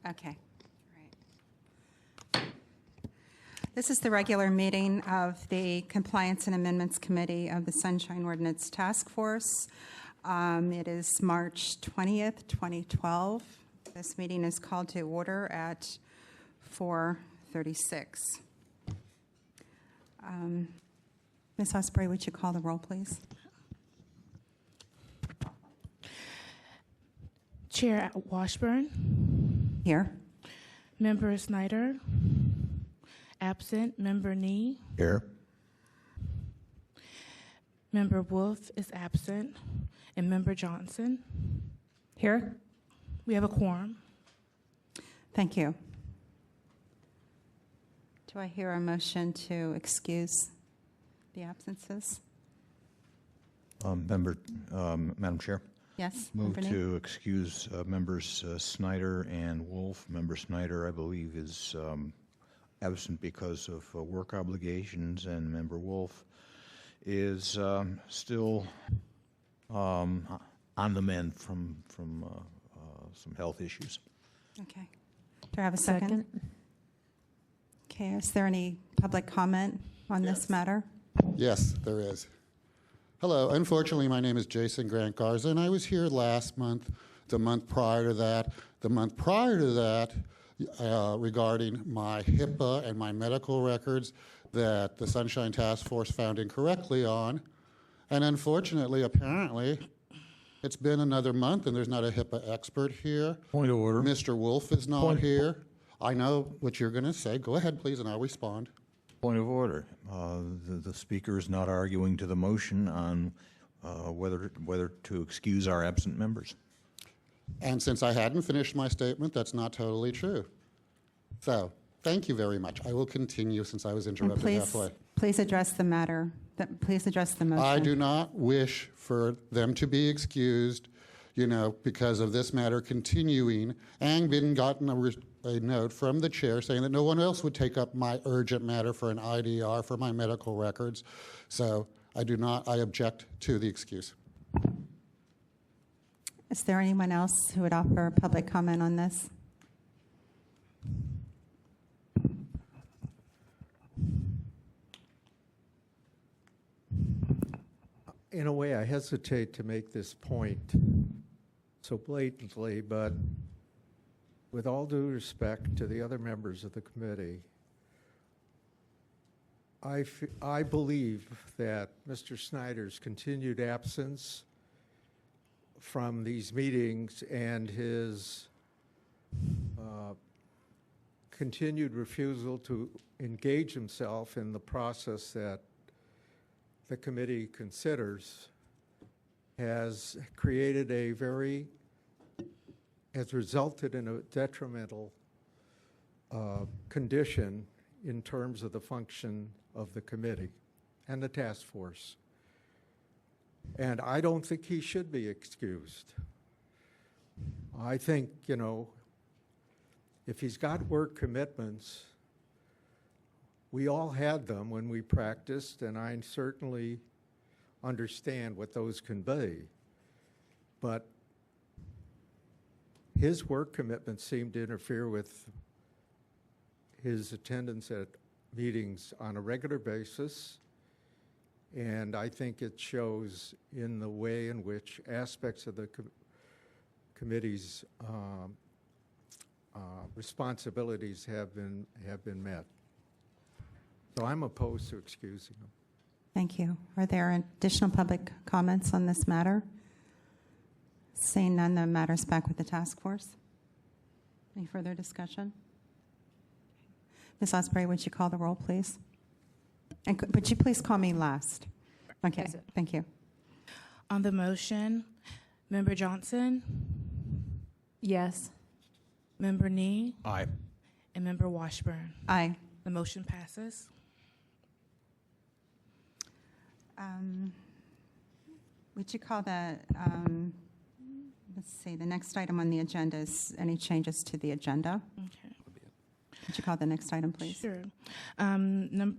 Okay. Right. This is the regular meeting of the Compliance and Amendments Committee of the Sunshine Ordinance Task Force. It is March 20th, 2012. This meeting is called to order at 4:36. Ms. Osprey, would you call the roll, please? Chair Washburn. Here. Member Snyder. Absent. Member Nee. Here. Member Wolf is absent. And Member Johnson. Here. We have a quorum. Thank you. Do I hear a motion to excuse the absences? Madam Chair, Yes. move Member Nee? to excuse members Snyder and Wolf. Member Snyder, I believe, is absent because of work obligations, and Member Wolf is still on the mend from some health issues. Okay. Do I have a second? Okay. Is there any public comment on this matter? Yes, there is. Hello. Unfortunately, my name is Jason Grant Garza, and I was here last month, the month prior to that, regarding my HIPAA and my medical records that the Sunshine Task Force found incorrectly on. And unfortunately, apparently, it's been another month, and there's not a HIPAA expert here. Point of order. Mr. Wolf is not here. I know what you're going to say. Go ahead, please, and I'll respond. Point of order. The speaker is not arguing to the motion on whether to excuse our absent members. And since I hadn't finished my statement, that's not totally true. So, thank you very much. I will continue since I was interrupted halfway. Please address the matter. Please address the motion. I do not wish for them to be excused, because of this matter continuing, and been gotten a note from the chair saying that no one else would take up my urgent matter for an IDR for my medical records. So I object to the excuse. Is there anyone else who would offer public comment on this? In a way, I hesitate to make this point so blatantly, but with all due respect to the other members of the committee, I believe that Mr. Snyder's continued absence from these meetings and his continued refusal to engage himself in the process that the committee considers has resulted in a detrimental condition in terms of the function of the committee and the task force. And I don't think he should be excused. I think, if he's got work commitments, we all had them when we practiced, and I certainly understand what those can be. But his work commitments seem to interfere with his attendance at meetings on a regular basis, and I think it shows in the way in which aspects of the committee's responsibilities have been met. So I'm opposed to excusing him. Thank you. Are there additional public comments on this matter? Seeing none, the matter's back with the task force. Any further discussion? Ms. Osprey, would you call the roll, please? And would you please call me last? Okay, thank you. On the motion, Member Johnson. Yes. Member Nee. Aye. And Member Washburn. Aye. The motion passes. Would you call the, the next item on the agenda is any changes to the agenda? Okay. Would you call the next item, please? Sure. Item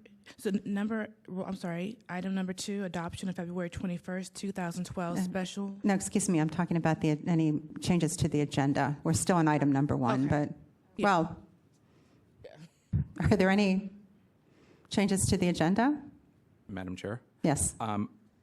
number 2, adoption of February 21st, 2012 special. No, excuse me, I'm talking about any changes to the agenda. We're still on item number 1, Okay. but Well, are there any changes to the agenda? Madam Chair? Yes.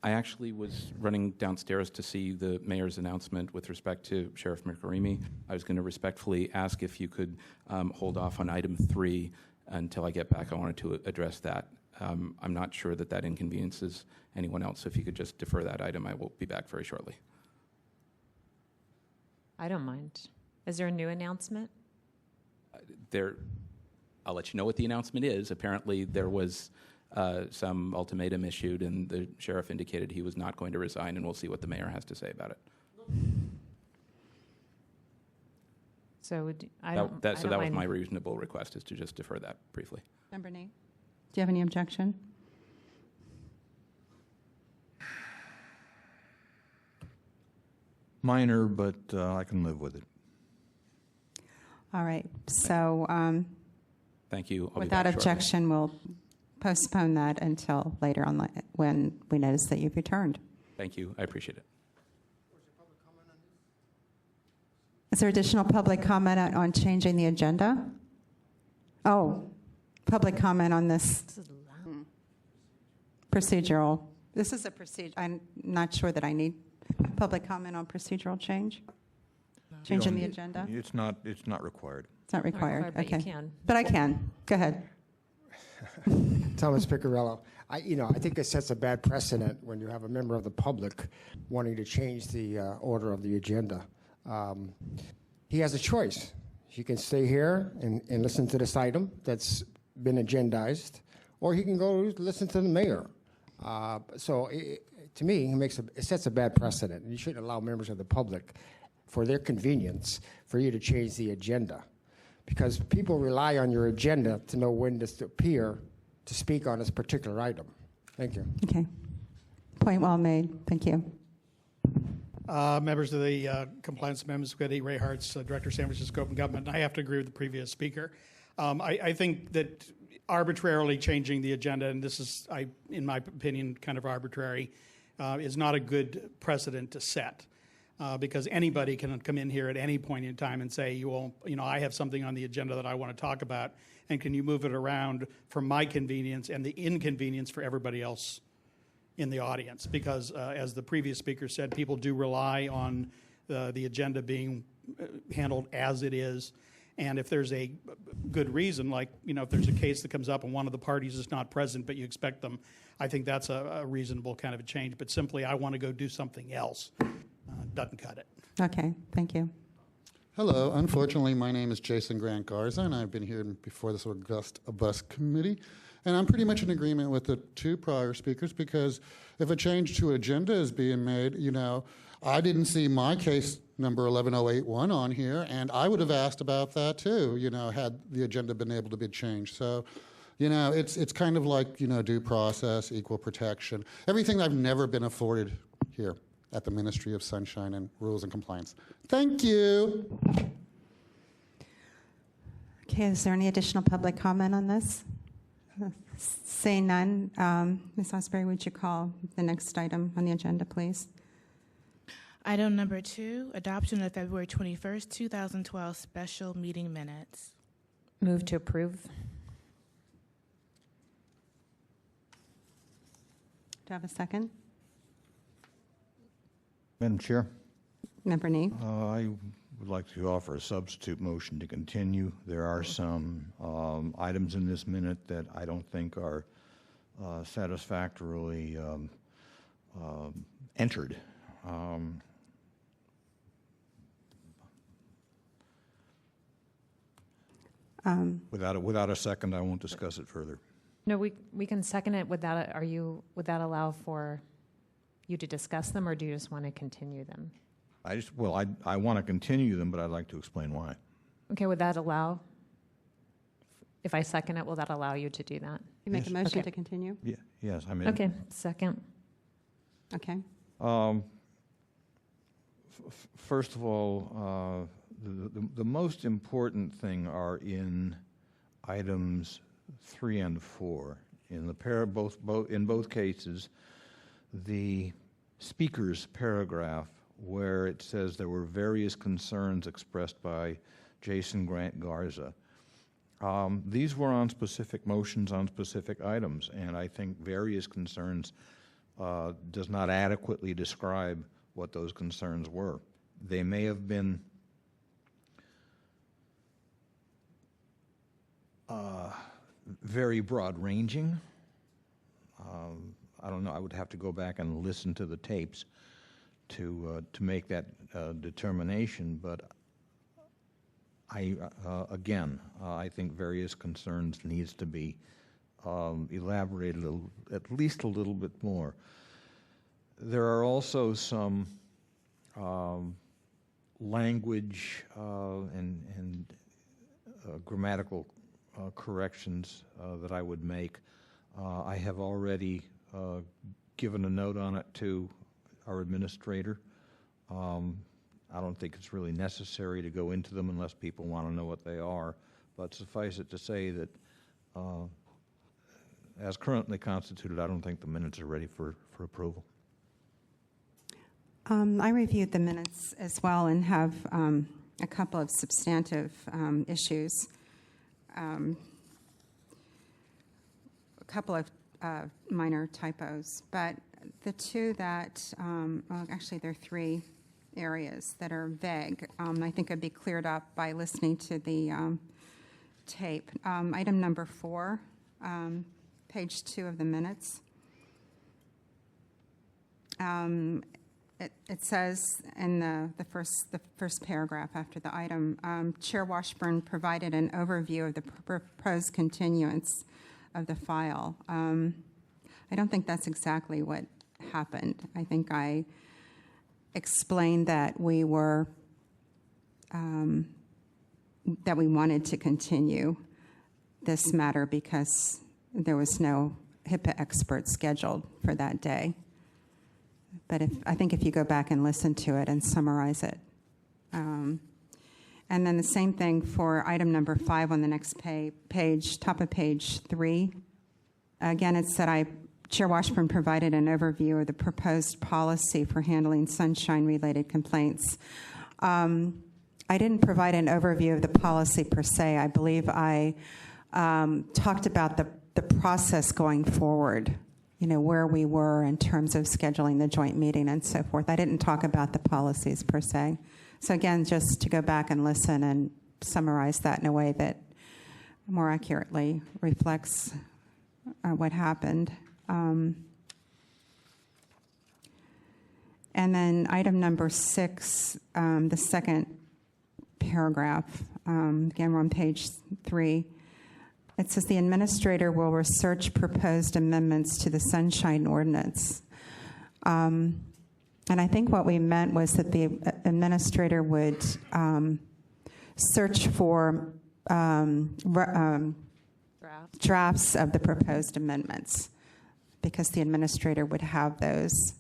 I actually was running downstairs to see the mayor's announcement with respect to Sheriff McCarimi. I was going to respectfully ask if you could hold off on item 3 until I get back. I wanted to address that. I'm not sure that that inconveniences anyone else. So if you could just defer that item, I will be back very shortly. I don't mind. Is there a new announcement? I'll let you know what the announcement is. Apparently there was some ultimatum issued, and the sheriff indicated he was not going to resign, and we'll see what the mayor has to say about it. So That was my reasonable request, is to just defer that briefly. Member Nate, do you have any objection? Minor, but I can live with it. All right. So Thank you. I'll be without back shortly. objection, we'll postpone that until later on when we notice that you've returned. Thank you. I appreciate it. Is there additional public comment on changing the agenda? Oh, public comment on this procedural. This is a procedure. I'm not sure that I need public comment on procedural change. Changing the agenda? It's not required. It's not required. but you Okay. can. But I can. Go ahead. Thomas Piccarello. I think it sets a bad precedent when you have a member of the public wanting to change the order of the agenda. He has a choice. He can stay here and listen to this item that's been agendized, or he can go listen to the mayor. To me, it sets a bad precedent. You shouldn't allow members of the public, for their convenience, for you to change the agenda, because people rely on your agenda to know when to appear to speak on this particular item. Thank you. Okay. Point well made. Thank you. Members of the Compliance Amendments Committee, Ray Hartz, Director, San Francisco Open Government. I have to agree with the previous speaker. I think that arbitrarily changing the agenda, and this is, in my opinion, kind of arbitrary, is not a good precedent to set. Because anybody can come in here at any point in time and say, I have something on the agenda that I want to talk about, and can you move it around for my convenience and the inconvenience for everybody else in the audience? Because as the previous speaker said, people do rely on the agenda being handled as it is. And if there's a good reason, like, if there's a case that comes up and one of the parties is not present, but you expect them, I think that's a reasonable kind of a change. But simply, I want to go do something else. Doesn't cut it. Okay. Thank you. Hello. Unfortunately, my name is Jason Grant Garza, and I've been here before this august bus committee. And I'm pretty much in agreement with the two prior speakers, because if a change to agenda is being made, I didn't see my case number 11081 on here, and I would have asked about that too, had the agenda been able to be changed. So, it's kind of like, due process, equal protection, everything I've never been afforded here at the Ministry of Sunshine and Rules and Compliance. Thank you. Okay. Is there any additional public comment on this? Seeing none, Ms. Osbury, would you call the next item on the agenda, please? Item number 2, adoption of February 21st, 2012 special meeting minutes. Move to approve. Do I have a second? Madam Chair, Member Nee? I would like to offer a substitute motion to continue. There are some items in this minute that I don't think are satisfactorily entered. Without a second, I won't discuss it further. No, we can second it without would that allow for you to discuss them, or do you just want to continue them? I want to continue them, but I'd like to explain why. Okay, would that allow, if I second it, will that allow you to do that? You make Yes. a motion Okay. to continue? Yeah, yes, I mean. Okay, second. Okay. First of all, the most important thing are in items 3 and 4. In both cases, the speaker's paragraph, where it says there were various concerns expressed by Jason Grant Garza. These were on specific motions on specific items, and I think various concerns does not adequately describe what those concerns were. They may have been very broad-ranging. I don't know. I would have to go back and listen to the tapes to make that determination. But I think various concerns needs to be elaborated at least a little bit more. There are also some language and grammatical corrections that I would make. I have already given a note on it to our administrator. I don't think it's really necessary to go into them unless people want to know what they are, but suffice it to say that as currently constituted, I don't think the minutes are ready for approval. I reviewed the minutes as well and have a couple of substantive issues. A couple of minor typos, but the two that, well, actually there are three areas that are vague. I think could be cleared up by listening to the tape. Item number 4, page 2 of the minutes. It says in the first paragraph after the item, Chair Washburn provided an overview of the proposed continuance of the file. I don't think that's exactly what happened. I think I explained that we were that we wanted to continue this matter because there was no HIPAA expert scheduled for that day. But I think if you go back and listen to it and summarize it. And then the same thing for item number 5 on the next page, top of page 3. Again, it said Chair Washburn provided an overview of the proposed policy for handling sunshine-related complaints. I didn't provide an overview of the policy per se. I believe I talked about the process going forward, you know, where we were in terms of scheduling the joint meeting and so forth. I didn't talk about the policies per se. So again, just to go back and listen and summarize that in a way that more accurately reflects what happened. And then item number 6, the second paragraph, again, we're on page 3. It says the administrator will research proposed amendments to the Sunshine Ordinance. And I think what we meant was that the administrator would search for drafts of the proposed amendments, because the administrator would have those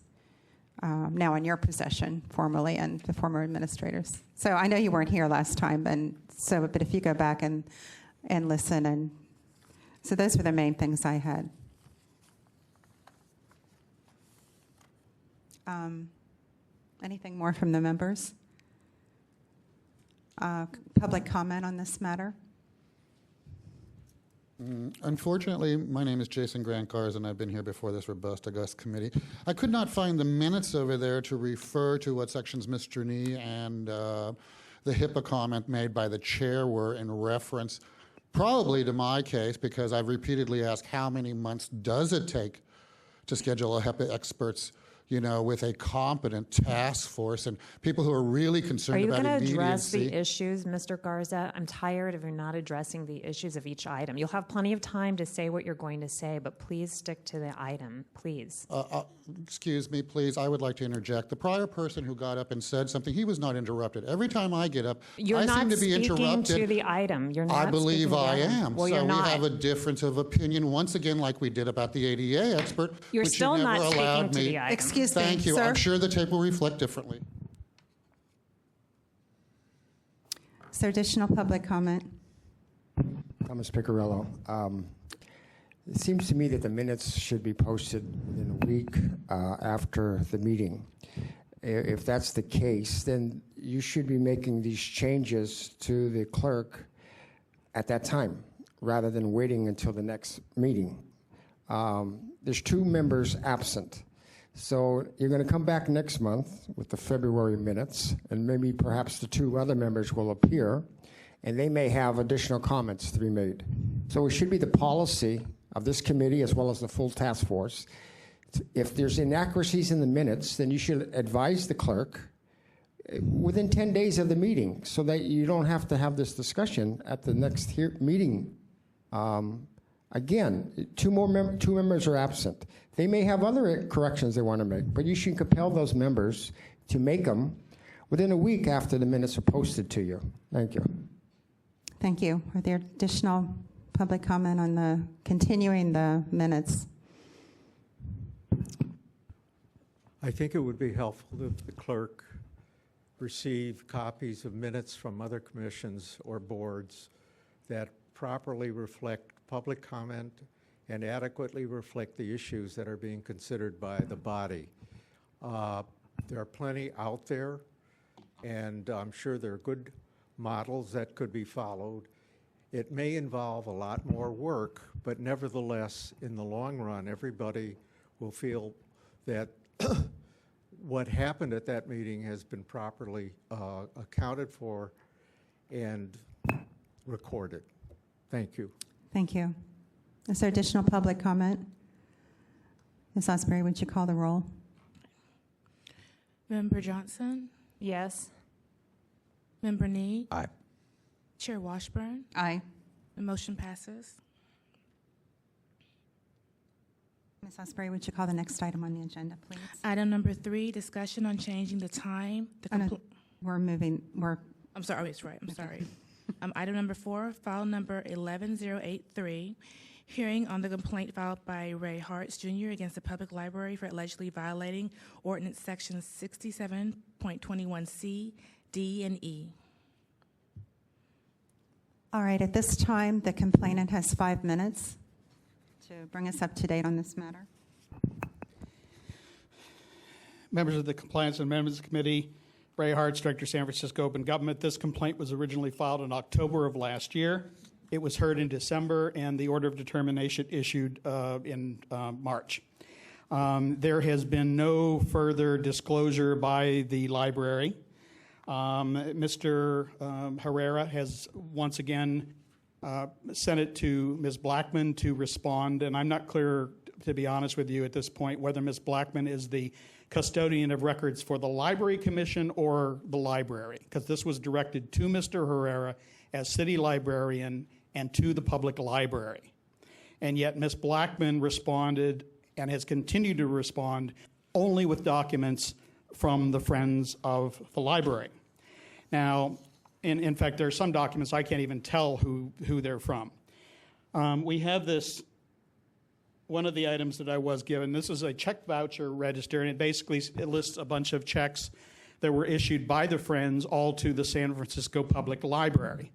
now in your possession formally and the former administrators. So I know you weren't here last time, but if you go back and listen, and so those were the main things I had. Anything more from the members? Public comment on this matter? Unfortunately, my name is Jason Grant Garza, and I've been here before this robust, august committee. I could not find the minutes over there to refer to what sections Mr. Nee and the HIPAA comment made by the chair were in reference probably to my case, because I've repeatedly asked how many months does it take to schedule a HIPAA experts, you know, with a competent task force and people who are really concerned about immediacy. Are you going to address the issues, Mr. Garza? I'm tired of you not addressing the issues of each item. You'll have plenty of time to say what you're going to say, but please stick to the item, please. Excuse me, please. I would like to interject. The prior person who got up and said something, he was not interrupted. Every time I get up, I seem to be interrupted. You're not speaking to the item. You're not. I believe I am. Well, so you're not. We have a difference of opinion once again, like we did about the ADA expert. You're which still you never not allowed speaking to me. the item. Excuse me, Thank you. sir. I'm sure the tape will reflect differently. Is there additional public comment? Thomas Piccirillo. It seems to me that the minutes should be posted within a week after the meeting. If that's the case, then you should be making these changes to the clerk at that time, rather than waiting until the next meeting. There's 2 members absent. So you're going to come back next month with the February minutes, and maybe perhaps the 2 other members will appear, and they may have additional comments to be made. So it should be the policy of this committee as well as the full task force. If there's inaccuracies in the minutes, then you should advise the clerk within 10 days of the meeting so that you don't have to have this discussion at the next meeting. Again, 2 members are absent. They may have other corrections they want to make, but you should compel those members to make them within a week after the minutes are posted to you. Thank you. Thank you. Are there additional public comment on the continuing the minutes? I think it would be helpful if the clerk receive copies of minutes from other commissions or boards that properly reflect public comment and adequately reflect the issues that are being considered by the body. There are plenty out there, and I'm sure there are good models that could be followed. It may involve a lot more work, but nevertheless, in the long run, everybody will feel that what happened at that meeting has been properly accounted for and recorded. Thank you. Thank you. Is there additional public comment? Ms. Osbury, would you call the roll? Member Johnson? Yes. Member Need? Aye. Chair Washburn? Aye. The motion passes. Ms. Osbury, would you call the next item on the agenda, please? Item number 3, discussion on changing the time. I'm sorry, it's right, I'm sorry. Item number 4, file number 11083, hearing on the complaint filed by Ray Hartz Jr. against the public library for allegedly violating Ordinance Section 67.21C, D, and E. All right, at this time, the complainant has 5 minutes to bring us up to date on this matter. Members of the Compliance and Amendments Committee, Ray Hartz, Director, San Francisco Open Government. This complaint was originally filed in October of last year. It was heard in December, and the order of determination issued in March. There has been no further disclosure by the library. Mr. Herrera has once again sent it to Ms. Blackman to respond, and I'm not clear, to be honest with you at this point, whether Ms. Blackman is the custodian of records for the Library Commission or the library, because this was directed to Mr. Herrera as city librarian and to the public library. And yet Ms. Blackman responded and has continued to respond only with documents from the Friends of the Library. Now, in fact, there are some documents I can't even tell who they're from. We have this, one of the items that I was given, this is a check voucher register, and it basically lists a bunch of checks that were issued by the Friends all to the San Francisco Public Library.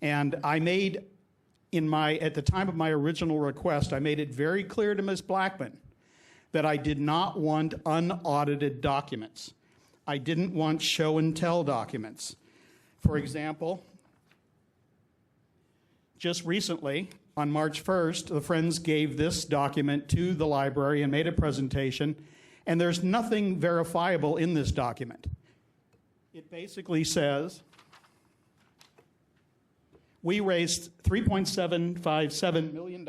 And I made, at the time of my original request, I made it very clear to Ms. Blackman that I did not want unaudited documents. I didn't want show and tell documents. For example, just recently, on March 1st, the Friends gave this document to the library and made a presentation, and there's nothing verifiable in this document. It basically says, we raised $3.757 million.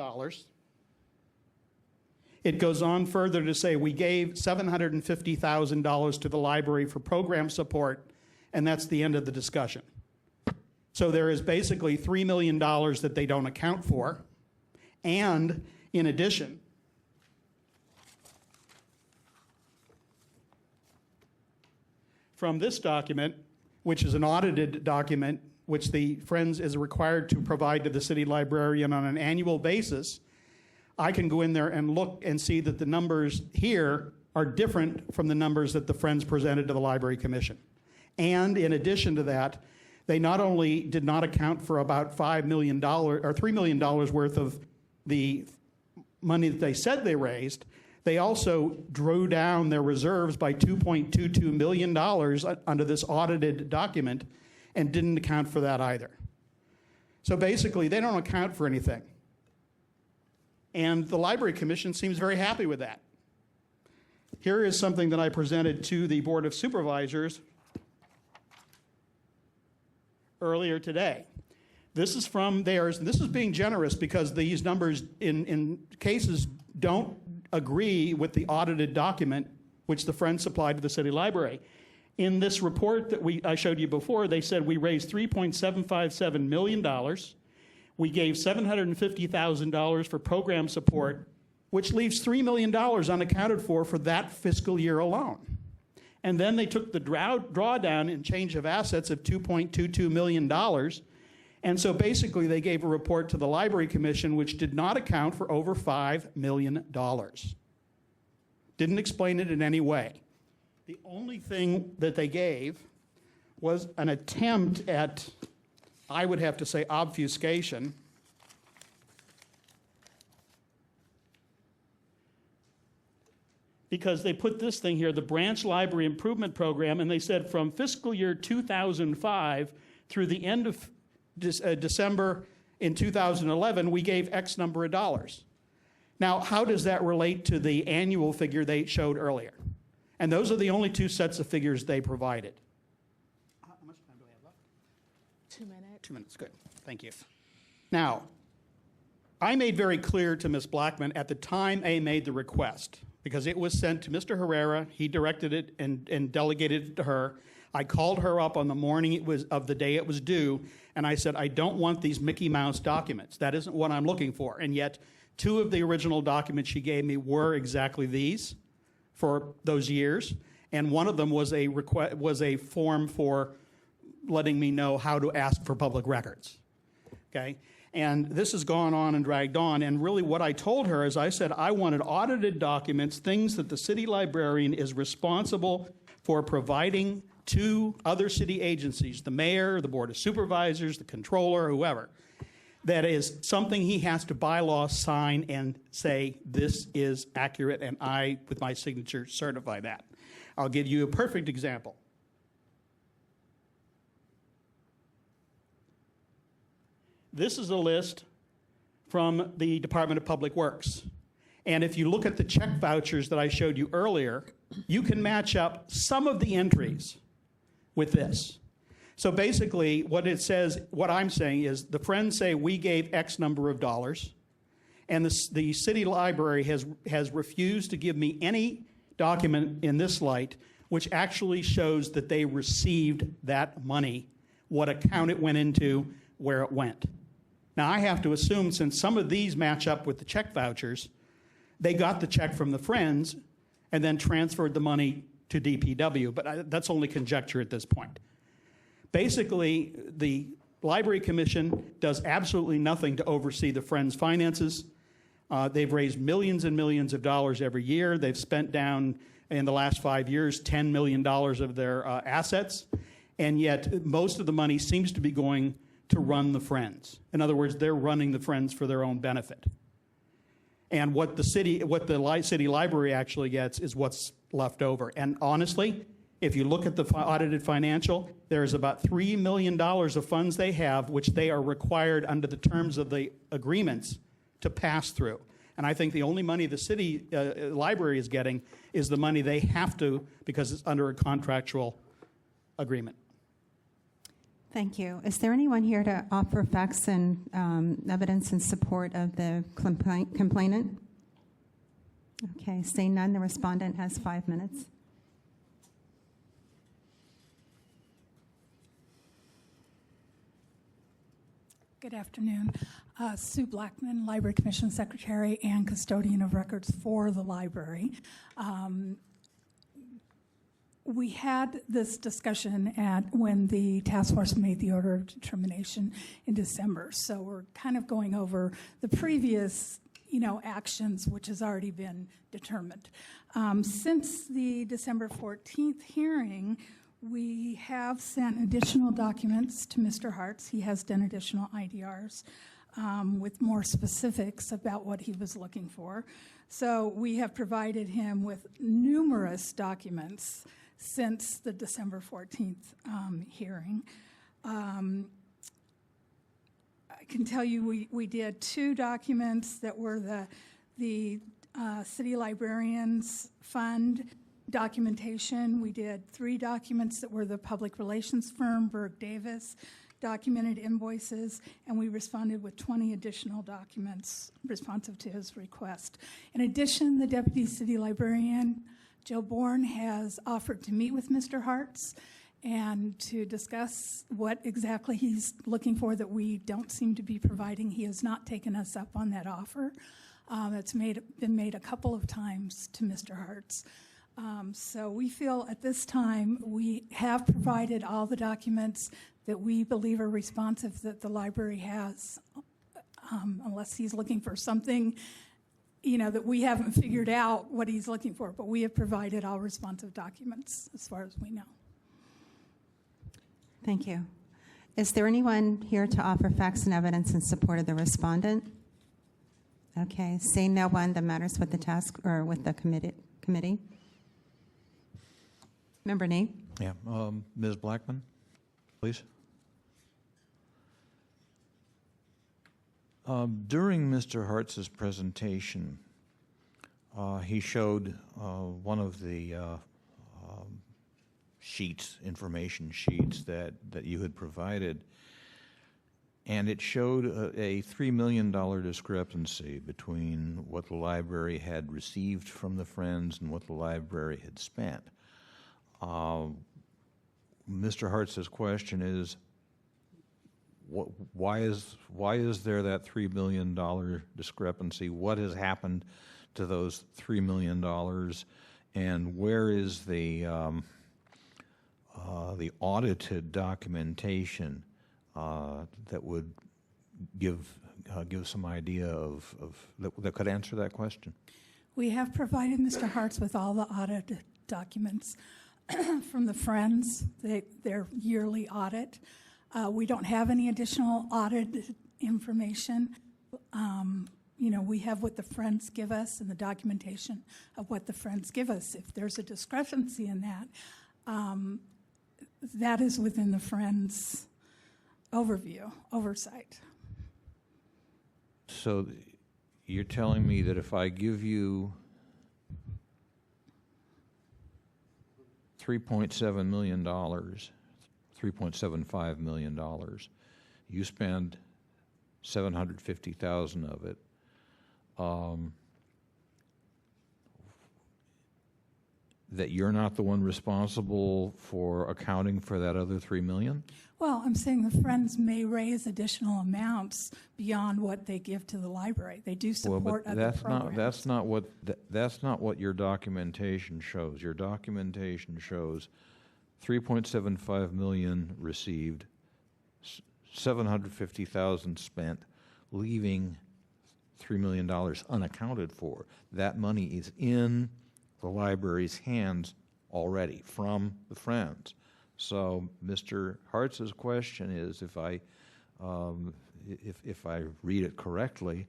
It goes on further to say we gave $750,000 to the library for program support, and that's the end of the discussion. So there is basically $3 million that they don't account for. And in addition, from this document, which is an audited document, which the Friends is required to provide to the city librarian on an annual basis, I can go in there and look and see that the numbers here are different from the numbers that the Friends presented to the Library Commission. And in addition to that, they not only did not account for about $5 million or $3 million worth of the money that they said they raised, They also drew down their reserves by $2.22 million under this audited document and didn't account for that either. So basically, they don't account for anything. And the Library Commission seems very happy with that. Here is something that I presented to the Board of Supervisors earlier today. This is from theirs, and this is being generous because these numbers in cases don't agree with the audited document which the Friends supplied to the City Library. In this report that I showed you before, they said we raised $3.757 million. We gave $750,000 for program support, which leaves $3 million unaccounted for that fiscal year alone. And then they took the drawdown in change of assets of $2.22 million. And so basically they gave a report to the Library Commission which did not account for over $5 million. Didn't explain it in any way. The only thing that they gave was an attempt at, I would have to say, obfuscation. Because they put this thing here, the Branch Library Improvement Program, and they said from fiscal year 2005 through the end of December in 2011, we gave X number of dollars. Now, how does that relate to the annual figure they showed earlier? And those are the only two sets of figures they provided. How much time do we have left? 2 minutes. 2 minutes, good. Thank you. Now, I made very clear to Ms. Blackman at the time I made the request, because it was sent to Mr. Herrera, he directed it and delegated it to her. I called her up on the morning of the day it was due, and I said, I don't want these Mickey Mouse documents. That isn't what I'm looking for. And yet, two of the original documents she gave me were exactly these for those years, and one of them was a form for letting me know how to ask for public records. Okay? And this has gone on and dragged on, and really what I told her is I said I wanted audited documents, things that the city librarian is responsible for providing to other city agencies, the mayor, the board of supervisors, the controller, whoever. That is something he has to by law sign and say, this is accurate, and I, with my signature, certify that. I'll give you a perfect example. This is a list from the Department of Public Works. And if you look at the check vouchers that I showed you earlier, you can match up some of the entries with this. So basically, what it says, what I'm saying is the Friends say we gave X number of dollars, and the city library has refused to give me any document in this light which actually shows that they received that money, what account it went into, where it went. Now, I have to assume, since some of these match up with the check vouchers, they got the check from the Friends and then transferred the money to DPW, but that's only conjecture at this point. Basically, the Library Commission does absolutely nothing to oversee the Friends' finances. They've raised millions and millions of dollars every year. They've spent down, in the last 5 years, $10 million of their assets, and yet most of the money seems to be going to run the Friends. In other words, they're running the Friends for their own benefit. And what the city library actually gets is what's left over. And honestly, if you look at the audited financial, there's about $3 million of funds they have, which they are required under the terms of the agreements to pass through. And I think the only money the city library is getting is the money they have to, because it's under a contractual agreement. Thank you. Is there anyone here to offer facts and evidence in support of the complainant? Okay, seeing none, the respondent has 5 minutes. Good afternoon. Sue Blackman, Library Commission Secretary and Custodian of Records for the library. We had this discussion when the task force made the order of determination in December. So we're kind of going over the previous, actions which has already been determined. Since the December 14th hearing, we have sent additional documents to Mr. Hartz. He has done additional IDRs with more specifics about what he was looking for. So we have provided him with numerous documents since the December 14th hearing. I can tell you we did 2 documents that were the City Librarians Fund documentation. We did 3 documents that were the public relations firm, Berg Davis, documented invoices, and we responded with 20 additional documents responsive to his request. In addition, the Deputy City Librarian, Joe Bourne, has offered to meet with Mr. Hartz and to discuss what exactly he's looking for that we don't seem to be providing. He has not taken us up on that offer. It's been made a couple of times to Mr. Hartz. So we feel at this time we have provided all the documents that we believe are responsive that the library has, unless he's looking for something, that we haven't figured out what he's looking for. But we have provided all responsive documents as far as we know. Thank you. Is there anyone here to offer facts and evidence in support of the respondent? Okay, seeing no one, the matters with the task or with the committee. Member Nee? Yeah, Ms. Blackman, please. During Mr. Hartz's presentation, he showed one of the information sheets that you had provided, and it showed a $3 million discrepancy between what the library had received from the Friends and what the library had spent. Mr. Hartz's question is, why is there that $3 million discrepancy? What has happened to those $3 million, and where is the audited documentation that would give some idea of that could answer that question? We have provided Mr. Hartz with all the audited documents from the Friends, their yearly audit. We don't have any additional audit information. We have what the Friends give us and the documentation of what the Friends give us. If there's a discrepancy in that, that is within the Friends' oversight. So you're telling me that if I give you $3.7 million, $3.75 million, you spend $750,000 of it, that you're not the one responsible for accounting for that other $3 million? Well, I'm saying the Friends may raise additional amounts beyond what they give to the library. They do support other programs. That's not what your documentation shows. Your documentation shows $3.75 million received, $750,000 spent, leaving $3 million unaccounted for. That money is in the library's hands already from the Friends. So Mr. Hartz's question is, if I read it correctly,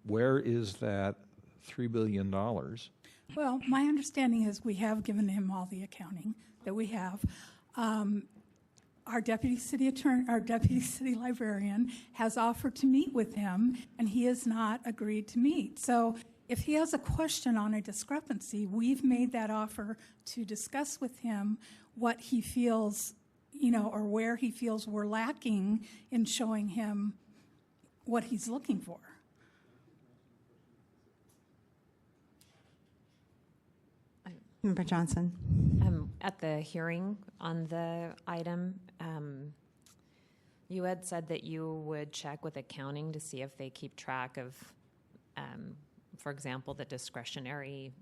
where is that $3 billion? Well, my understanding is we have given him all the accounting that we have. Our deputy city librarian has offered to meet with him, and he has not agreed to meet. So if he has a question on a discrepancy, we've made that offer to discuss with him what he feels, or where he feels we're lacking in showing him what he's looking for. Member Johnson? At the hearing on the item, you had said that you would check with accounting to see if they keep track of, for example, the discretionary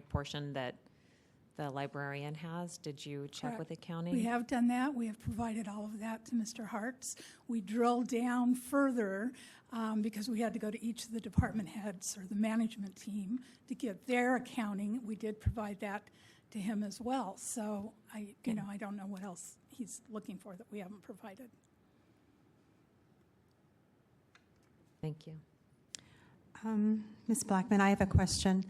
portion that the librarian has. Did you check Correct. with accounting? We have done that. We have provided all of that to Mr. Hartz. We drilled down further because we had to go to each of the department heads or the management team to get their accounting. We did provide that to him as well. So I don't know what else he's looking for that we haven't provided. Thank you. Ms. Blackman, I have a question.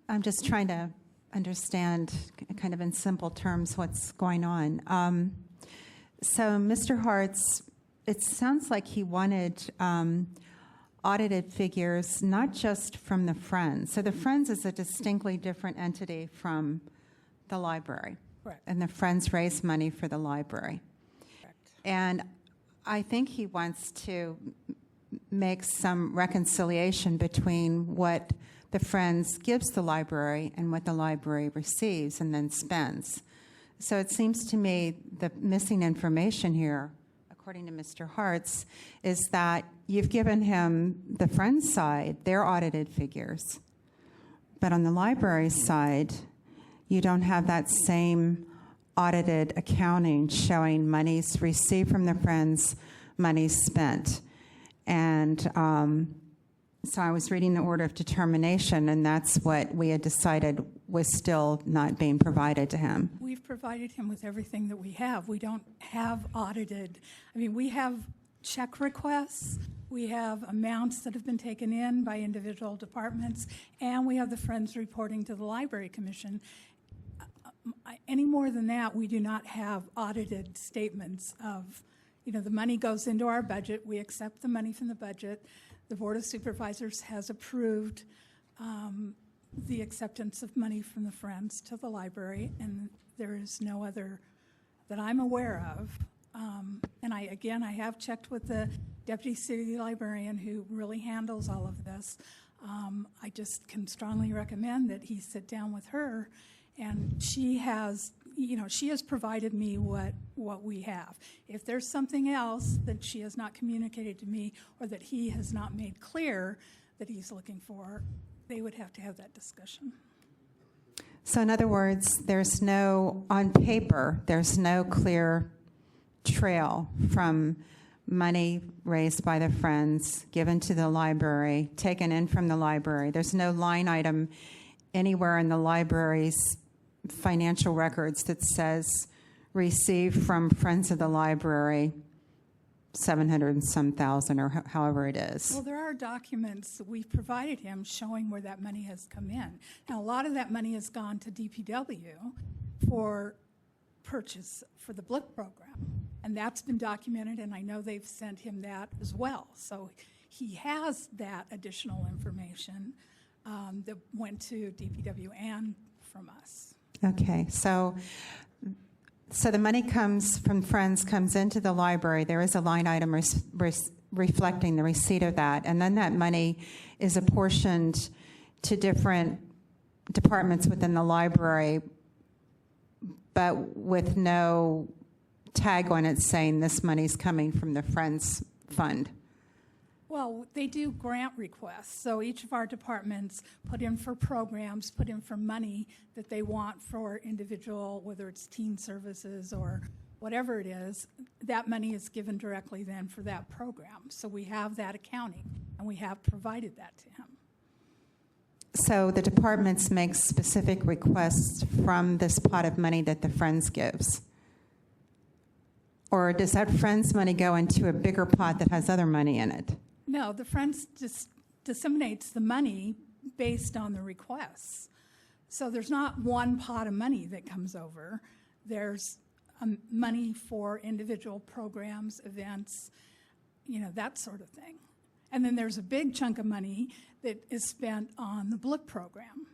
I'm just trying to understand, kind of in simple terms, what's going on. So Mr. Hartz, it sounds like he wanted audited figures, not just from the Friends. So the Friends is a distinctly different entity from the library. Correct. And the Friends raise money for the library. Correct. And I think he wants to make some reconciliation between what the Friends gives the library and what the library receives and then spends. So it seems to me the missing information here, according to Mr. Hartz, is that you've given him the Friends side, their audited figures. But on the library side, you don't have that same audited accounting showing monies received from the Friends, monies spent. And so I was reading the order of determination, and that's what we had decided was still not being provided to him. We've provided him with everything that we have. We don't have audited. I mean, we have check requests, we have amounts that have been taken in by individual departments, and we have the Friends reporting to the Library Commission. Any more than that, we do not have audited statements of, the money goes into our budget, we accept the money from the budget, the Board of Supervisors has approved the acceptance of money from the Friends to the library, and there is no other that I'm aware of. And I have checked with the Deputy City Librarian who really handles all of this. I just can strongly recommend that he sit down with her, and she has provided me what we have. If there's something else that she has not communicated to me or that he has not made clear that he's looking for, they would have to have that discussion. So in other words, on paper, there's no clear trail from money raised by the Friends, given to the library, taken in from the library. There's no line item anywhere in the library's financial records that says received from Friends of the Library 700 and some thousand, or however it is. Well, there are documents that we've provided him showing where that money has come in. Now, a lot of that money has gone to DPW for purchase for the BLIP program, and that's been documented, and I know they've sent him that as well. So he has that additional information that went to DPW and from us. Okay, so the money comes from Friends, comes into the library. There is a line item reflecting the receipt of that, and then that money is apportioned to different departments within the library, but with no tag on it saying this money's coming from the Friends fund. Well, they do grant requests, so each of our departments put in for programs, put in for money that they want for individual, whether it's teen services or whatever it is, that money is given directly then for that program. So we have that accounting, and we have provided that to him. So the departments make specific requests from this pot of money that the Friends gives? Or does that Friends money go into a bigger pot that has other money in it? No, the Friends just disseminates the money based on the requests. So there's not one pot of money that comes over. There's money for individual programs, events, that sort of thing. And then there's a big chunk of money that is spent on the BLIP program,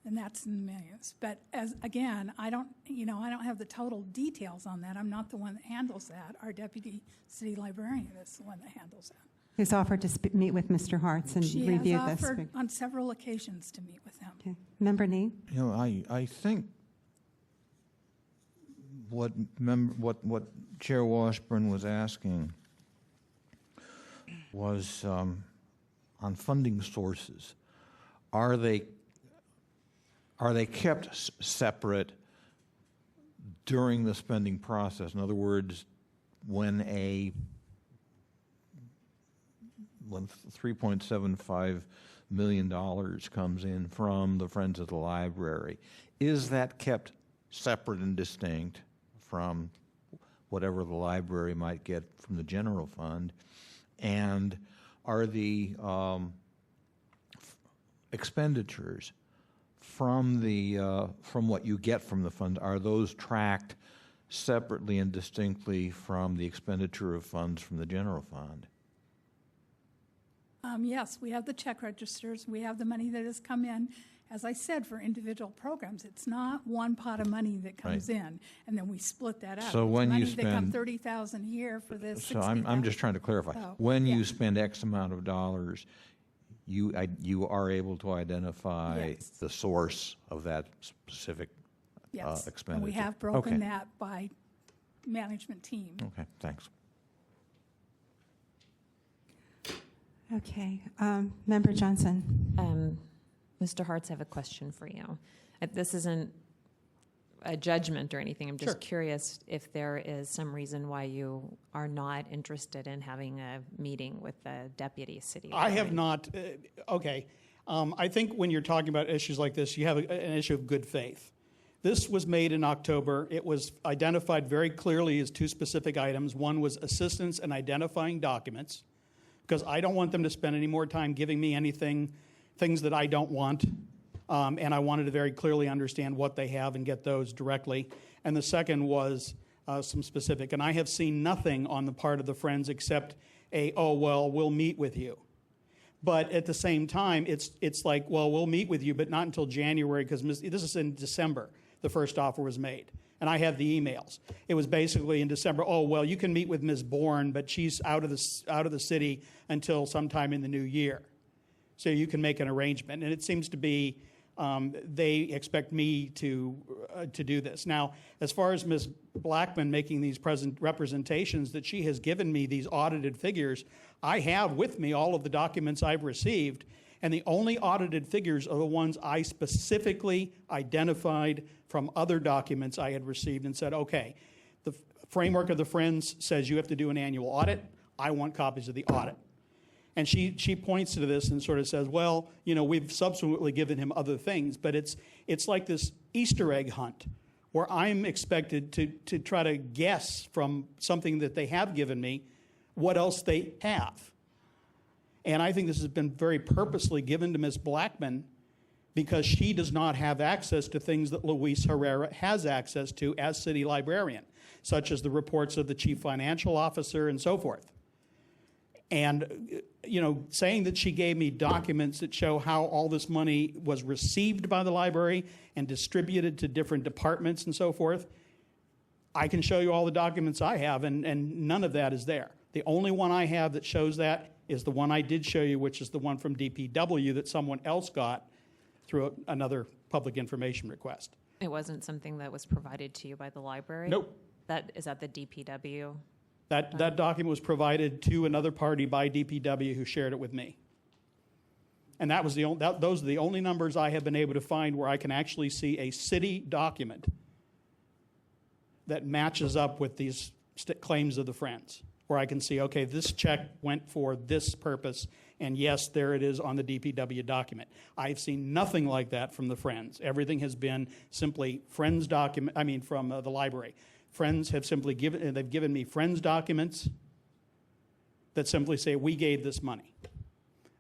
and that's in the millions. But I don't have the total details on that. I'm not the one that handles that. Our deputy city librarian is the one that handles that. Who's offered to meet with Mr. Hartz and review this? She has offered on several occasions to meet with him. Okay. Member Nee? I think what Chair Washburn was asking was on funding sources. Are they kept separate during the spending process? In other words, when $3.75 million comes in from the Friends of the Library, is that kept separate and distinct from whatever the library might get from the general fund? And are the expenditures from what you get from the fund, are those tracked separately and distinctly from the expenditure of funds from the general fund? Yes, we have the check registers. We have the money that has come in. As I said, for individual programs, it's not one pot of money that comes in, and then we split that up. So It's when you money that come spend- $30,000 here for this. So I'm just trying to clarify. Oh, When yeah. you spend X amount of dollars, you are able to identify Yes. the source of that specific Yes, expenditure. and we have broken Okay. that by management team. Okay, thanks. Okay, Member Johnson. Mr. Hartz, I have a question for you. This isn't a judgment or anything. I'm just Sure. curious if there is some reason why you are not interested in having a meeting with the deputy city. I have attorney. not, okay. I think when you're talking about issues like this, you have an issue of good faith. This was made in October. It was identified very clearly as two specific items. One was assistance in identifying documents, because I don't want them to spend any more time giving me things that I don't want. And I wanted to very clearly understand what they have and get those directly. And the second was some specific. And I have seen nothing on the part of the Friends except we'll meet with you. But at the same time, it's like, well, we'll meet with you, but not until January, because this is in December, the first offer was made. And I have the emails. It was basically in December, you can meet with Ms. Bourne, but she's out of the city until sometime in the new year. So you can make an arrangement. And it seems to be they expect me to do this. Now, as far as Ms. Blackman making these representations that she has given me these audited figures, I have with me all of the documents I've received, and the only audited figures are the ones I specifically identified from other documents I had received and said, okay, the framework of the Friends says you have to do an annual audit. I want copies of the audit. And she points to this and sort of says, well, we've subsequently given him other things, but it's like this Easter egg hunt where I'm expected to try to guess from something that they have given me what else they have. And I think this has been very purposely given to Ms. Blackman because she does not have access to things that Luis Herrera has access to as city librarian, such as the reports of the chief financial officer and so forth. And, saying that she gave me documents that show how all this money was received by the library and distributed to different departments and so forth, I can show you all the documents I have, and none of that is there. The only one I have that shows that is the one I did show you, which is the one from DPW that someone else got through another public information request. It wasn't something that was provided to you by the library? Nope. Is that the DPW? That document was provided to another party by DPW who shared it with me. And that was those are the only numbers I have been able to find where I can actually see a city document that matches up with these claims of the Friends, where I can see, okay, this check went for this purpose, and yes, there it is on the DPW document. I've seen nothing like that from the Friends. Everything has been simply Friends document, from the library. Friends have simply given me Friends documents that simply say, we gave this money.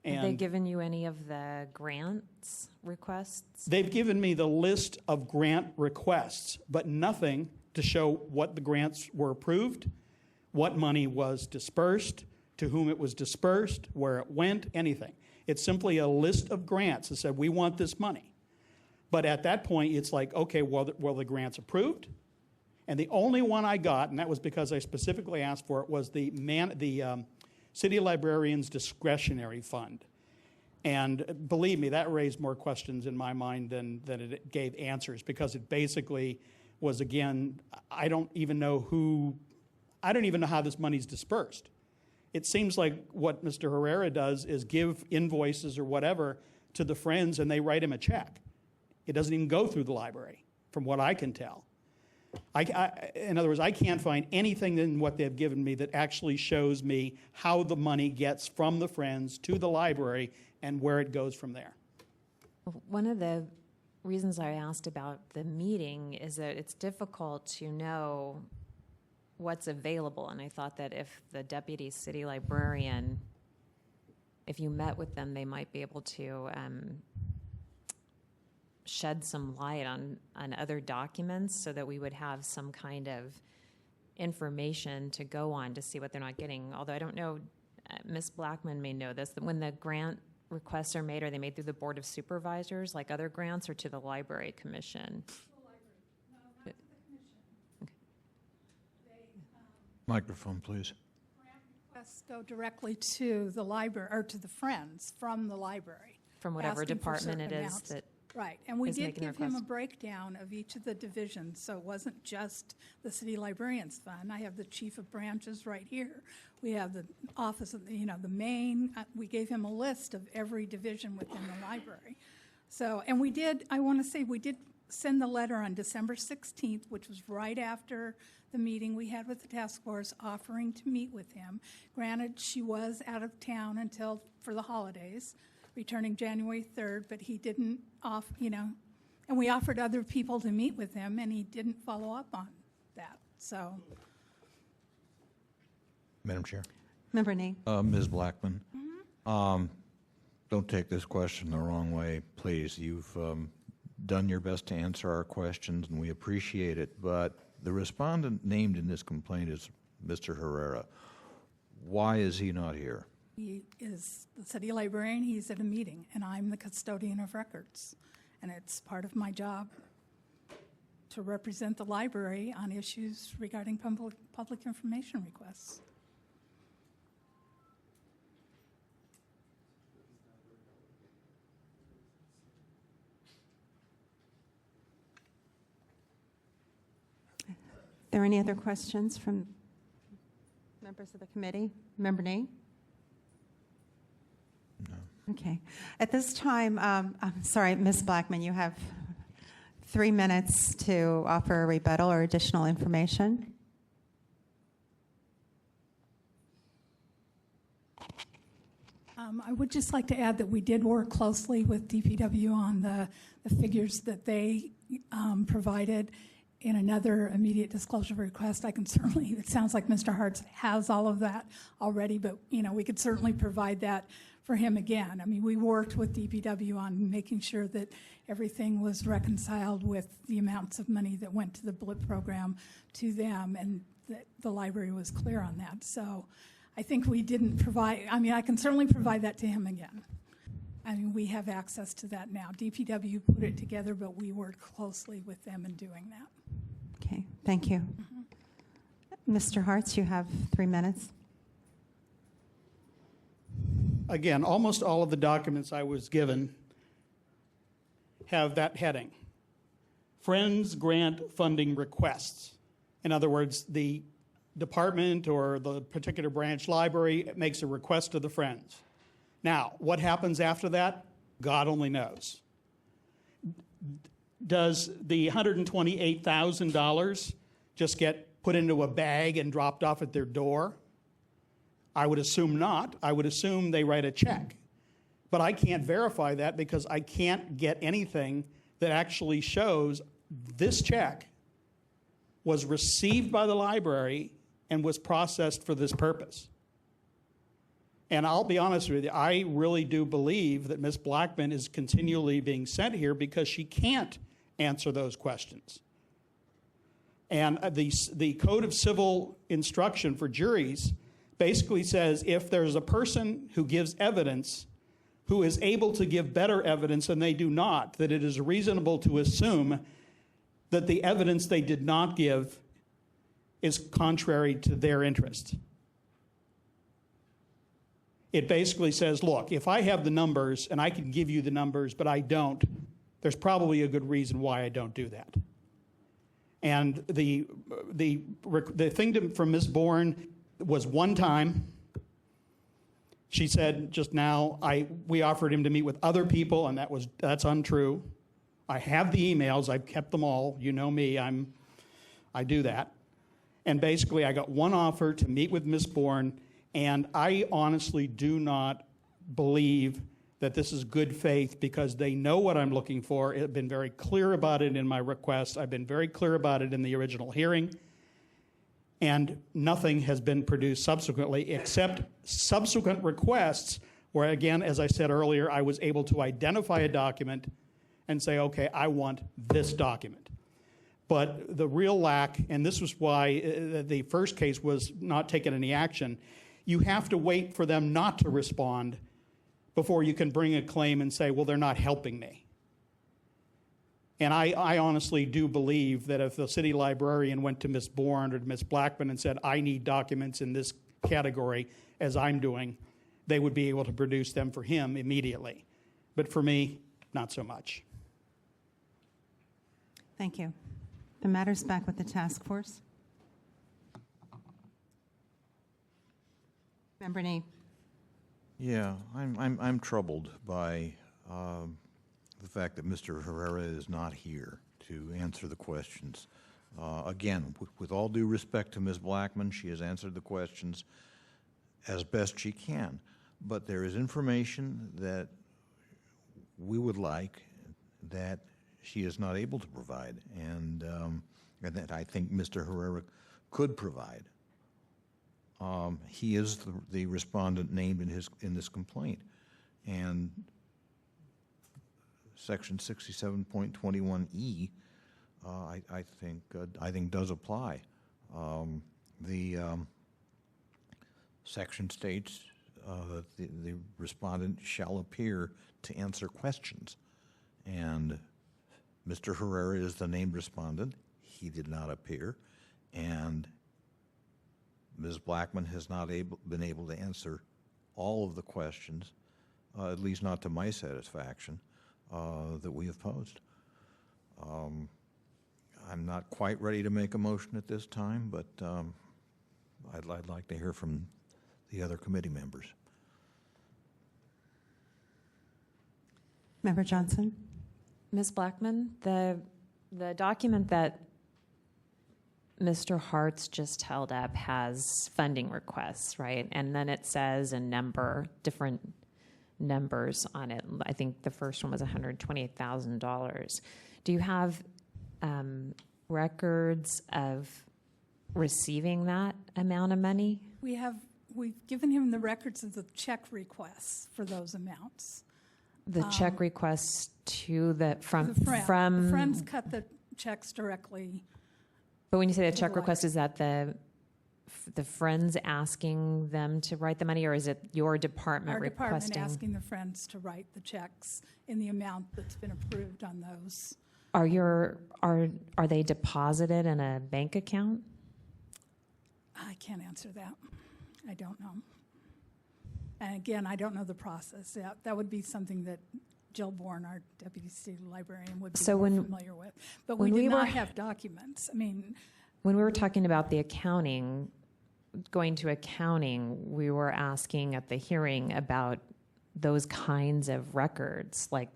Have they given you any of the grants requests? They've given me the list of grant requests, but nothing to show what the grants were approved, what money was dispersed, to whom it was dispersed, where it went, anything. It's simply a list of grants that said, we want this money. But at that point, it's like, okay, well, the grant's approved. And the only one I got, and that was because I specifically asked for it, was the City Librarian's Discretionary Fund. And believe me, that raised more questions in my mind than it gave answers, because it basically was, again, I don't even know how this money's dispersed. It seems like what Mr. Herrera does is give invoices or whatever to the Friends, and they write him a check. It doesn't even go through the library, from what I can tell. In other words, I can't find anything in what they've given me that actually shows me how the money gets from the Friends to the library and where it goes from there. One of the reasons I asked about the meeting is that it's difficult to know what's available, and I thought that if the deputy city librarian if you met with them, they might be able to shed some light on other documents so that we would have some kind of information to go on to see what they're not getting. Although I don't know, Ms. Blackman may know this, that when the grant requests are made, are they made through the Board of Supervisors like other grants, or to the Library Commission? Microphone, please. Requests go directly to the library, or to the Friends from the library. From whatever asking for department it certain is amounts. that Right, and we is did making the give him a request. breakdown of each of the divisions, so it wasn't just the City Librarians Fund. I have the chief of branches right here. We have the office of, the main, we gave him a list of every division within the library. So, and we did, I want to say, we did send the letter on December 16th, which was right after the meeting we had with the task force, offering to meet with him. Granted, she was out of town until for the holidays, returning January 3rd, but he didn't and we offered other people to meet with him, and he didn't follow up on that, so. Madam Chair. Member Ney. Ms. Blackman, don't take this question the wrong way, please. You've done your best to answer our questions, and we appreciate it, but the respondent named in this complaint is Mr. Herrera. Why is he not here? He is the city librarian, he's at a meeting, and I'm the custodian of records. And it's part of my job to represent the library on issues regarding public information requests. Are there any other questions from members of the committee? Member Ney? Okay. At this time, I'm sorry, Ms. Blackman, you have 3 minutes to offer a rebuttal or additional information. I would just like to add that we did work closely with DPW on the figures that they provided in another immediate disclosure request. I can certainly, it sounds like Mr. Hartz has all of that already, but we could certainly provide that for him again. I mean, we worked with DPW on making sure that everything was reconciled with the amounts of money that went to the BLIP program to them, and that the library was clear on that. So I think we didn't provide, I can certainly provide that to him again. We have access to that now. DPW put it together, but we worked closely with them in doing that. Okay, thank you. Mr. Hartz, you have 3 minutes. Again, almost all of the documents I was given have that heading. Friends Grant Funding Requests. In other words, the department or the particular branch library makes a request to the Friends. Now, what happens after that? God only knows. Does the $128,000 just get put into a bag and dropped off at their door? I would assume not. I would assume they write a check. But I can't verify that because I can't get anything that actually shows this check was received by the library and was processed for this purpose. And I'll be honest with you, I really do believe that Ms. Blackman is continually being sent here because she can't answer those questions. And the Code of Civil Instruction for juries basically says if there's a person who gives evidence who is able to give better evidence and they do not, that it is reasonable to assume that the evidence they did not give is contrary to their interest. It basically says, look, if I have the numbers and I can give you the numbers, but I don't, there's probably a good reason why I don't do that. And the thing from Ms. Bourne was one time. She said just now, we offered him to meet with other people, and that's untrue. I have the emails. I've kept them all. You know me. I do that. And basically, I got one offer to meet with Ms. Bourne, and I honestly do not believe that this is good faith because they know what I'm looking for. I've been very clear about it in my request. I've been very clear about it in the original hearing. And nothing has been produced subsequently except subsequent requests where again, as I said earlier, I was able to identify a document and say, okay, I want this document. But the real lack, and this was why the first case was not taking any action, you have to wait for them not to respond before you can bring a claim and say, well, they're not helping me. And I honestly do believe that if the city librarian went to Ms. Bourne or to Ms. Blackman and said, I need documents in this category, as I'm doing, they would be able to produce them for him immediately. But for me, not so much. Thank you. The matter's back with the task force. Member Nee. Yeah, I'm troubled by the fact that Mr. Herrera is not here to answer the questions. Again, with all due respect to Ms. Blackman, she has answered the questions as best she can. But there is information that we would like that she is not able to provide, and that I think Mr. Herrera could provide. He is the respondent named in this complaint, and Section 67.21E, I think does apply. The section states that the respondent shall appear to answer questions, and Mr. Herrera is the named respondent. He did not appear, and Ms. Blackman has not been able to answer all of the questions, at least not to my satisfaction, that we have posed. I'm not quite ready to make a motion at this time, but I'd like to hear from the other committee members. Member Johnson. Ms. Blackman, the document that Mr. Hart's just held up has funding requests, right? And then it says a number, different numbers on it. I think the first one was $128,000. Do you have records of receiving that amount of money? We've given him the records of the check requests for those amounts. The check requests to the from The Friends cut the checks directly. But when you say the check request, is that the Friends asking them to write the money, or is it your department requesting? Our department asking the Friends to write the checks in the amount that's been approved on those. Are they deposited in a bank account? I can't answer that. I don't know. And again, I don't know the process. Yeah, that would be something that Jill Bourne, our deputy city librarian, would be more familiar with. But we did not have documents. I mean, when we were talking about the accounting, going to accounting, we were asking at the hearing about those kinds of records, like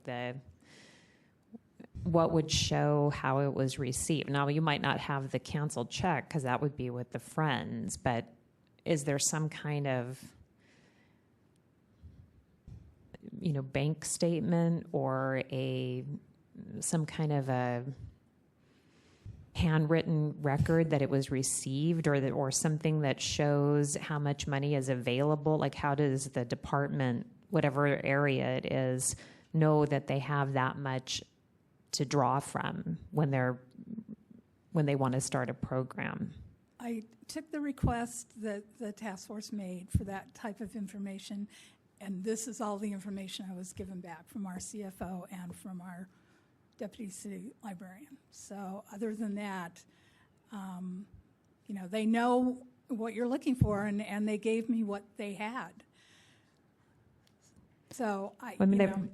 what would show how it was received. Now, you might not have the canceled check because that would be with the Friends, but is there some kind of bank statement or some kind of a handwritten record that it was received, or something that shows how much money is available? Like, how does the department, whatever area it is, know that they have that much to draw from when they want to start a program? I took the request that the task force made for that type of information, and this is all the information I was given back from our CFO and from our deputy city librarian. So other than that, they know what you're looking for, and they gave me what they had. So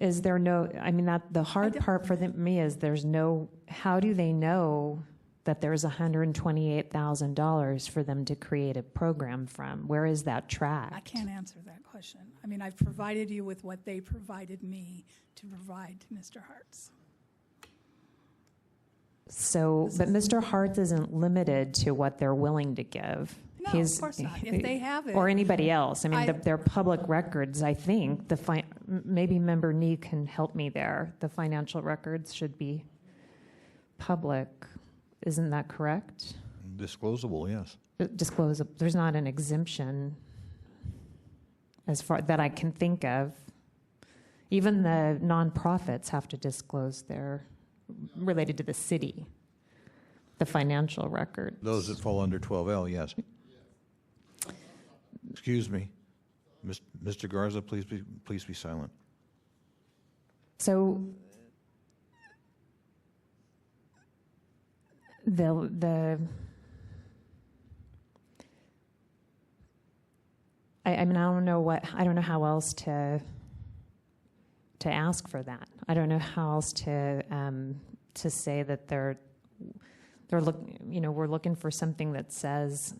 is there no? I mean, the hard part for me is there's no. How do they know that there's $128,000 for them to create a program from? Where is that tracked? I can't answer that question. I mean, I've provided you with what they provided me to provide to Mr. Hart's. So, but Mr. Hart's isn't limited to what they're willing to give. No, of course not. If they have it. Or anybody else. I mean, they're public records, I think. Maybe Member Nee can help me there. The financial records should be public. Isn't that correct? Disclosable, yes. Disclosable. There's not an exemption. as far that I can think of. Even the nonprofits have to disclose their, related to the city, the financial record. Those that fall under 12L, yes. Excuse me. Mr. Garza, please be silent. So I mean, I don't know how else to ask for that. I don't know how else to say that we're looking for something that says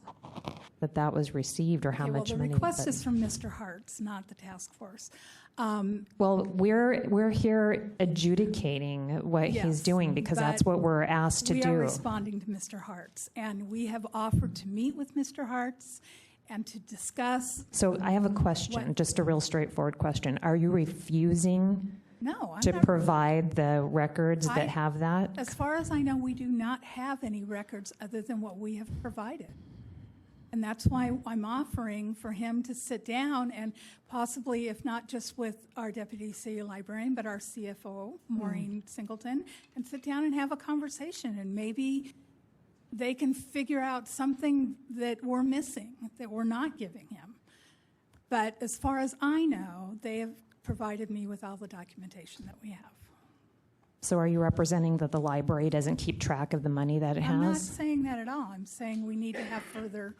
that was received or how much money. The request is from Mr. Hartz, not the task force. Well, we're here adjudicating what he's doing because that's what we're asked to do. We are responding to Mr. Hartz, and we have offered to meet with Mr. Hartz and to discuss. So I have a question, just a real straightforward question. Are you refusing to provide the records that have that? As far as I know, we do not have any records other than what we have provided. And that's why I'm offering for him to sit down and possibly, if not just with our deputy city librarian, but our CFO, Maureen Singleton, and sit down and have a conversation. And maybe they can figure out something that we're missing, that we're not giving him. But as far as I know, they have provided me with all the documentation that we have. So are you representing that the library doesn't keep track of the money that it has? I'm not saying that at all. I'm saying we need to have further,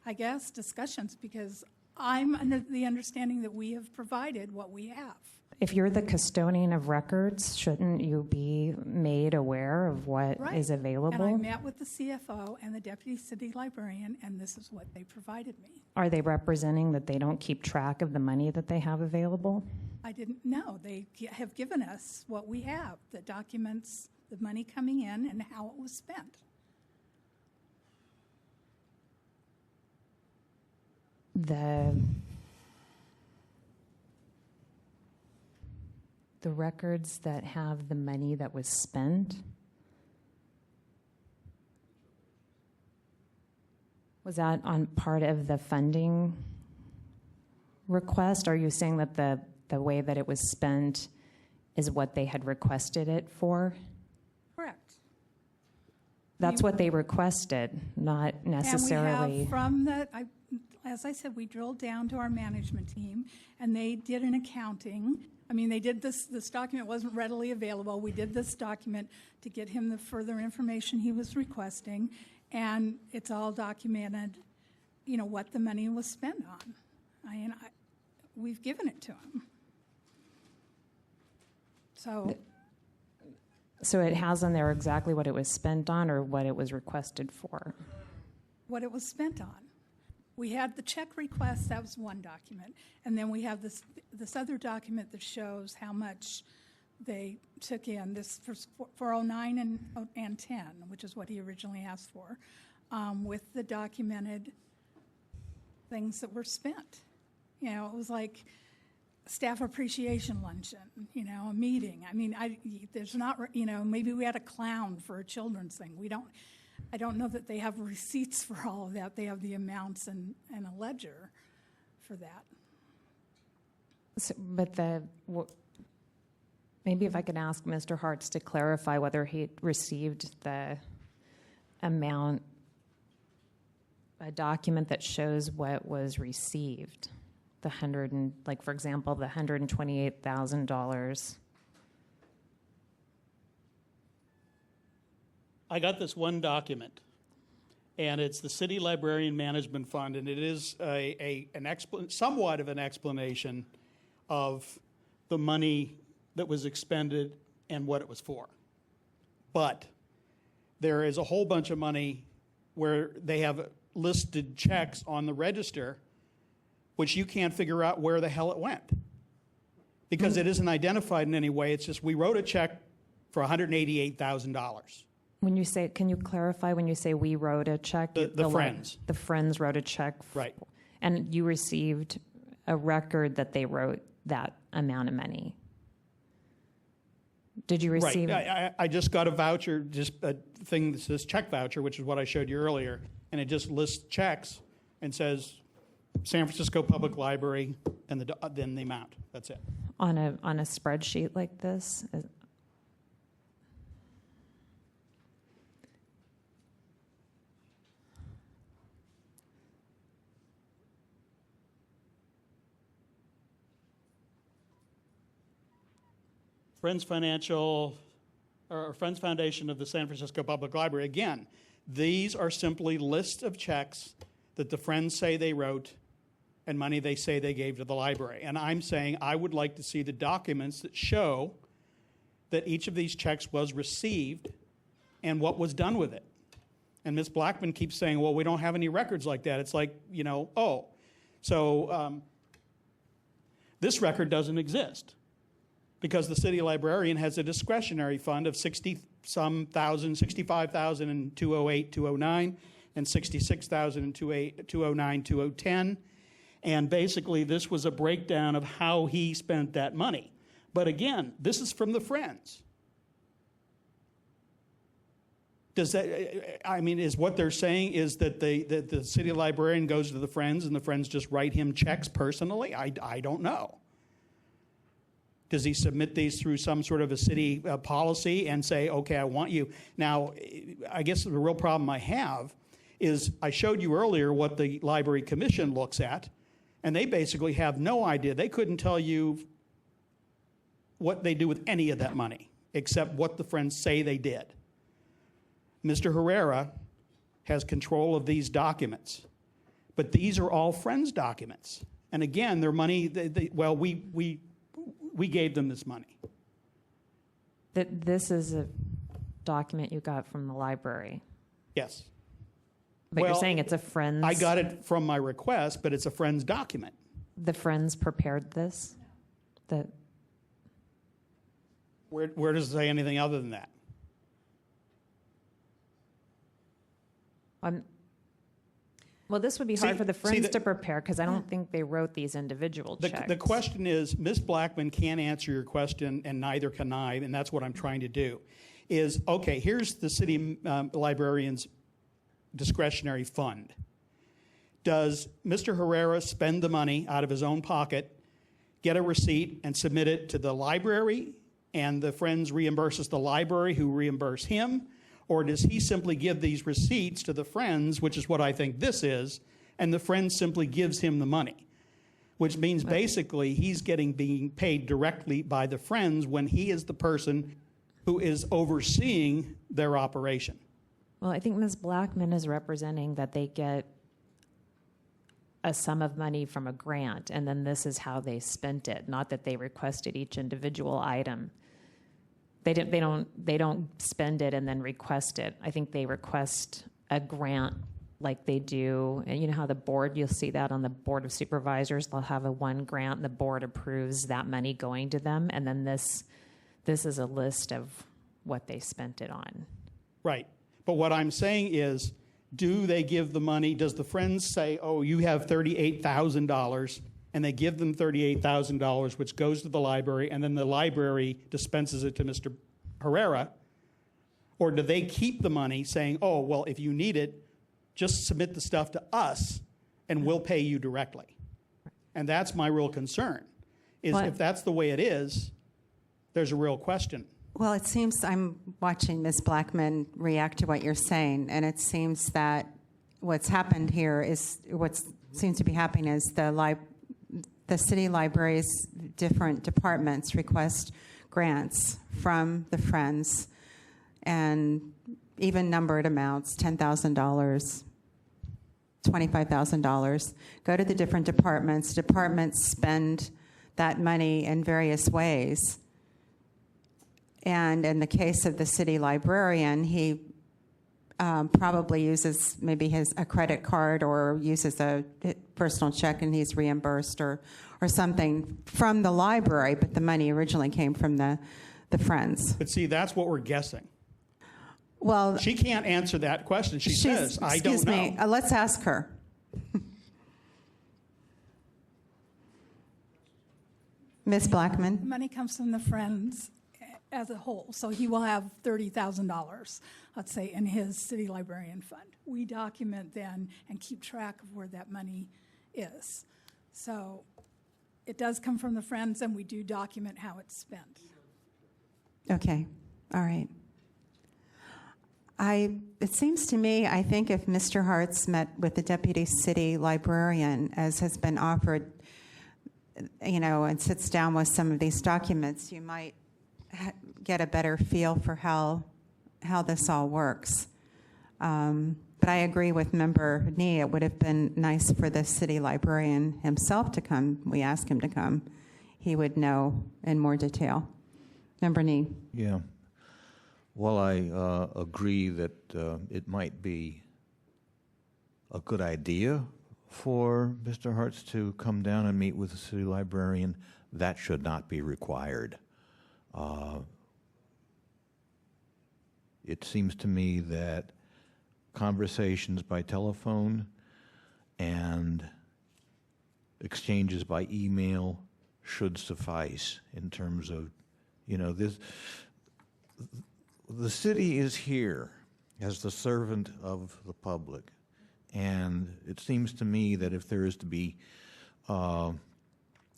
I guess, discussions, because I'm under the understanding that we have provided what we have. If you're the custodian of records, shouldn't you be made aware of what is available? And I met with the CFO and the deputy city librarian, and this is what they provided me. Are they representing that they don't keep track of the money that they have available? I didn't know. They have given us what we have, that documents the money coming in and how it was spent. The records that have the money that was spent, was that on part of the funding request? Are you saying that the way that it was spent is what they had requested it for? Correct. That's what they requested, not necessarily. And we have from as I said, we drilled down to our management team, and they did an accounting. I mean, they did this document wasn't readily available. We did this document to get him the further information he was requesting, and it's all documented, what the money was spent on. We've given it to him. So it has on there exactly what it was spent on or what it was requested for? What it was spent on. We had the check request, that was one document, and then we have this other document that shows how much they took in, this for 09 and 10, which is what he originally asked for, with the documented things that were spent. It was like staff appreciation luncheon, a meeting. I mean, there's not, maybe we had a clown for a children's thing. I don't know that they have receipts for all of that. They have the amounts and a ledger for that. So, but maybe if I could ask Mr. Hartz to clarify whether he received the amount, a document that shows what was received, for example, the $128,000. I got this one document, and it's the City Librarian Management Fund, and it is somewhat of an explanation of the money that was expended and what it was for. But there is a whole bunch of money where they have listed checks on the register, which you can't figure out where the hell it went, because it isn't identified in any way. It's just we wrote a check for $188,000. When you say, can you clarify when you say we wrote a check? The Friends. The Friends wrote a check. Right. And you received a record that they wrote that amount of money. Did you receive? Right. I just got a voucher, just a thing that says check voucher, which is what I showed you earlier, and it just lists checks and says San Francisco Public Library, and then the amount. That's it. On a spreadsheet like this? Friends Foundation of the San Francisco Public Library. Again, these are simply lists of checks that the Friends say they wrote and money they say they gave to the library. And I'm saying I would like to see the documents that show that each of these checks was received and what was done with it. And Ms. Blackman keeps saying, well, we don't have any records like that. It's like, so this record doesn't exist because the city librarian has a discretionary fund of 65,000 in 208, 209, and 66,000 in 209, 2010. And basically, this was a breakdown of how he spent that money. But again, this is from the Friends. Does that, is what they're saying is that the city librarian goes to the Friends and the Friends just write him checks personally? I don't know. Does he submit these through some sort of a city policy and say, okay, I want you? Now, I guess the real problem I have is I showed you earlier what the Library Commission looks at, and they basically have no idea. They couldn't tell you what they do with any of that money, except what the Friends say they did. Mr. Herrera has control of these documents, but these are all Friends documents. And again, their money, we gave them this money. This is a document you got from the library. Yes. But you're saying it's a Friends... I got it from my request, but it's a Friends document. The Friends prepared this? Where does it say anything other than that? Well, this would be hard for the Friends to prepare because I don't think they wrote these individual checks. The question is, Ms. Blackman can't answer your question, and neither can I, and that's what I'm trying to do, is, okay, here's the city librarian's discretionary fund. Does Mr. Herrera spend the money out of his own pocket, get a receipt, and submit it to the library, and the Friends reimburses the library who reimburse him? Or does he simply give these receipts to the Friends, which is what I think this is, and the Friends simply gives him the money? Which means basically he's being paid directly by the Friends when he is the person who is overseeing their operation. Well, I think Ms. Blackman is representing that they get a sum of money from a grant, and then this is how they spent it, not that they requested each individual item. They don't spend it and then request it. I think they request a grant like they do. And you know how the board, you'll see that on the Board of Supervisors, they'll have one grant and the board approves that money going to them. And then this is a list of what they spent it on. Right. But what I'm saying is, do they give the money? Does the Friends say, oh, you have $38,000, and they give them $38,000, which goes to the library, and then the library dispenses it to Mr. Herrera? Or do they keep the money saying, oh, well, if you need it, just submit the stuff to us, and we'll pay you directly? And that's my real concern, is if that's the way it is, there's a real question. Well, it seems I'm watching Ms. Blackman react to what you're saying, and it seems that what's happened here is what seems to be happening is the city library's different departments request grants from the Friends, and even numbered amounts, $10,000, $25,000, go to the different departments. Departments spend that money in various ways. And in the case of the city librarian, he probably uses maybe a credit card or uses a personal check and he's reimbursed or something from the library, but the money originally came from the Friends. But see, that's what we're guessing. Well, she can't answer that question. She says, I don't know. Excuse me, let's ask her. Ms. Blackman? The money comes from the Friends as a whole, so he will have $30,000, let's say, in his city librarian fund. We document then and keep track of where that money is. So it does come from the Friends, and we do document how it's spent. Okay, all right. It seems to me, I think if Mr. Hartz met with the deputy city librarian, as has been offered, and sits down with some of these documents, you might get a better feel for how this all works. But I agree with Member Nee. It would have been nice for the city librarian himself to come. We asked him to come. He would know in more detail. Member Nee. Yeah. Well, I agree that it might be a good idea for Mr. Hartz to come down and meet with the city librarian. That should not be required. It seems to me that conversations by telephone and exchanges by email should suffice in terms of, the city is here as the servant of the public. And it seems to me that if there is to be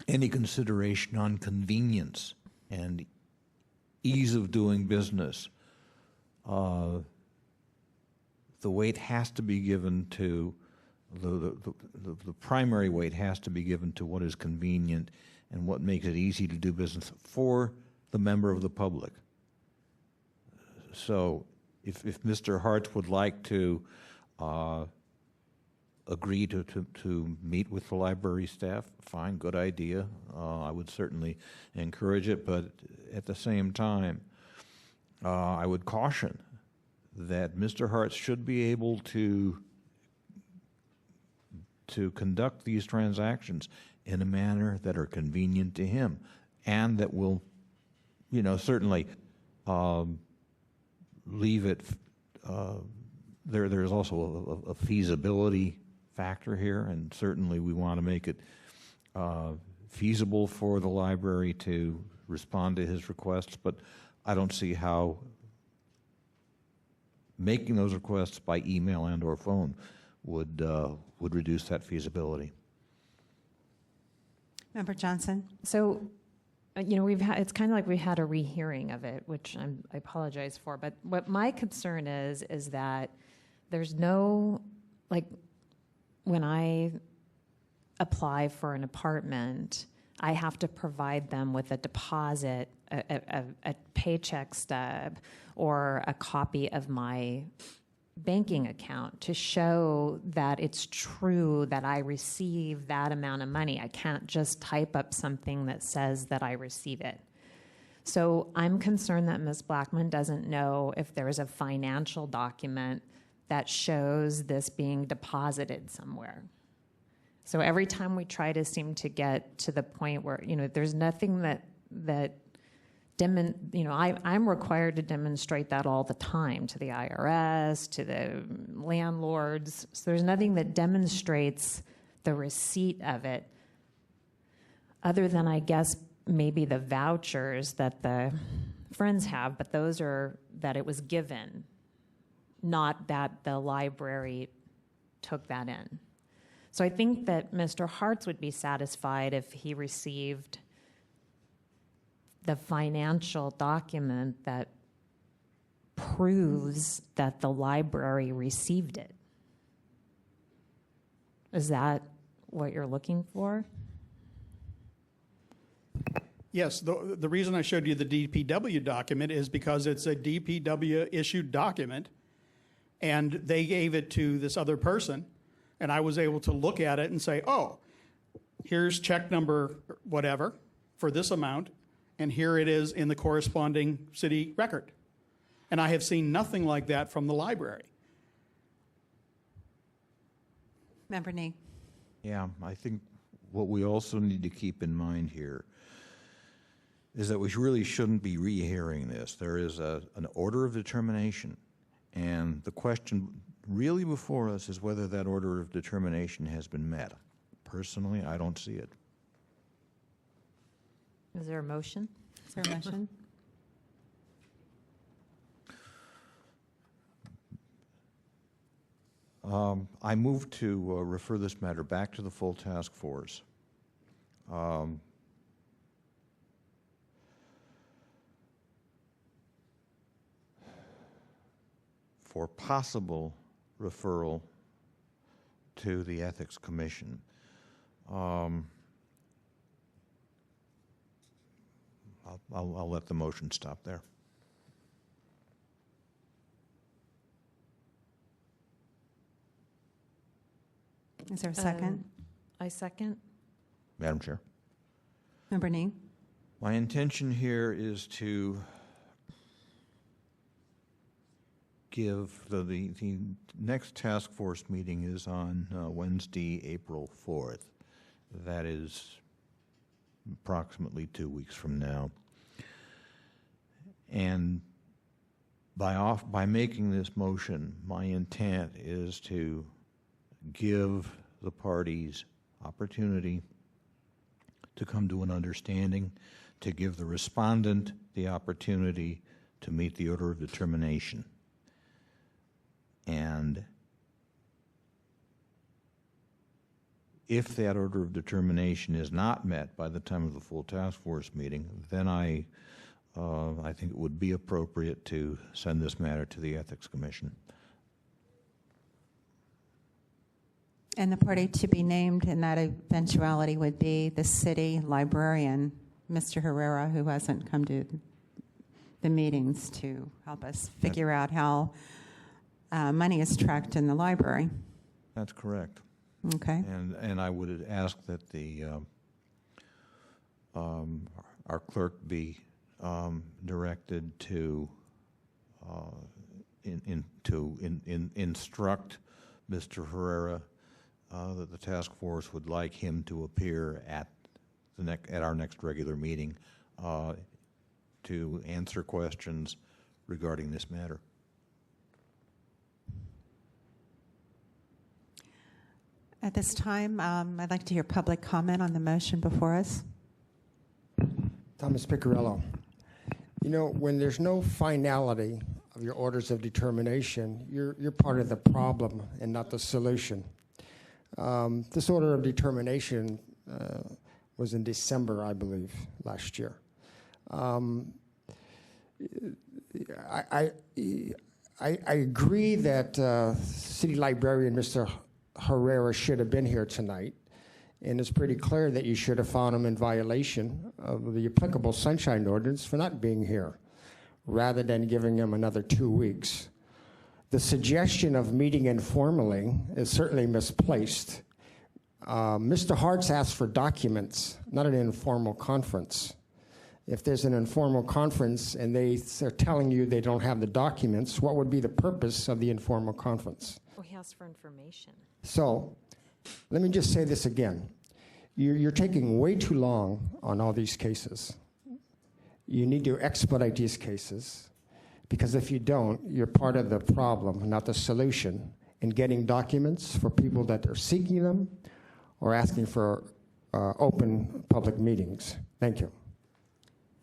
any consideration on convenience and ease of doing business, the weight has to be given to, the primary weight has to be given to what is convenient and what makes it easy to do business for the member of the public. So if Mr. Hartz would like to agree to meet with the library staff, fine, good idea. I would certainly encourage it, but at the same time, I would caution that Mr. Hartz should be able to conduct these transactions in a manner that are convenient to him and that will, certainly leave it. There's also a feasibility factor here, and certainly we want to make it feasible for the library to respond to his requests, but I don't see how making those requests by email and or phone would reduce that feasibility. Member Johnson? So, it's kind of like we had a rehearing of it, which I apologize for. But what my concern is that there's no, when I apply for an apartment, I have to provide them with a deposit, a paycheck stub, or a copy of my banking account to show that it's true that I receive that amount of money. I can't just type up something that says that I receive it. So I'm concerned that Ms. Blackman doesn't know if there is a financial document that shows this being deposited somewhere. So every time we try to seem to get to the point where, there's nothing that I'm required to demonstrate that all the time to the IRS, to the landlords. So there's nothing that demonstrates the receipt of it other than, I guess, maybe the vouchers that the Friends have, but those are that it was given, not that the library took that in. So I think that Mr. Hartz would be satisfied if he received the financial document that proves that the library received it. Is that what you're looking for? Yes, the reason I showed you the DPW document is because it's a DPW issued document, and they gave it to this other person, and I was able to look at it and say, oh, here's check number whatever for this amount, and here it is in the corresponding city record. And I have seen nothing like that from the library. Member Nee. Yeah, I think what we also need to keep in mind here is that we really shouldn't be rehearing this. There is an order of determination, and the question really before us is whether that order of determination has been met. Personally, I don't see it. Is there a motion? Is there a motion? I move to refer this matter back to the full task force. For possible referral to the Ethics Commission. I'll let the motion stop there. Is there a second? I second. Madam Chair. Member Nee? My intention here is to give the next task force meeting is on Wednesday, April 4th. That is approximately 2 weeks from now. And by making this motion, my intent is to give the parties opportunity to come to an understanding, to give the respondent the opportunity to meet the order of determination. And if that order of determination is not met by the time of the full task force meeting, then I think it would be appropriate to send this matter to the Ethics Commission. And the party to be named in that eventuality would be the city librarian, Mr. Herrera, who hasn't come to the meetings to help us figure out how money is tracked in the library. That's correct. Okay. And I would ask that the our clerk be directed to instruct Mr. Herrera that the task force would like him to appear at our next regular meeting to answer questions regarding this matter. At this time, I'd like to hear public comment on the motion before us. Thomas Piccarello. You know, when there's no finality of your orders of determination, you're part of the problem and not the solution. This order of determination was in December, I believe, last year. I agree that City Librarian Mr. Herrera should have been here tonight, and it's pretty clear that you should have found him in violation of the applicable Sunshine Ordinance for not being here, rather than giving him another 2 weeks. The suggestion of meeting informally is certainly misplaced. Mr. Hart's asked for documents, not an informal conference. If there's an informal conference and they're telling you they don't have the documents, what would be the purpose of the informal conference? Well, he asked for information. So, let me just say this again. You're taking way too long on all these cases. You need to expedite these cases, because if you don't, you're part of the problem, not the solution, in getting documents for people that are seeking them or asking for open public meetings. Thank you.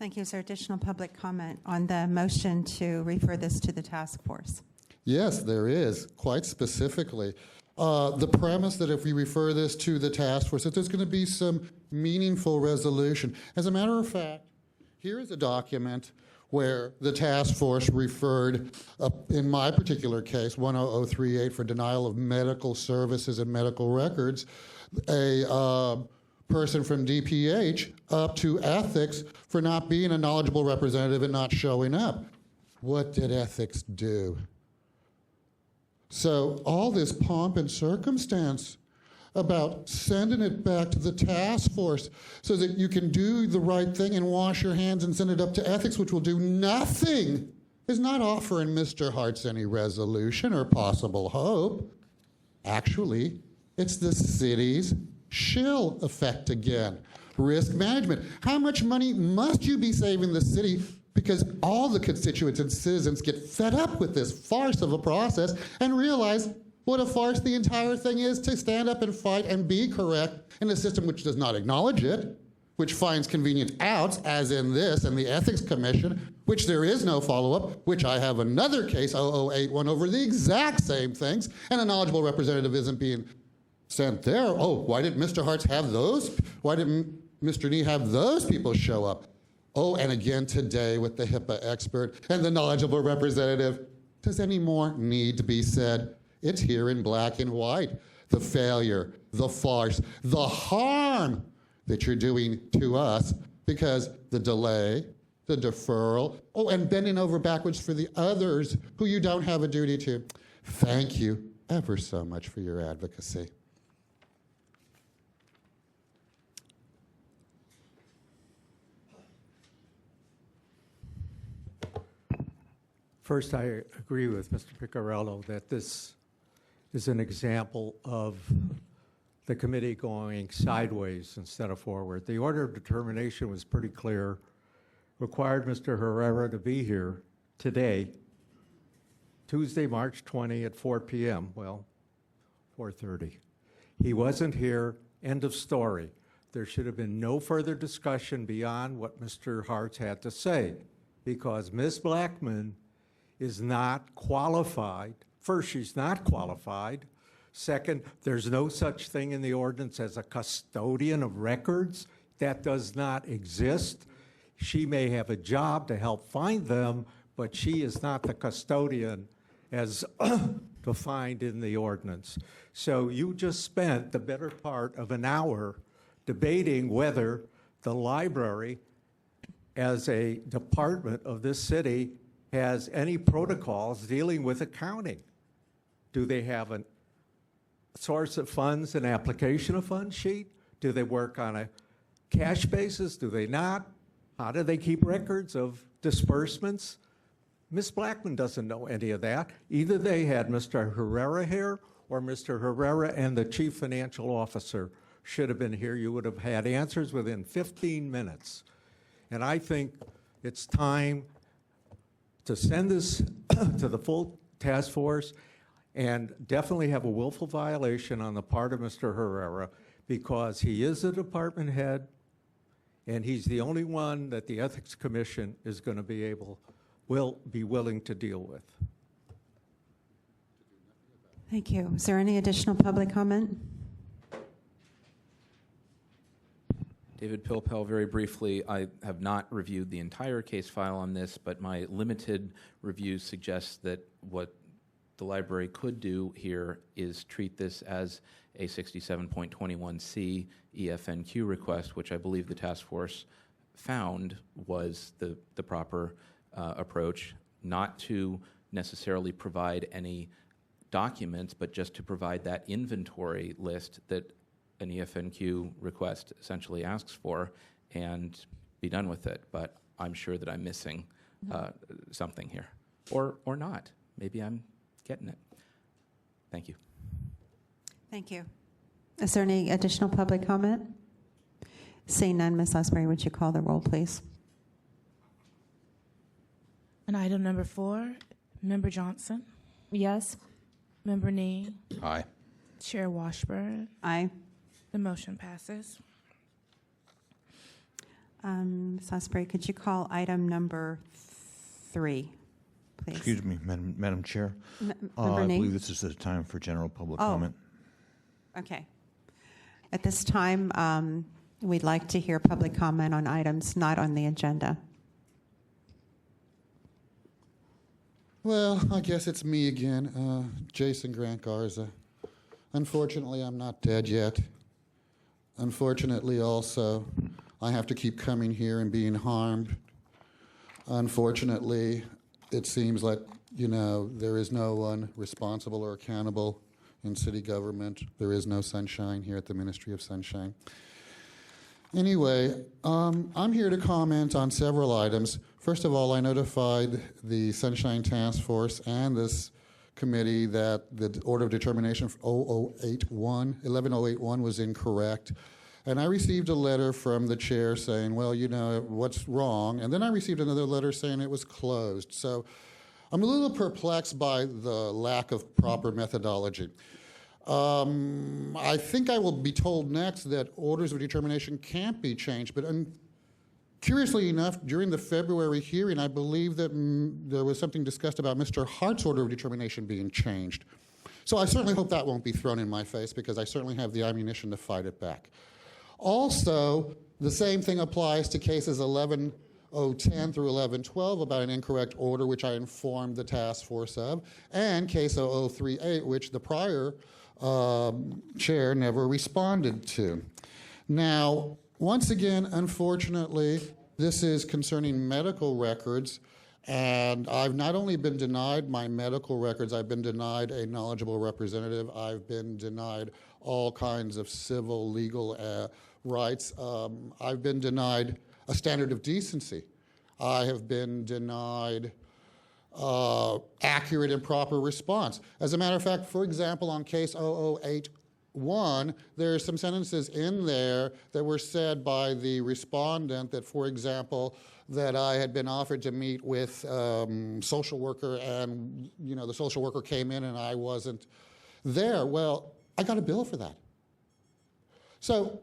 Thank you. Is there additional public comment on the motion to refer this to the task force? Yes, there is, quite specifically. The premise that if we refer this to the task force, that there's going to be some meaningful resolution. As a matter of fact, here is a document where the task force referred, in my particular case, 10038 for denial of medical services and medical records, a person from DPH up to ethics for not being a knowledgeable representative and not showing up. What did ethics do? So all this pomp and circumstance about sending it back to the task force so that you can do the right thing and wash your hands and send it up to ethics, which will do nothing, is not offering Mr. Hartz any resolution or possible hope. Actually, it's the city's shill effect again. Risk management. How much money must you be saving the city, because all the constituents and citizens get fed up with this farce of a process and realize what a farce the entire thing is to stand up and fight and be correct in a system which does not acknowledge it. which finds convenient outs, as in this, and the Ethics Commission, which there is no follow-up, which I have another case, 0081, over the exact same things, and a knowledgeable representative isn't being sent there. Oh, why didn't Mr. Hartz have those? Why didn't Mr. Nee have those people show up? Oh, and again today with the HIPAA expert and the knowledgeable representative. Does any more need to be said? It's here in black and white. The failure, the farce, the harm that you're doing to us because the delay, the deferral, oh, and bending over backwards for the others who you don't have a duty to. Thank you ever so much for your advocacy. First, I agree with Mr. Piccarello that this is an example of the committee going sideways instead of forward. The order of determination was pretty clear, required Mr. Herrera to be here today, Tuesday, March 20 at 4 p.m., well, 4:30. He wasn't here, end of story. There should have been no further discussion beyond what Mr. Hartz had to say, because Ms. Blackman is not qualified. First, she's not qualified. Second, there's no such thing in the ordinance as a custodian of records. That does not exist. She may have a job to help find them, but she is not the custodian as defined in the ordinance. So you just spent the better part of an hour debating whether the library, as a department of this city, has any protocols dealing with accounting. Do they have a source of funds and application of funds sheet? Do they work on a cash basis? Do they not? How do they keep records of disbursements? Ms. Blackman doesn't know any of that. Either they had Mr. Herrera here, or Mr. Herrera and the chief financial officer should have been here. You would have had answers within 15 minutes. And I think it's time to send this to the full task force and definitely have a willful violation on the part of Mr. Herrera, because he is a department head and he's the only one that the Ethics Commission is going to will be willing to deal with. Thank you. Is there any additional public comment? David Pilpel, very briefly, I have not reviewed the entire case file on this, but my limited review suggests that what the library could do here is treat this as a 67.21C EFNQ request, which I believe the task force found was the proper approach, not to necessarily provide any documents, but just to provide that inventory list that an EFNQ request essentially asks for, and be done with it. But I'm sure that I'm missing something here, or not. Maybe I'm getting it. Thank you. Thank you. Is there any additional public comment? Seeing none, Ms. Osprey, would you call the roll, please? On item number 4, Member Johnson, Yes? Member Nee, Aye. Chair Washburn. Aye. The motion passes. Ms. Osprey, could you call item number 3, please? Excuse me, Madam Chair. Member I Nee? believe this is the time for general public Oh. comment. Okay. At this time, we'd like to hear public comment on items not on the agenda. Well, I guess it's me again, Jason Grant Garza. Unfortunately, I'm not dead yet. Unfortunately, also, I have to keep coming here and being harmed. Unfortunately, it seems like, there is no one responsible or accountable in city government. There is no sunshine here at the Ministry of Sunshine. Anyway, I'm here to comment on several items. First of all, I notified the Sunshine Task Force and this committee that the order of determination for 11081 was incorrect. And I received a letter from the chair saying, well, what's wrong? And then I received another letter saying it was closed. So I'm a little perplexed by the lack of proper methodology. I think I will be told next that orders of determination can't be changed, but curiously enough, during the February hearing, I believe that there was something discussed about Mr. Hart's order of determination being changed. So I certainly hope that won't be thrown in my face, because I certainly have the ammunition to fight it back. Also, the same thing applies to cases 11-010 through 11-12 about an incorrect order, which I informed the task force of, and case 0038, which the prior chair never responded to. Now, once again, unfortunately, this is concerning medical records, and I've not only been denied my medical records, I've been denied a knowledgeable representative, I've been denied all kinds of civil, legal rights. I've been denied a standard of decency. I have been denied accurate and proper response. As a matter of fact, for example, on case 0081, there are some sentences in there that were said by the respondent that, for example, that I had been offered to meet with social worker, and the social worker came in and I wasn't there. Well, I got a bill for that. So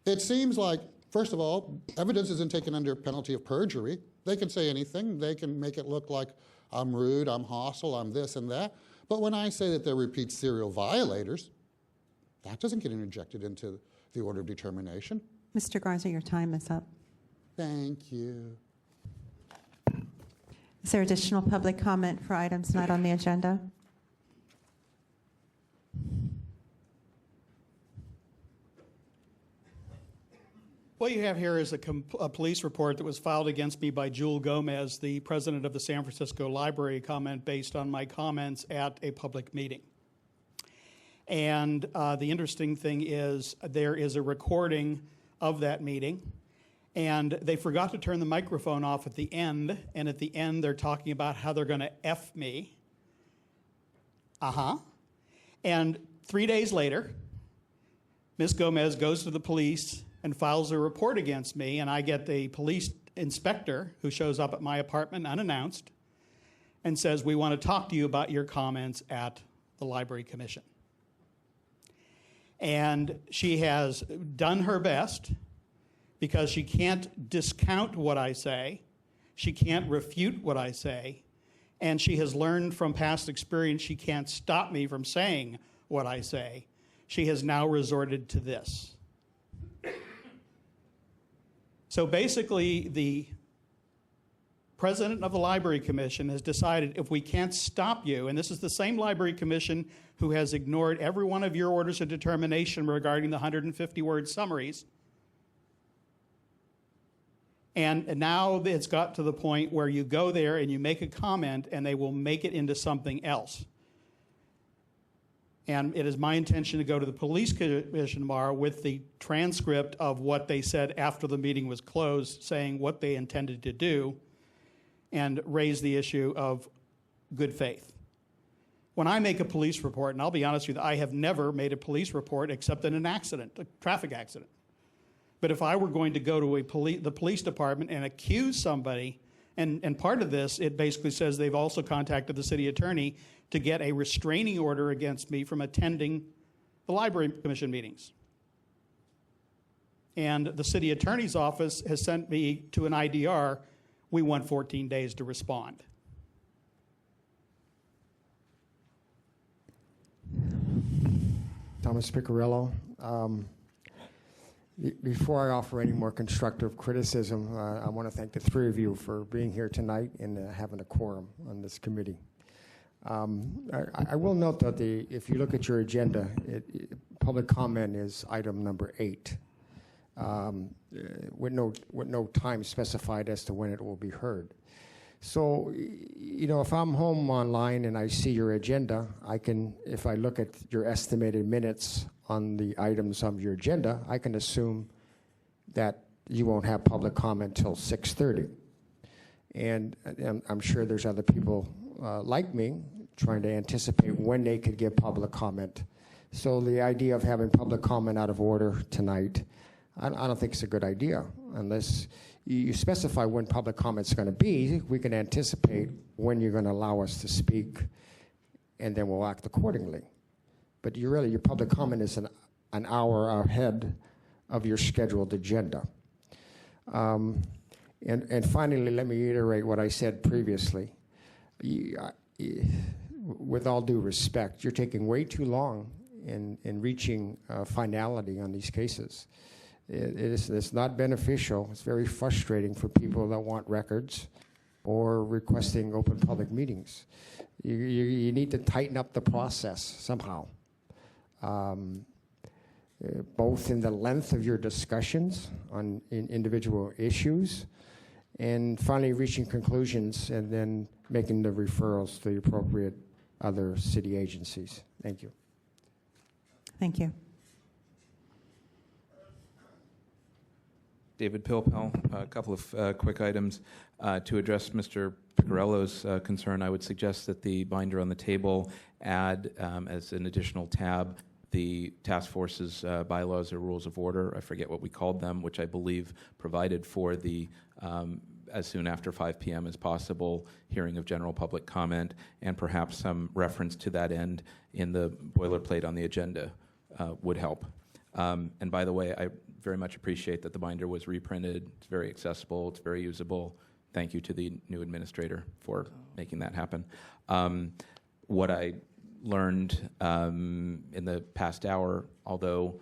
it seems like, first of all, evidence isn't taken under penalty of perjury. They can say anything. They can make it look like I'm rude, I'm hostile, I'm this and that. But when I say that they're repeat serial violators, that doesn't get interjected into the order of determination. Mr. Garza, your time is up. Thank you. Is there additional public comment for items not on the agenda? What you have here is a police report that was filed against me by Jewel Gomez, the president of the San Francisco Library, comment based on my comments at a public meeting. And the interesting thing is there is a recording of that meeting, and they forgot to turn the microphone off at the end, and at the end they're talking about how they're going to F me. And 3 days later, Ms. Gomez goes to the police and files a report against me, and I get the police inspector who shows up at my apartment unannounced and says, "We want to talk to you about your comments at the Library Commission." And she has done her best, because she can't discount what I say, she can't refute what I say, and she has learned from past experience she can't stop me from saying what I say. She has now resorted to this. So basically, the president of the Library Commission has decided, if we can't stop you, and this is the same Library Commission who has ignored every one of your orders of determination regarding the 150-word summaries, and now it's got to the point where you go there and you make a comment and they will make it into something else. And it is my intention to go to the police commission tomorrow with the transcript of what they said after the meeting was closed, saying what they intended to do, and raise the issue of good faith. When I make a police report, and I'll be honest with you, I have never made a police report except in an accident, a traffic accident. But if I were going to go to the police department and accuse somebody, and part of this, it basically says they've also contacted the city attorney to get a restraining order against me from attending the Library Commission meetings. And the city attorney's office has sent me to an IDR. We want 14 days to respond. Thomas Piccirillo. Before I offer any more constructive criticism, I want to thank the three of you for being here tonight and having a quorum on this committee. I will note that if you look at your agenda, public comment is item number 8, with no time specified as to when it will be heard. So, if I'm home online and I see your agenda, I can, if I look at your estimated minutes on the items of your agenda, I can assume that you won't have public comment till 6:30. And I'm sure there's other people like me trying to anticipate when they could give public comment. So the idea of having public comment out of order tonight, I don't think it's a good idea. Unless you specify when public comment's going to be, we can anticipate when you're going to allow us to speak, and then we'll act accordingly. but your public comment is an hour ahead of your scheduled agenda. And finally, let me reiterate what I said previously. With all due respect, you're taking way too long in reaching finality on these cases. It's not beneficial. It's very frustrating for people that want records or requesting open public meetings. You need to tighten up the process somehow, both in the length of your discussions on individual issues, and finally reaching conclusions and then making the referrals to the appropriate other city agencies. Thank you. Thank you. David Pilpel, a couple of quick items. To address Mr. Picciarello's concern, I would suggest that the binder on the table add as an additional tab the task force's bylaws or rules of order. I forget what we called them, which I believe provided for the as soon after 5 p.m. as possible hearing of general public comment, and perhaps some reference to that end in the boilerplate on the agenda would help. And by the way, I very much appreciate that the binder was reprinted. It's very accessible. It's very usable. Thank you to the new administrator for making that happen. What I learned in the past hour, although,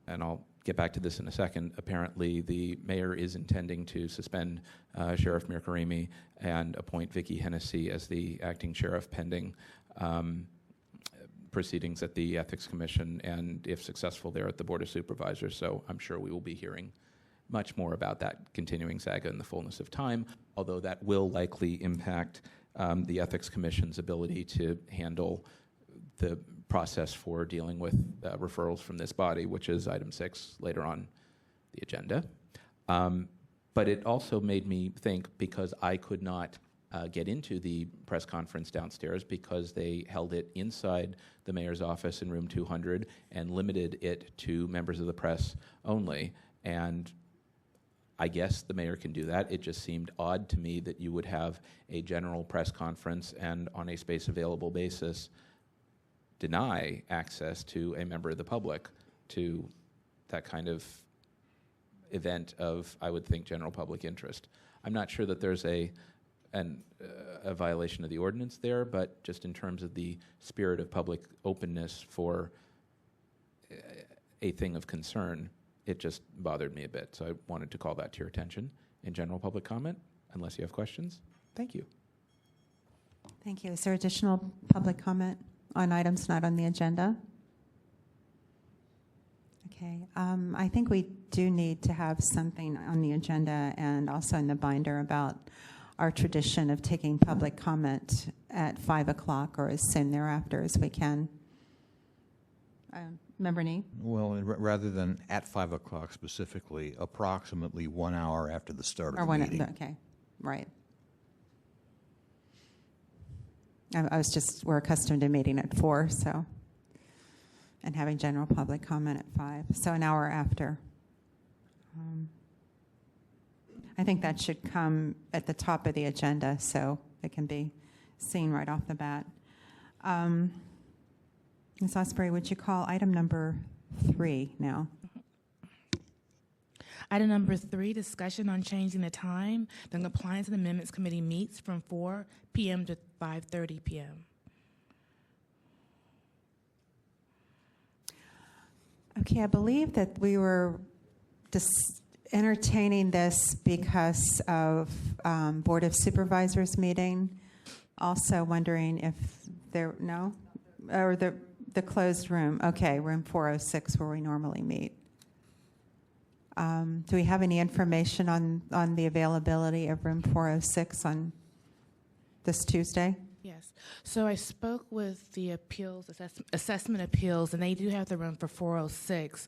and I'll get back to this in a second, apparently the mayor is intending to suspend Sheriff Mirkarimi and appoint Vicki Hennessy as the acting sheriff pending proceedings at the Ethics Commission, and if successful there at the Board of Supervisors. So I'm sure we will be hearing much more about that continuing saga in the fullness of time, although that will likely impact the Ethics Commission's ability to handle the process for dealing with referrals from this body, which is item 6 later on the agenda. But it also made me think, because I could not get into the press conference downstairs because they held it inside the mayor's office in room 200 and limited it to members of the press only. And I guess the mayor can do that. It just seemed odd to me that you would have a general press conference and on a space available basis deny access to a member of the public to that kind of event of, I would think, general public interest. I'm not sure that there's a violation of the ordinance there, but just in terms of the spirit of public openness for a thing of concern, it just bothered me a bit. So I wanted to call that to your attention in general public comment, unless you have questions. Thank you. Thank you. Is there additional public comment on items not on the agenda? Okay. I think we do need to have something on the agenda and also in the binder about our tradition of taking public comment at 5 o'clock or as soon thereafter as we can. Member Nee? Well, rather than at 5 o'clock specifically, approximately 1 hour after the start of the meeting. Okay, right. I was just, we're accustomed to meeting at 4, so, and having general public comment at 5, so an hour after. I think that should come at the top of the agenda so it can be seen right off the bat. Ms. Osprey, would you call item number 3 now? Item number 3, discussion on changing the time the Compliance and Amendments Committee meets from 4 p.m. to 5:30 p.m. Okay, I believe that we were entertaining this because of Board of Supervisors meeting. Also wondering if there, no? Or the closed room. Okay, room 406 where we normally meet. Do we have any information on the availability of room 406 on this Tuesday? Yes. So I spoke with the appeals, assessment appeals, and they do have the room for 406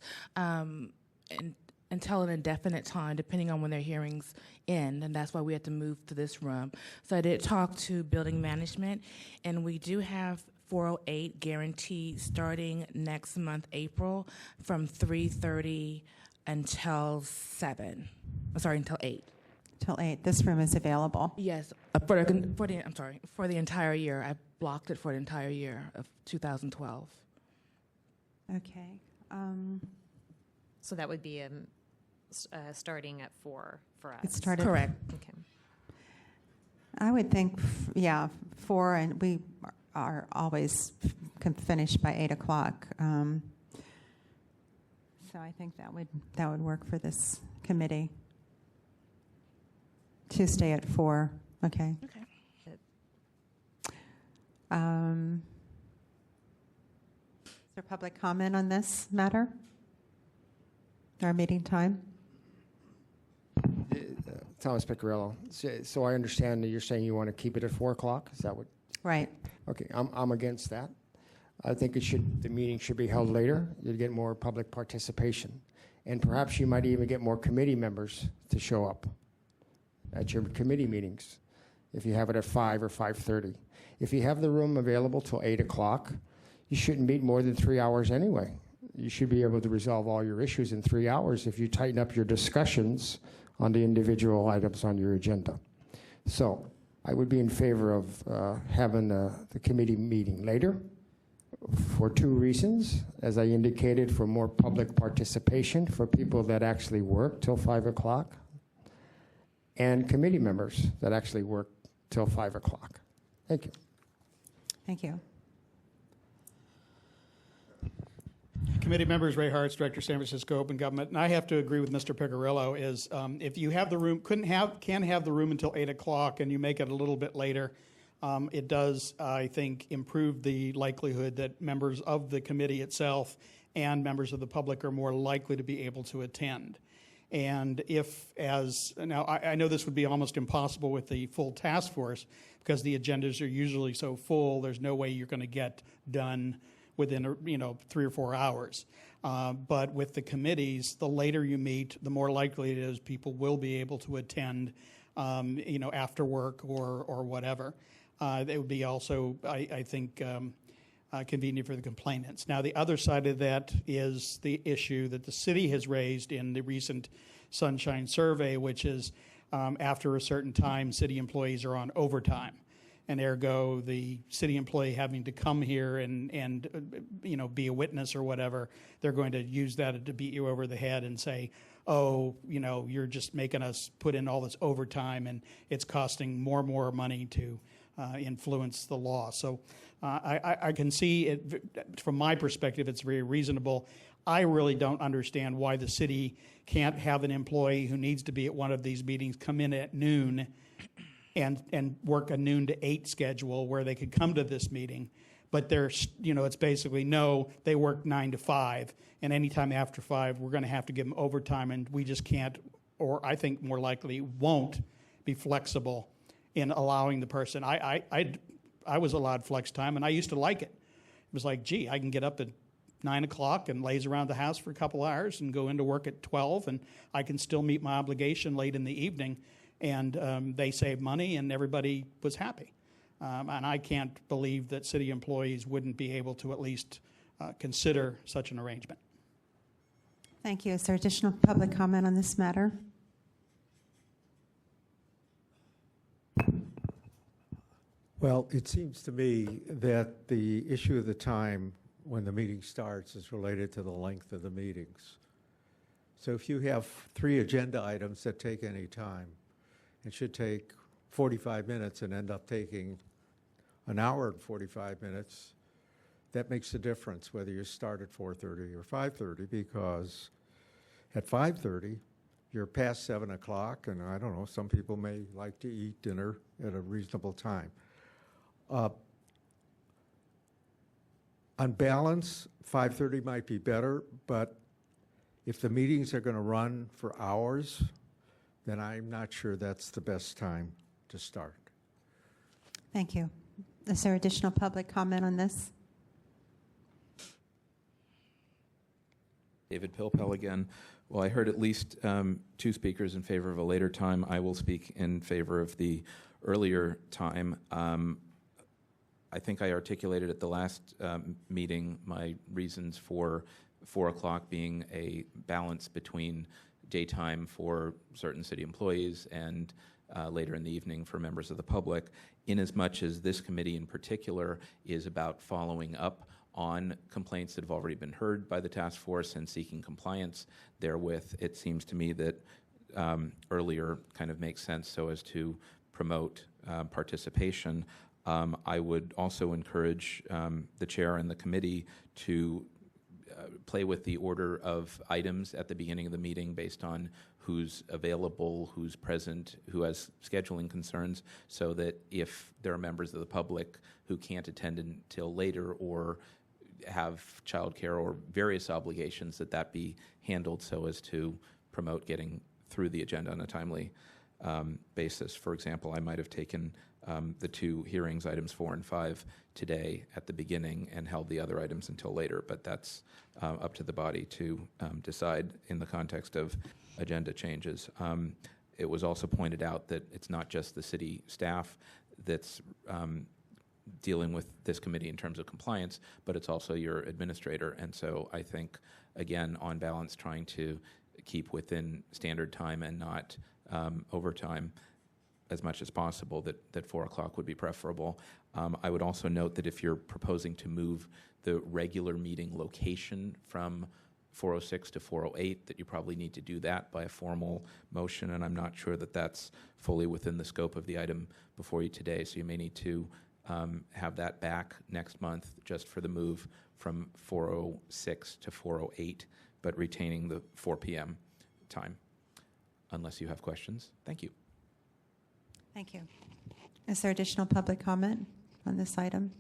until an indefinite time, depending on when their hearings end, and that's why we had to move to this room. So I did talk to building management, and we do have 408 guaranteed starting next month, April, from 3:30 until 7. Sorry, until 8. Till 8. This room is available. Yes, for the entire year. I blocked it for the entire year of 2012. Okay. So that would be starting at 4 for us. It started. Correct. Okay. I would think, 4, and we are always can finish by 8 o'clock. So I think that would work for this committee. Tuesday at 4. Okay. Okay. Is there public comment on this matter? Our meeting time? Thomas Piccirillo. So I understand that you're saying you want to keep it at 4 o'clock? Is that what? Right. Okay, I'm against that. I think the meeting should be held later. You'd get more public participation. And perhaps you might even get more committee members to show up at your committee meetings if you have it at 5 or 5:30. If you have the room available till 8 o'clock, you shouldn't meet more than 3 hours anyway. You should be able to resolve all your issues in 3 hours if you tighten up your discussions on the individual items on your agenda. So I would be in favor of having the committee meeting later for 2 reasons. As I indicated, for more public participation for people that actually work till 5 o'clock, and committee members that actually work till 5 o'clock. Thank you. Thank you. Committee members, Ray Hartz, Director, San Francisco Open Government, and I have to agree with Mr. Piccirillo, is if you have the room, can have the room until 8 o'clock and you make it a little bit later, it does, I think, improve the likelihood that members of the committee itself and members of the public are more likely to be able to attend. And now I know this would be almost impossible with the full task force because the agendas are usually so full, there's no way you're going to get done within 3 or 4 hours. But with the committees, the later you meet, the more likely it is people will be able to attend, after work or whatever. It would be also, I think, convenient for the complainants. Now, the other side of that is the issue that the city has raised in the recent Sunshine Survey, which is after a certain time, city employees are on overtime. And ergo, the city employee having to come here and be a witness or whatever, they're going to use that to beat you over the head and say, oh, you're just making us put in all this overtime and it's costing more and more money to influence the law. So I can see it, from my perspective, it's very reasonable. I really don't understand why the city can't have an employee who needs to be at one of these meetings come in at noon and work a noon to 8 schedule where they could come to this meeting. But it's basically, no, they work 9 to 5, and anytime after 5, we're going to have to give them overtime, and we just can't, or I think more likely won't be flexible in allowing the person. I was allowed flex time, and I used to like it. It was like, gee, I can get up at 9 o'clock and laze around the house for a couple hours and go into work at 12, and I can still meet my obligation late in the evening. And they saved money, and everybody was happy. And I can't believe that city employees wouldn't be able to at least consider such an arrangement. Thank you. Is there additional public comment on this matter? Well, it seems to me that the issue of the time when the meeting starts is related to the length of the meetings. So if you have 3 agenda items that take any time, it should take 45 minutes and end up taking an hour and 45 minutes. That makes a difference whether you start at 4:30 or 5:30, because at 5:30, you're past 7 o'clock, and I don't know, some people may like to eat dinner at a reasonable time. On balance, 5:30 might be better, but if the meetings are going to run for hours, then I'm not sure that's the best time to start. Thank you. Is there additional public comment on this? David Pilpel again. Well, I heard at least 2 speakers in favor of a later time. I will speak in favor of the earlier time. I think I articulated at the last meeting my reasons for 4 o'clock being a balance between daytime for certain city employees and later in the evening for members of the public, inasmuch as this committee in particular is about following up on complaints that have already been heard by the task force and seeking compliance therewith. It seems to me that earlier kind of makes sense so as to promote participation. I would also encourage the chair and the committee to play with the order of items at the beginning of the meeting based on who's available, who's present, who has scheduling concerns, so that if there are members of the public who can't attend until later or have childcare or various obligations, that be handled so as to promote getting through the agenda on a timely basis. For example, I might have taken the two hearings, items 4 and 5, today at the beginning and held the other items until later, but that's up to the body to decide in the context of agenda changes. It was also pointed out that it's not just the city staff that's dealing with this committee in terms of compliance, but it's also your administrator. And so I think, again, on balance, trying to keep within standard time and not overtime as much as possible, that 4 o'clock would be preferable. I would also note that if you're proposing to move the regular meeting location from 406 to 408, that you probably need to do that by a formal motion, and I'm not sure that that's fully within the scope of the item before you today, so you may need to have that back next month just for the move from 406 to 408, but retaining the 4 p.m. time, unless you have questions. Thank you. Thank you. Is there additional public comment on this item?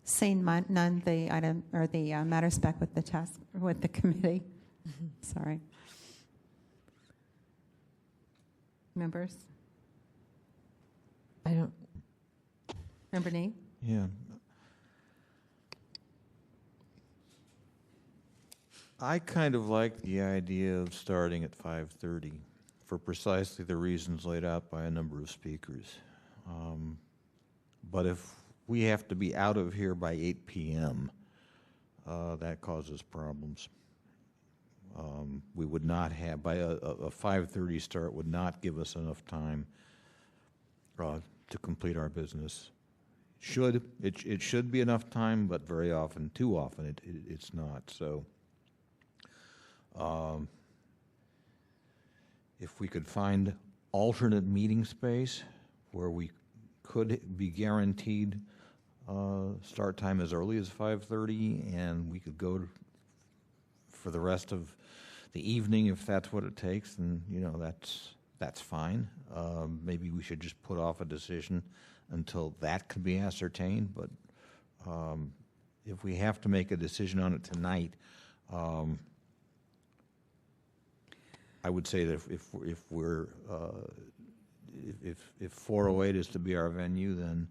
Seeing none, the item or the matter's back with the committee. Sorry. Members? I don't. Member Nee? Yeah. I kind of like the idea of starting at 5:30 for precisely the reasons laid out by a number of speakers. But if we have to be out of here by 8 p.m., that causes problems. We would not have, by a 5:30 start would not give us enough time to complete our business. It should be enough time, but very often, too often, it's not. So if we could find alternate meeting space where we could be guaranteed start time as early as 5:30, and we could go for the rest of the evening if that's what it takes, then that's fine. Maybe we should just put off a decision until that can be ascertained. But if we have to make a decision on it tonight, I would say that if 408 is to be our venue, then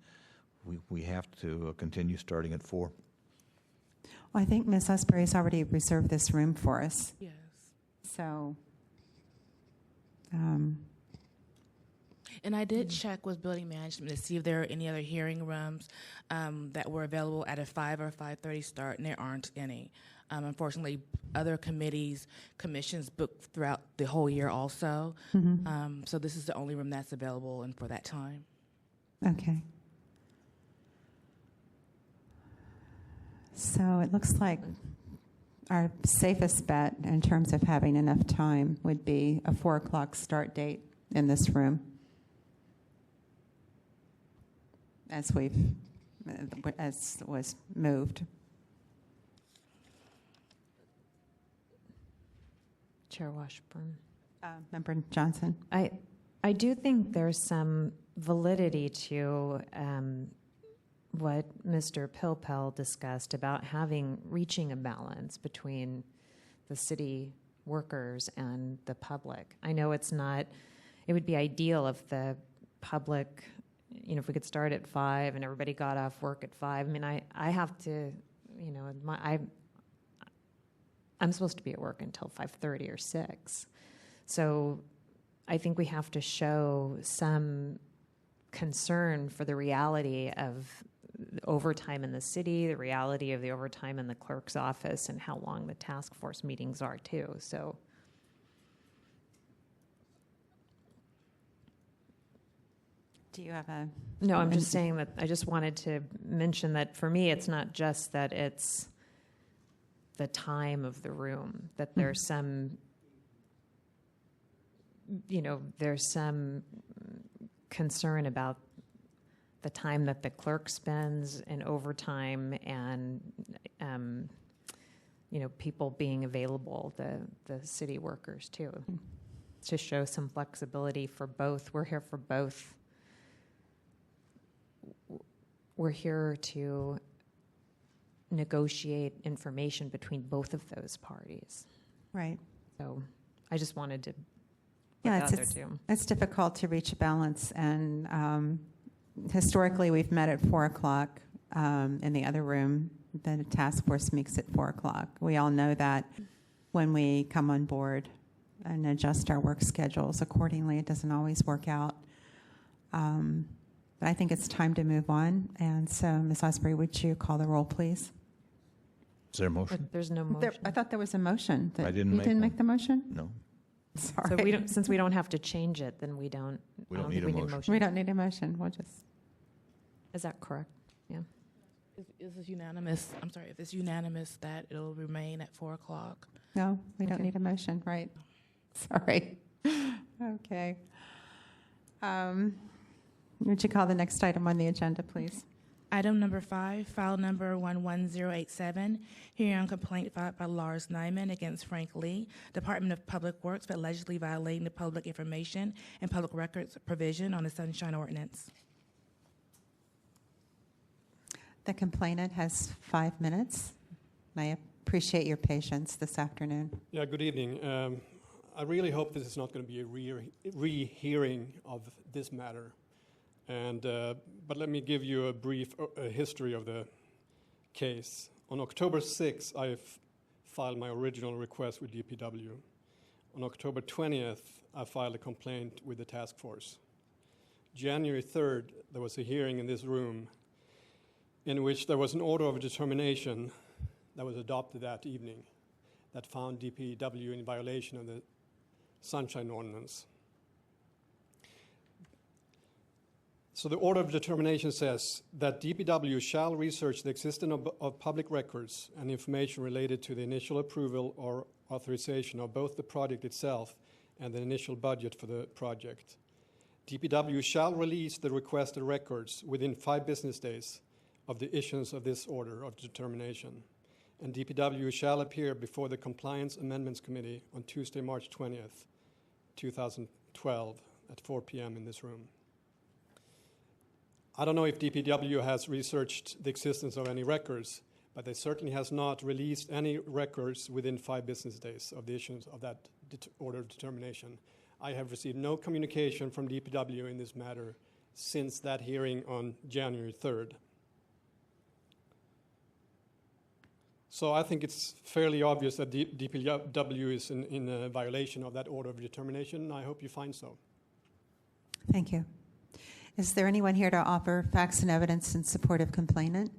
we have to continue starting at 4. Well, I think Ms. Usbury's already reserved this room for us. Yes. So, And I did check with building management to see if there are any other hearing rooms that were available at a 5 or 5:30 start, and there aren't any. Unfortunately, other commissions book throughout the whole year also. So this is the only room that's available and for that time. okay. So it looks like our safest bet in terms of having enough time would be a 4 o'clock start date in this room, as was moved. Chair Washburn. Member Johnson? I do think there's some validity to what Mr. Pilpel discussed about reaching a balance between the city workers and the public. I know it would be ideal if the public, if we could start at 5 and everybody got off work at 5. I mean, I have to, I'm supposed to be at work until 5:30 or 6. So I think we have to show some concern for the reality of overtime in the city, the reality of the overtime in the clerk's office, and how long the task force meetings are too. So Do you have a? No, I'm just saying that I just wanted to mention that for me, it's not just that it's the time of the room, that there's some, there's some concern about the time that the clerk spends in overtime and, people being available, the city workers too, to show some flexibility for both. We're here for both. We're here to negotiate information between both of those parties. Right. So I just wanted to put Yeah, that out there too. it's difficult to reach a balance, and historically we've met at 4 o'clock in the other room. The task force meets at 4 o'clock. We all know that when we come on board and adjust our work schedules accordingly, it doesn't always work out. But I think it's time to move on. And so, Ms. Osprey, would you call the roll, please? Is there a motion? But there's no motion. I thought there was a motion. I didn't You make didn't one. make the motion? No. Sorry. So since we don't have to change it, then we don't. We I don't think need a motion. We don't need a motion. We'll just. Is that correct? Yeah. Is this unanimous? I'm sorry, if it's unanimous that it'll remain at 4 o'clock? No, we don't Okay. need a motion, right? Sorry. Okay. Would you call the next item on the agenda, please? Item number 5, file number 11087, hearing on complaint filed by Lars Nyman against Frank Lee, Department of Public Works, for allegedly violating the public information and public records provision on the Sunshine Ordinance. The complainant has 5 minutes. I appreciate your patience this afternoon. Yeah, good evening. I really hope this is not going to be a rehearing of this matter. But let me give you a brief history of the case. On October 6th, I filed my original request with DPW. On October 20th, I filed a complaint with the task force. January 3rd, there was a hearing in this room in which there was an order of determination that was adopted that evening that found DPW in violation of the Sunshine Ordinance. So the order of determination says that DPW shall research the existence of public records and information related to the initial approval or authorization of both the project itself and the initial budget for the project. DPW shall release the requested records within 5 business days of the issuance of this order of determination. And DPW shall appear before the Compliance Amendments Committee on Tuesday, March 20th, 2012 at 4 p.m. in this room. I don't know if DPW has researched the existence of any records, but they certainly has not released any records within 5 business days of the issuance of that order of determination. I have received no communication from DPW in this matter since that hearing on January 3rd. So I think it's fairly obvious that DPW is in a violation of that order of determination, and I hope you find so. Thank you. Is there anyone here to offer facts and evidence in support of complainant?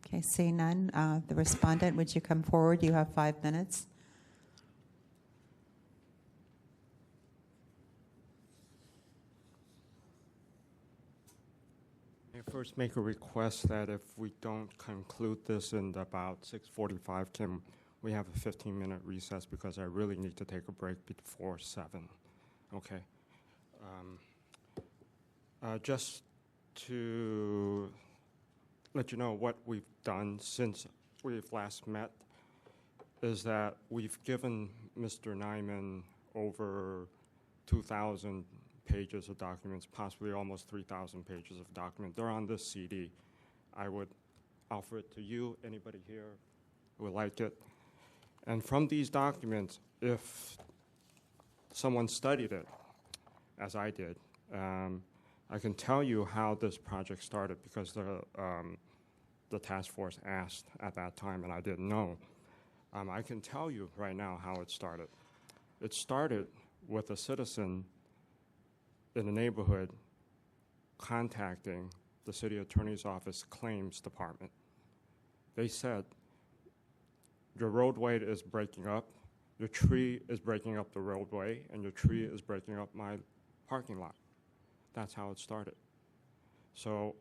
Okay, seeing none. The respondent, would you come forward? You have 5 minutes. I first make a request that if we don't conclude this in about 6:45, can we have a 15-minute recess because I really need to take a break before 7. Okay. Just to let you know what we've done since we've last met is that we've given Mr. Nyman over 2,000 pages of documents, possibly almost 3,000 pages of documents. They're on this CD. I would offer it to you, anybody here who would like it. And from these documents, if someone studied it, as I did, I can tell you how this project started because the task force asked at that time, and I didn't know. I can tell you right now how it started. It started with a citizen in the neighborhood contacting the city attorney's office claims department. They said, your roadway is breaking up, your tree is breaking up the roadway, and your tree is breaking up my parking lot. That's how it started. So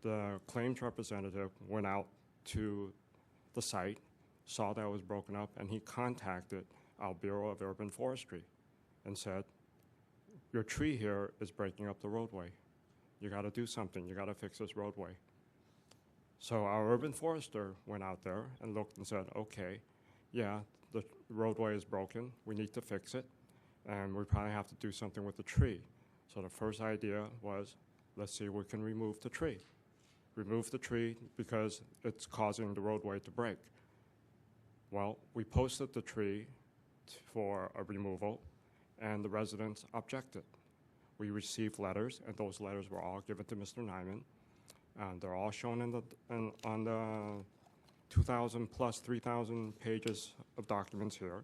the claims representative went out to the site, saw that it was broken up, and he contacted our Bureau of Urban Forestry and said, your tree here is breaking up the roadway. You got to do something. You got to fix this roadway. So our urban forester went out there and looked and said, okay, yeah, the roadway is broken. We need to fix it, and we probably have to do something with the tree. So the first idea was, let's see if we can remove the tree. Remove the tree because it's causing the roadway to break. Well, we posted the tree for a removal, and the residents objected. We received letters, and those letters were all given to Mr. Nyman. They're all shown on the 2,000 plus 3,000 pages of documents here.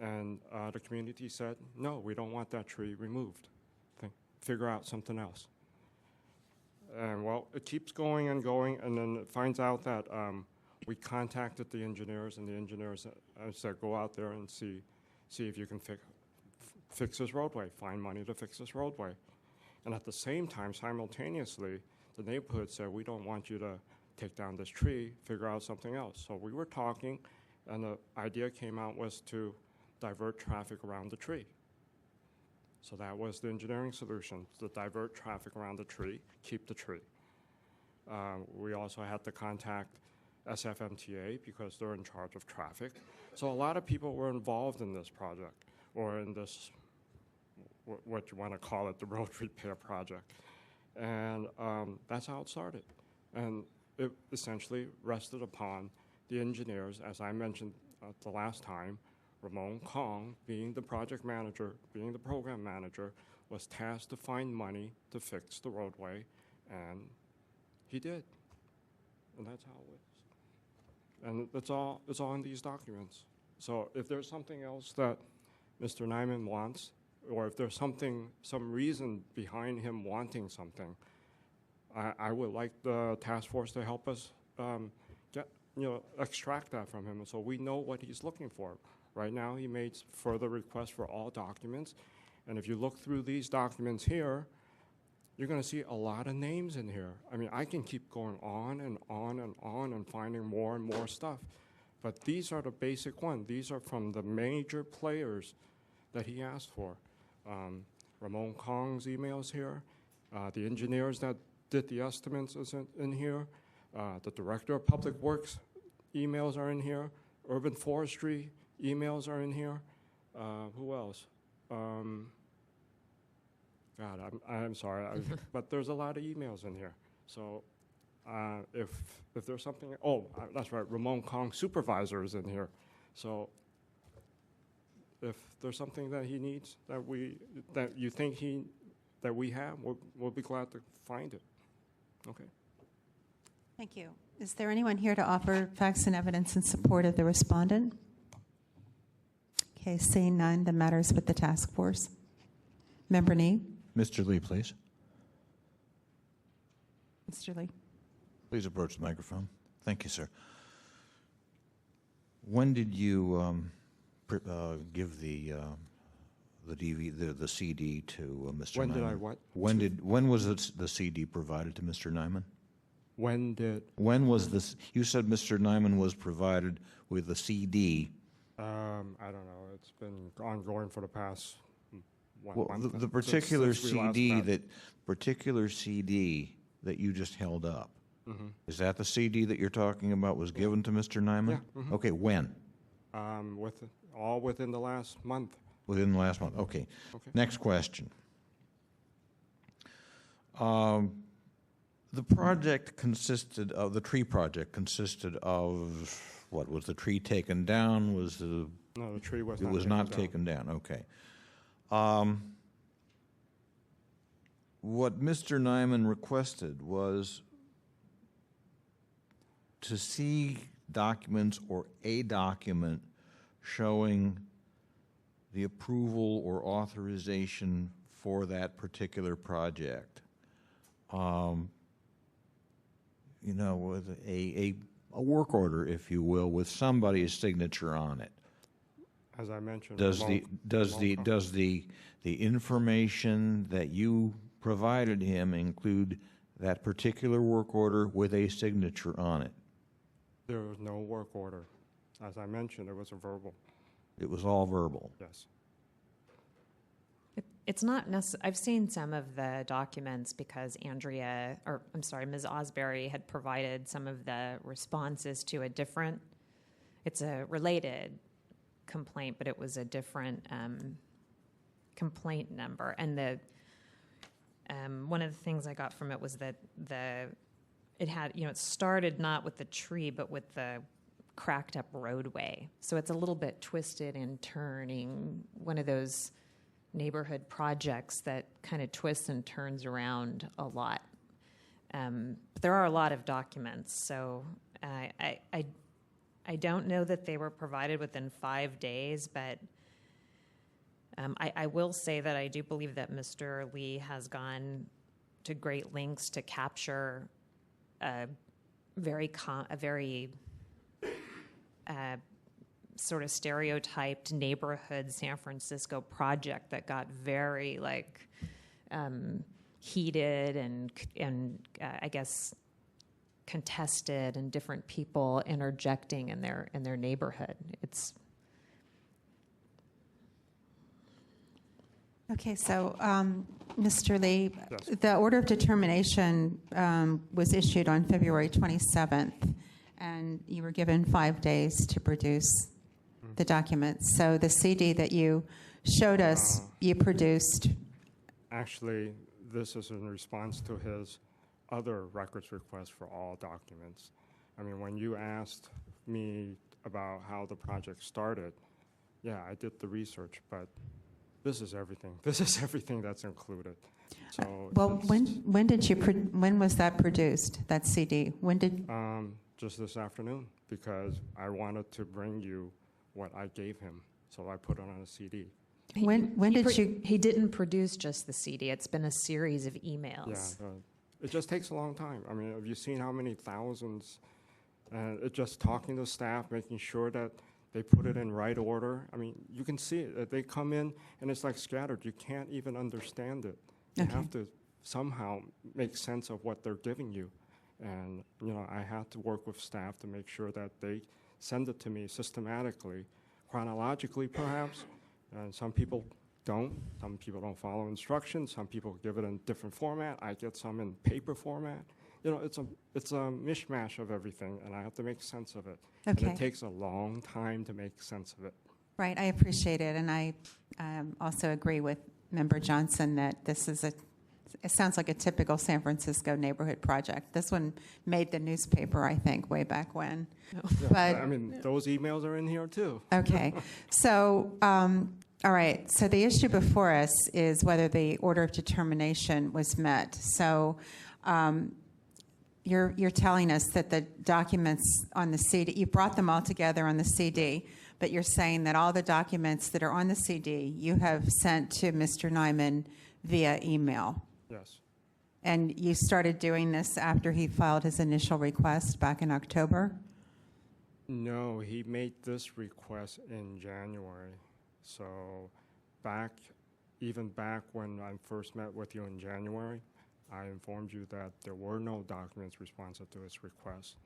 And the community said, no, we don't want that tree removed. Figure out something else. And well, it keeps going, and then it finds out that we contacted the engineers, and the engineers said, go out there and see if you can fix this roadway, find money to fix this roadway. And at the same time, simultaneously, the neighborhood said, we don't want you to take down this tree, figure out something else. So we were talking, and the idea came out was to divert traffic around the tree. So that was the engineering solution, to divert traffic around the tree, keep the tree. We also had to contact SFMTA because they're in charge of traffic. So a lot of people were involved in this project, or in this, what you want to call it, the road repair project. And that's how it started. And it essentially rested upon the engineers, as I mentioned the last time. Ramon Kong, being the project manager, being the program manager, was tasked to find money to fix the roadway, and he did. And that's how it was. And it's all in these documents. So if there's something else that Mr. Nyman wants, or if there's some reason behind him wanting something, I would like the task force to help us extract that from him, so we know what he's looking for. Right now, he made further requests for all documents, and if you look through these documents here, you're going to see a lot of names in here. I mean, I can keep going on and on and on and finding more and more stuff, but these are the basic ones. These are from the major players that he asked for. Ramon Kong's emails here, the engineers that did the estimates is in here, the Director of Public Works emails are in here, Urban Forestry emails are in here. Who else? God, I'm sorry, but there's a lot of emails in here. So if there's something, that's right, Ramon Kong supervisor is in here. So if there's something that he needs that you think that we have, we'll be glad to find it. Okay. Thank you. Is there anyone here to offer facts and evidence in support of the respondent? Okay, seeing none, the matter is with the task force. Member Nee? Mr. Lee, please. Mr. Lee. Please approach the microphone. Thank you, sir. When did you give the CD to Mr. Nyman? When did I what? When was the CD provided to Mr. Nyman? When was this? You said Mr. Nyman was provided with the CD. I don't know. It's been ongoing for the past month. The particular CD that you just held up. Mm-hmm. Is that the CD that you're talking about was given to Mr. Nyman? Yeah. Mm-hmm. Okay, when? All within the last month. Within the last month, okay. Next question. The project consisted of, the tree project consisted of, what, was the tree taken down? No, the tree was not taken down. It was not taken down, okay. What Mr. Nyman requested was to see documents or a document showing the approval or authorization for that particular project. With a work order, if you will, with somebody's signature on it. As I mentioned, Does remote the information that you provided him include that particular work order with a signature on it? There was no work order. As I mentioned, it was a verbal. It was all verbal. Yes. It's not necessary. I've seen some of the documents because Ms. Osbury had provided some of the responses to it's a related complaint, but it was a different complaint number. And one of the things I got from it was that it had, it started not with the tree, but with the cracked up roadway. So it's a little bit twisted and turning, one of those neighborhood projects that kind of twists and turns around a lot. But there are a lot of documents, so I don't know that they were provided within 5 days, but I will say that I do believe that Mr. Lee has gone to great lengths to capture a very sort of stereotyped neighborhood San Francisco project that got very heated and I guess contested, and different people interjecting in their neighborhood. It's Okay, so Mr. Lee, Yes. the order of determination was issued on February 27th, and you were given 5 days to produce the documents. So the CD that you showed us, you produced. Actually, this is in response to his other records request for all documents. I mean, when you asked me about how the project started, yeah, I did the research, but this is everything. This is everything that's included. So Well, when was that produced, that CD? When did? just this afternoon, because I wanted to bring you what I gave him, so I put it on a CD. When did you? He didn't produce just the CD. It's been a series of emails. Yeah, it just takes a long time. I mean, have you seen how many thousands? It's just talking to staff, making sure that they put it in right order. I mean, you can see it. They come in, and it's like scattered. You can't even understand it. You Okay. have to somehow make sense of what they're giving you. And, I had to work with staff to make sure that they send it to me systematically, chronologically perhaps. And some people don't. Some people don't follow instructions. Some people give it in different format. I get some in paper format. It's a mishmash of everything, and I have to make sense of it. Okay. And it takes a long time to make sense of it. Right, I appreciate it, and I also agree with Member Johnson that this is it sounds like a typical San Francisco neighborhood project. This one made the newspaper, I think, way back when. But I mean, those emails are in here too. okay, so all right. So the issue before us is whether the order of determination was met. So you're telling us that the documents on the CD, you brought them all together on the CD, but you're saying that all the documents that are on the CD you have sent to Mr. Nyman via email. Yes. And you started doing this after he filed his initial request back in October? No, he made this request in January. So even back when I first met with you in January, I informed you that there were no documents responsive to his request.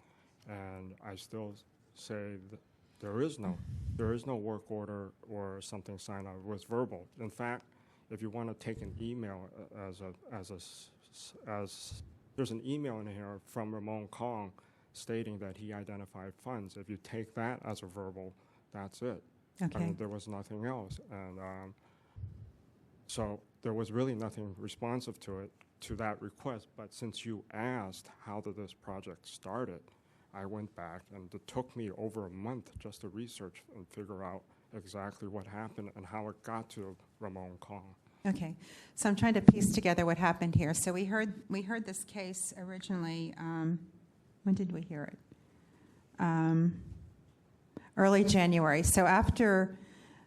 And I still say that there is no work order or something signed out. It was verbal. In fact, if you want to take an email there's an email in here from Ramon Kong stating that he identified funds. If you take that as a verbal, that's it. Okay. I mean, there was nothing else. And so there was really nothing responsive to that request. But since you asked how did this project started, I went back, and it took me over a month just to research and figure out exactly what happened and how it got to Ramon Kong. Okay, so I'm trying to piece together what happened here. So we heard this case originally. When did we hear it? Early January. So after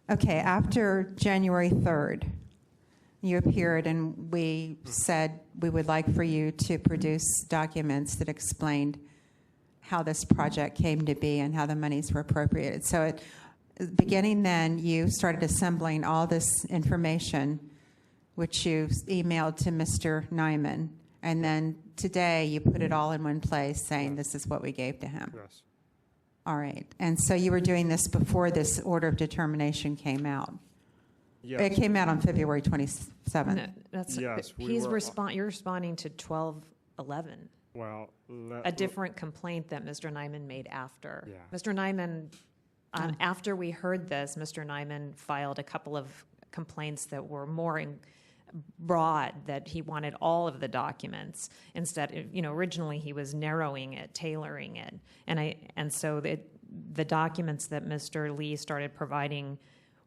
January 3rd, you appeared and we said we would like for you to produce documents that explained how this project came to be and how the monies were appropriated. So beginning then, you started assembling all this information, which you emailed to Mr. Nyman, and then today you put it all in one place saying this is what we gave to him. Yes. All right. And so you were doing this before this order of determination came out? Yes. It came out on February 27th. No, that's, Yes, we he's were- you're responding to 1211, Well, a different complaint that Mr. Nyman made after. Yeah. Mr. Nyman, after we heard this, Mr. Nyman filed a couple of complaints that were more broad, that he wanted all of the documents instead. Originally he was narrowing it, tailoring it, and so the documents that Mr. Lee started providing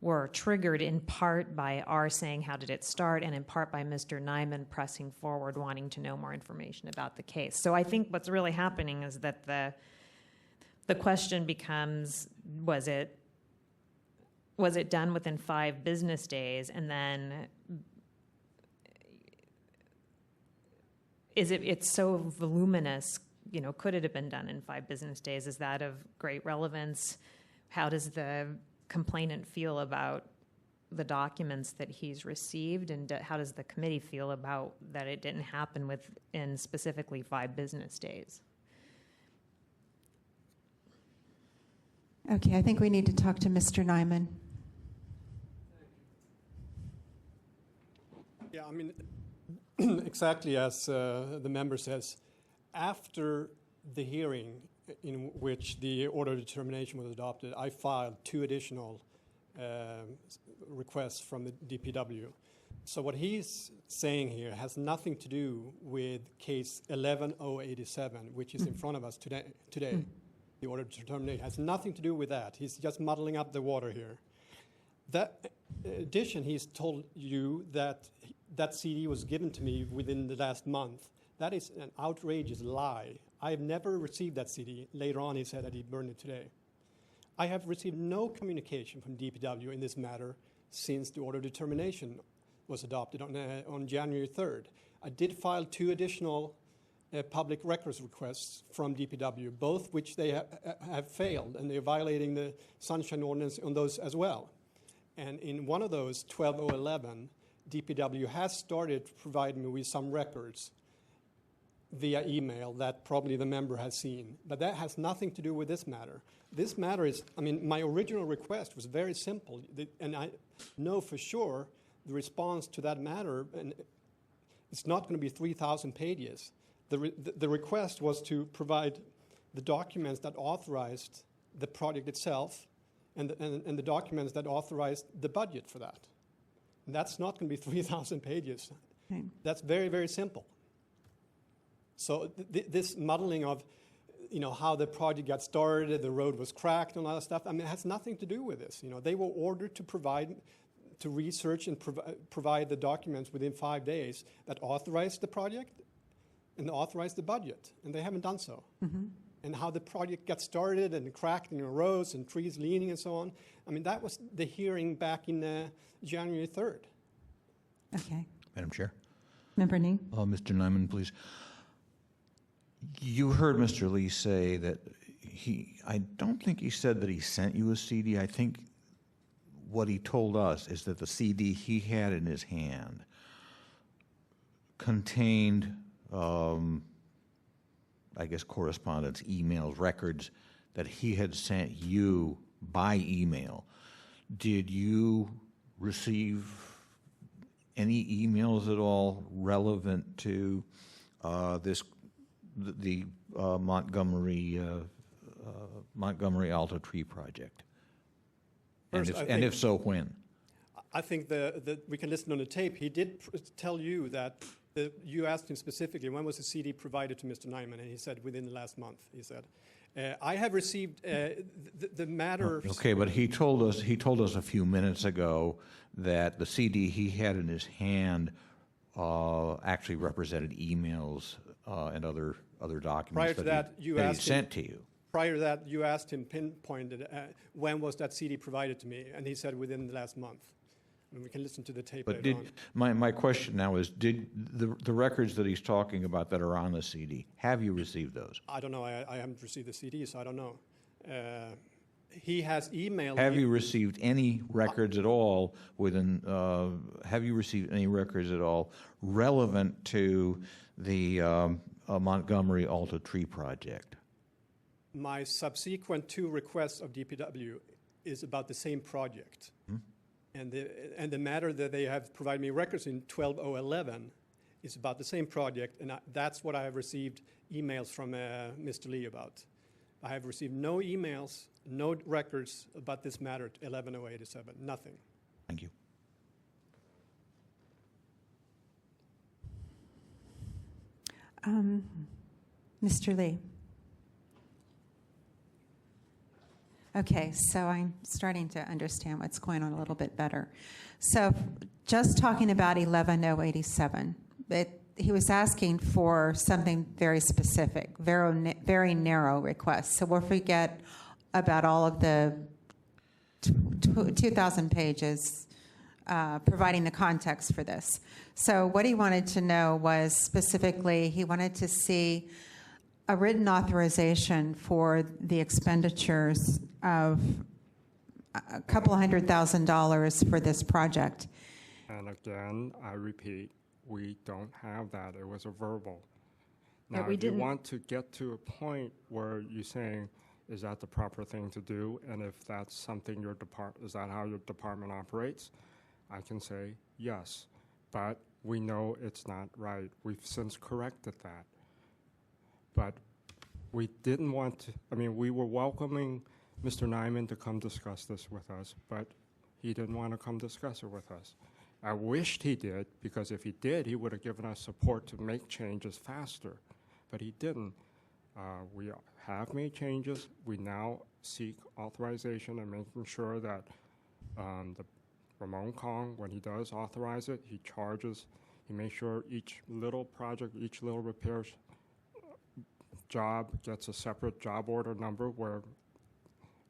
were triggered in part by our saying, how did it start, and in part by Mr. Nyman pressing forward, wanting to know more information about the case. So I think what's really happening is that the question becomes, was it done within 5 business days, and then it's so voluminous, could it have been done in 5 business days? Is that of great relevance? How does the complainant feel about the documents that he's received, and how does the committee feel about that it didn't happen within specifically 5 business days? Okay, I think we need to talk to Mr. Nyman. Yeah, I mean, exactly as the member says, after the hearing in which the order of determination was adopted, I filed 2 additional requests from the DPW. So what he's saying here has nothing to do with case 11087, which is in front of us today. The order of determination has nothing to do with that. He's just muddling up the water here. That addition, he's told you that that CD was given to me within the last month. That is an outrageous lie. I have never received that CD. Later on, he said that he burned it today. I have received no communication from DPW in this matter since the order of determination was adopted on January 3rd. I did file 2 additional public records requests from DPW, both which they have failed, and they're violating the Sunshine Ordinance on those as well. And in one of those, 12011, DPW has started providing me with some records via email that probably the member has seen. But that has nothing to do with this matter. This matter is, my original request was very simple, and I know for sure the response to that matter, and it's not going to be 3,000 pages. The request was to provide the documents that authorized the project itself and the documents that authorized the budget for that. And that's not going to be 3,000 pages. Okay. That's very, very simple. So this muddling of, how the project got started, the road was cracked and all that stuff, it has nothing to do with this. They were ordered to research and provide the documents within 5 days that authorized the project and authorized the budget, and they haven't done so. Mm-hmm. And how the project got started and cracked and roads and trees leaning and so on. That was the hearing back in January 3rd. Okay. Madam Chair. Member Ning? Mr. Nyman, please. You heard Mr. Lee say that I don't think he said that he sent you a CD. I think what he told us is that the CD he had in his hand contained, correspondence, emails, records that he had sent you by email. Did you receive any emails at all relevant to the Montgomery Alto Tree project? First, and if so, when? I think that we can listen on the tape. He did tell you that you asked him specifically, when was the CD provided to Mr. Nyman? And he said, within the last month, he said. I have received the matter. Okay, but he told us a few minutes ago that the CD he had in his hand actually represented emails and other documents that he sent to you. Prior to that, you asked him pinpointed, when was that CD provided to me? And he said, within the last month. And we can listen to the tape later on. My question now is, did the records that he's talking about that are on the CD, have you received those? I don't know. I haven't received the CD, so I don't know. he has emailed Have me. you received any records at all have you received any records at all relevant to the Montgomery Alta Tree project? My subsequent 2 requests of DPW is about the same project. And the matter that they have provided me records in 12011 is about the same project, and that's what I have received emails from Mr. Lee about. I have received no emails, no records about this matter at 11087, nothing. Thank you. Mr. Lee. Okay, so I'm starting to understand what's going on a little bit better. So just talking about 11087, he was asking for something very specific, very narrow requests. So we'll forget about all of the 2,000 pages providing the context for this. So what he wanted to know was specifically, he wanted to see a written authorization for the expenditures of a couple $100,000 for this project. And again, I repeat, we don't have that. It was a verbal. Yeah, Now, we if you didn't- want to get to a point where you're saying, is that the proper thing to do? And if that's something is that how your department operates? I can say yes, but we know it's not right. We've since corrected that. But we didn't want to, we were welcoming Mr. Nyman to come discuss this with us, but he didn't want to come discuss it with us. I wished he did, because if he did, he would have given us support to make changes faster, but he didn't. We have made changes. We now seek authorization and making sure that the Ramon Kong, when he does authorize it, he makes sure each little project, each little repair job gets a separate job order number where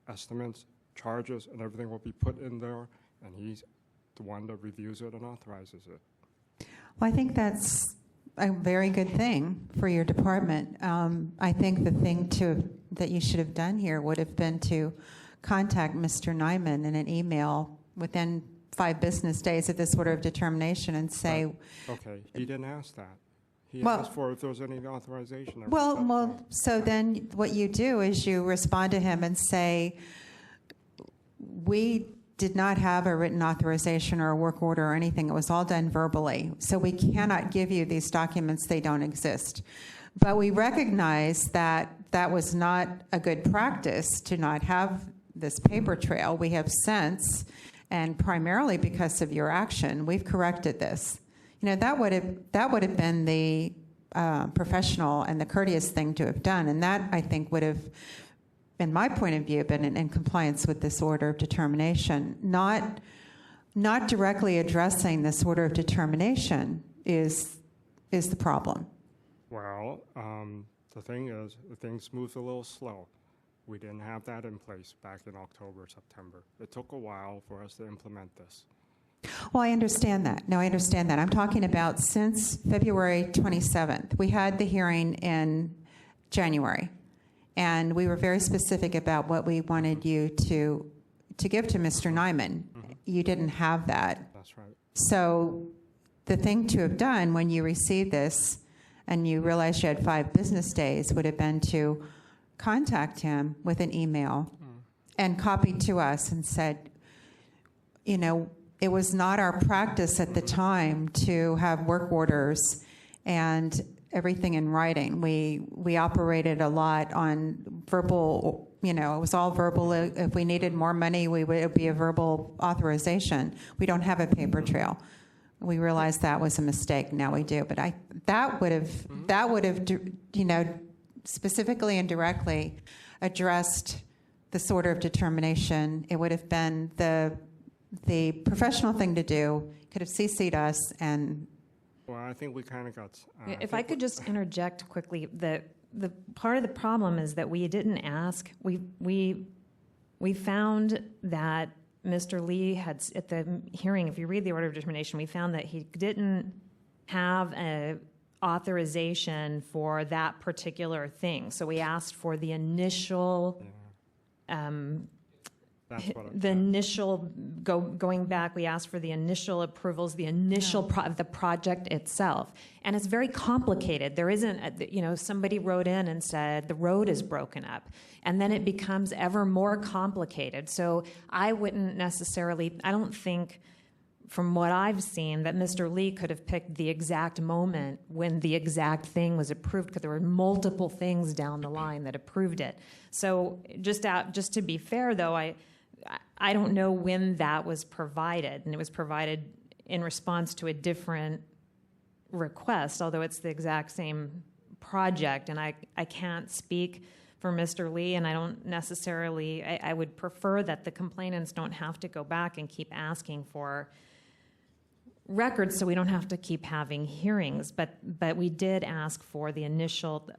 estimates, charges, and everything will be put in there, and he's the one that reviews it and authorizes it. Well, I think that's a very good thing for your department. I think the thing that you should have done here would have been to contact Mr. Nyman in an email within 5 business days of this order of determination and say, Okay, he didn't ask that. He Well- asked for if there was any authorization. I well, respect well, that. so then what you do is you respond to him and say, we did not have a written authorization or a work order or anything. It was all done verbally. So we cannot give you these documents. They don't exist. But we recognize that that was not a good practice to not have this paper trail. We have since, and primarily because of your action, we've corrected this. You know, that would have been the professional and the courteous thing to have done. And that, I think, would have, in my point of view, been in compliance with this order of determination. Not directly addressing this order of determination is the problem. Well, the thing is, things moved a little slow. We didn't have that in place back in October, September. It took a while for us to implement this. Well, I understand that. No, I understand that. I'm talking about since February 27th. We had the hearing in January, and we were very specific about what we wanted you to give to Mr. Nyman. You didn't have that. That's right. So the thing to have done when you received this and you realized you had 5 business days would have been to contact him with an email and copy to us and said, you know, it was not our practice at the time to have work orders and everything in writing. We operated a lot on verbal, you know, it was all verbal. If we needed more money, it would be a verbal authorization. We don't have a paper trail. We realized that was a mistake. Now we do. But that would have, you know, specifically and directly addressed this order of determination. It would have been the professional thing to do. Could have CC'd us and. Well, I think we kind of got. If I could just interject quickly, the part of the problem is that we didn't ask. We found that Mr. Lee had, at the hearing, if you read the order of determination, we found that he didn't have a authorization for that particular thing. So we asked for the initial That's what The initial, going back, we asked for the initial approvals, the initial the project itself. And it's very complicated. There isn't, somebody wrote in and said the road is broken up. And then it becomes ever more complicated. So I don't think, from what I've seen, that Mr. Lee could have picked the exact moment when the exact thing was approved, because there were multiple things down the line that approved it. So just to be fair, though, I don't know when that was provided, and it was provided in response to a different request, although it's the exact same project, and I can't speak for Mr. Lee, and I don't necessarily, I would prefer that the complainants don't have to go back and keep asking for records so we don't have to keep having hearings, but we did ask for the initial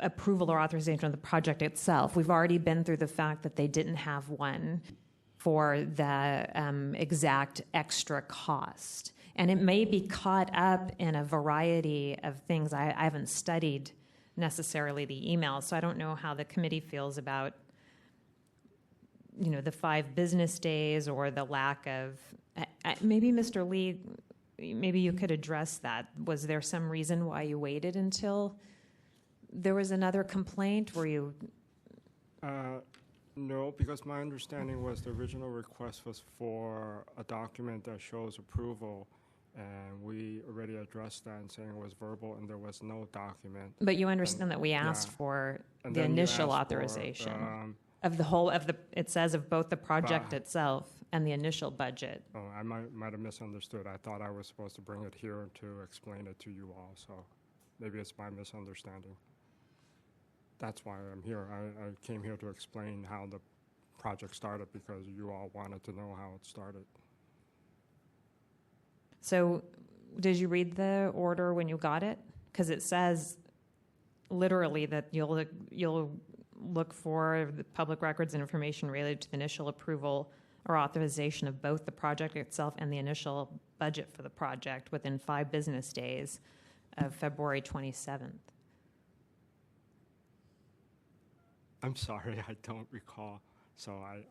approval or authorization of the project itself. We've already been through the fact that they didn't have one for the exact extra cost. And it may be caught up in a variety of things. I haven't studied necessarily the emails, so I don't know how the committee feels about the 5 business days or the lack of, maybe Mr. Lee, maybe you could address that. Was there some reason why you waited until there was another complaint? Were you? No, because my understanding was the original request was for a document that shows approval, and we already addressed that and saying it was verbal and there was no document. But you understand that we asked for the initial authorization of the whole it says of both the project itself and the initial budget. Oh, I might have misunderstood. I thought I was supposed to bring it here to explain it to you all, so maybe it's my misunderstanding. That's why I'm here. I came here to explain how the project started because you all wanted to know how it started. So did you read the order when you got it? Because it says literally that you'll look for the public records and information related to the initial approval or authorization of both the project itself and the initial budget for the project within 5 business days of February 27th. I'm sorry, I don't recall. So I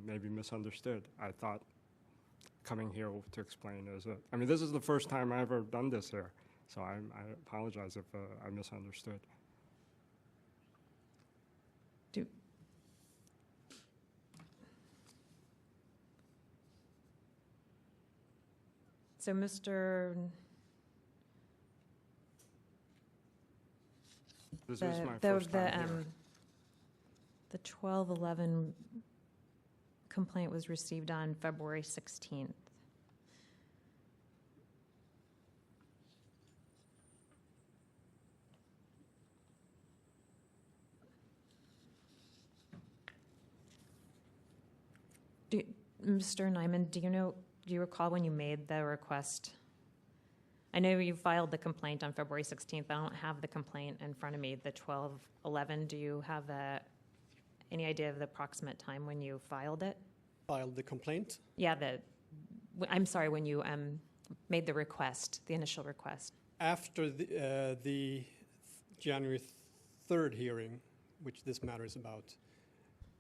maybe misunderstood. I thought coming here to explain is I mean, this is the first time I've ever done this here. So I apologize if I misunderstood. So Mr. This was my first time here. The 1211 complaint was received on February 16th. Mr. Nyman, do you recall when you made the request? I know you filed the complaint on February 16th. I don't have the complaint in front of me, the 1211. Do you have any idea of the approximate time when you filed it? Filed the complaint? Yeah, I'm sorry, when you made the request, the initial request. After the January 3rd hearing, which this matter is about,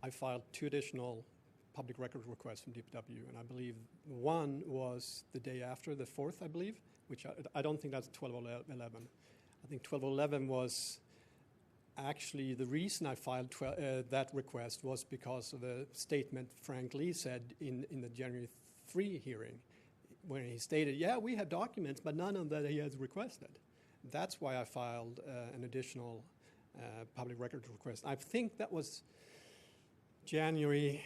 I filed 2 additional public record requests from DPW, and I believe one was the day after, the 4th, I believe, which I don't think that's 1211. I think 1211 was actually the reason I filed that request was because of a statement Frank Lee said in the January 3 hearing, when he stated, yeah, we have documents, but none of that he has requested. That's why I filed an additional public record request. I think that was January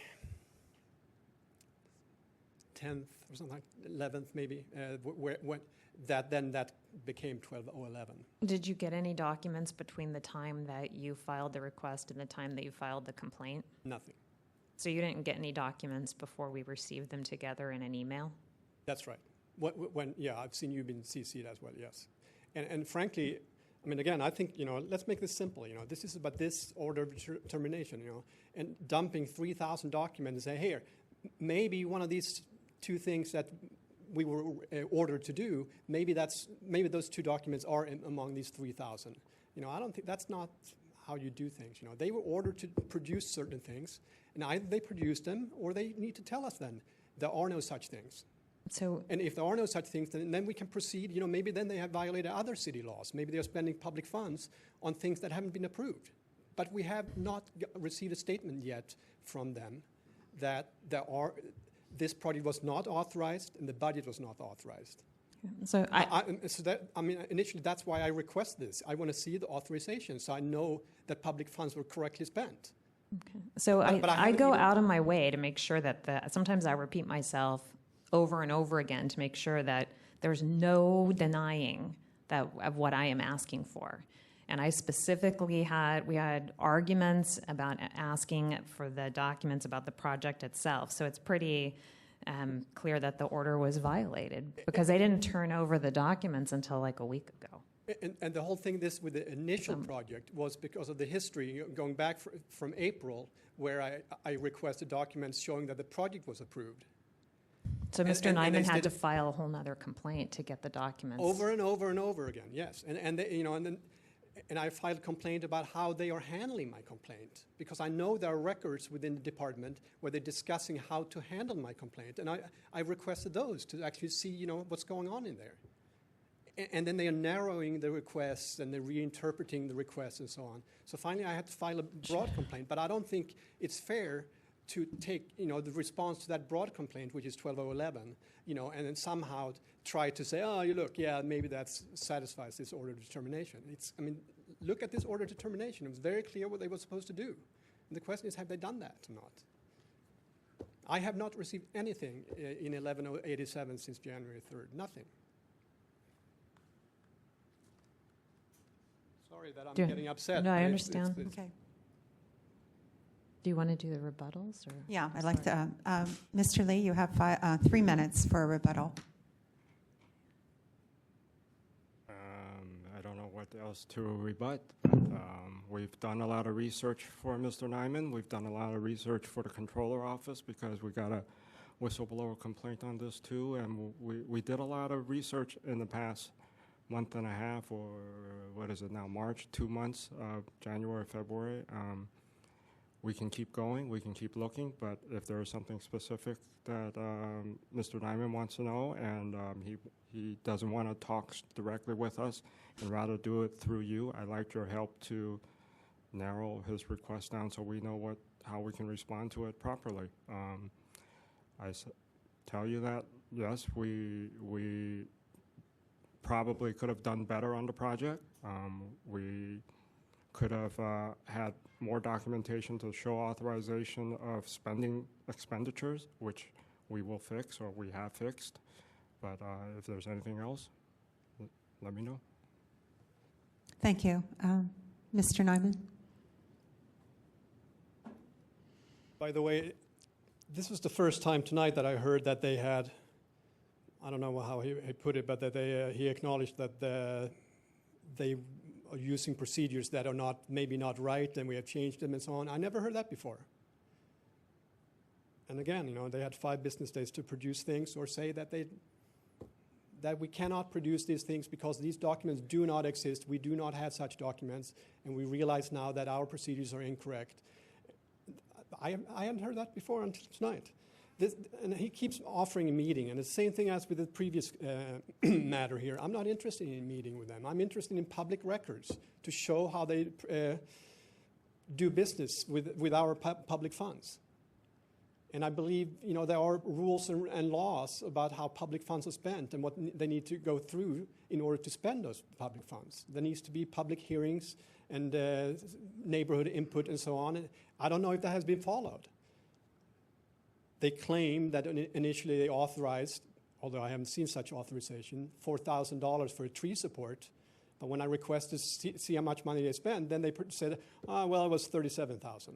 10th or something like 11th maybe, when that became 12011. Did you get any documents between the time that you filed the request and the time that you filed the complaint? Nothing. So you didn't get any documents before we received them together in an email? That's right. Yeah, I've seen you been CC'd as well, yes. And frankly, I mean, again, I think, let's make this simple. This is about this order of termination, and dumping 3,000 documents and say, here, maybe one of these 2 things that we were ordered to do, maybe those 2 documents are among these 3,000. I don't think that's not how you do things. You know, they were ordered to produce certain things, and either they produce them or they need to tell us then there are no such things. So, And if there are no such things, then we can proceed. You know, maybe then they have violated other city laws. Maybe they're spending public funds on things that haven't been approved. But we have not received a statement yet from them that this project was not authorized and the budget was not authorized. so Initially, that's why I request this. I want to see the authorization so I know that public funds were correctly spent. So But I I haven't go even- out of my way to make sure that sometimes I repeat myself over and over again to make sure that there's no denying of what I am asking for. And I specifically we had arguments about asking for the documents about the project itself. So it's pretty clear that the order was violated because they didn't turn over the documents until like a week ago. And the whole thing with the initial project was because of the history going back from April, where I requested documents showing that the project was approved. So Mr. and Nyman they had to did- file a whole nother complaint to get the documents. Over and over and over again, yes. And I filed a complaint about how they are handling my complaint, because I know there are records within the department where they're discussing how to handle my complaint, and I requested those to actually see, you know, what's going on in there. And then they are narrowing the requests and they're reinterpreting the requests and so on. So finally I had to file a broad complaint, but I don't think it's fair to take, you know, the response to that broad complaint, which is 12011, you know, and then somehow try to say, oh, you look, yeah, maybe that satisfies this order of determination. Look at this order of determination. It was very clear what they were supposed to do. And the question is, have they done that or not? I have not received anything in 1187 since January 3rd, nothing. Sorry that I'm getting upset. No, I but understand. Okay. Do you want to do the rebuttals? Or? Yeah, I'd like to. Mr. Lee, you have 3 minutes for a rebuttal. I don't know what else to rebut. We've done a lot of research for Mr. Nyman. We've done a lot of research for the controller office because we got a whistleblower complaint on this too. And we did a lot of research in the past month and a half, or what is it now, March, 2 months, January, February. We can keep going, we can keep looking, but if there is something specific that Mr. Nyman wants to know and he doesn't want to talk directly with us and rather do it through you, I'd like your help to narrow his request down so we know how we can respond to it properly. Tell you that, yes, we probably could have done better on the project. We could have had more documentation to show authorization of spending expenditures, which we will fix or we have fixed. But if there's anything else, let me know. Thank you. Mr. Nyman? By the way, this was the first time tonight that I heard that they had, I don't know how he put it, but that he acknowledged that they are using procedures that are maybe not right, and we have changed them and so on. I never heard that before. And again, you know, they had 5 business days to produce things or say that we cannot produce these things because these documents do not exist. We do not have such documents, and we realize now that our procedures are incorrect. I hadn't heard that before until tonight. And he keeps offering a meeting, and the same thing as with the previous matter here. I'm not interested in meeting with them. I'm interested in public records to show how they do business with our public funds. And I believe, you know, there are rules and laws about how public funds are spent and what they need to go through in order to spend those public funds. There needs to be public hearings and neighborhood input and so on. I don't know if that has been followed. They claim that initially they authorized, although I haven't seen such authorization, $4,000 for a tree support. But when I requested to see how much money they spent, then they said, well, it was $37,000.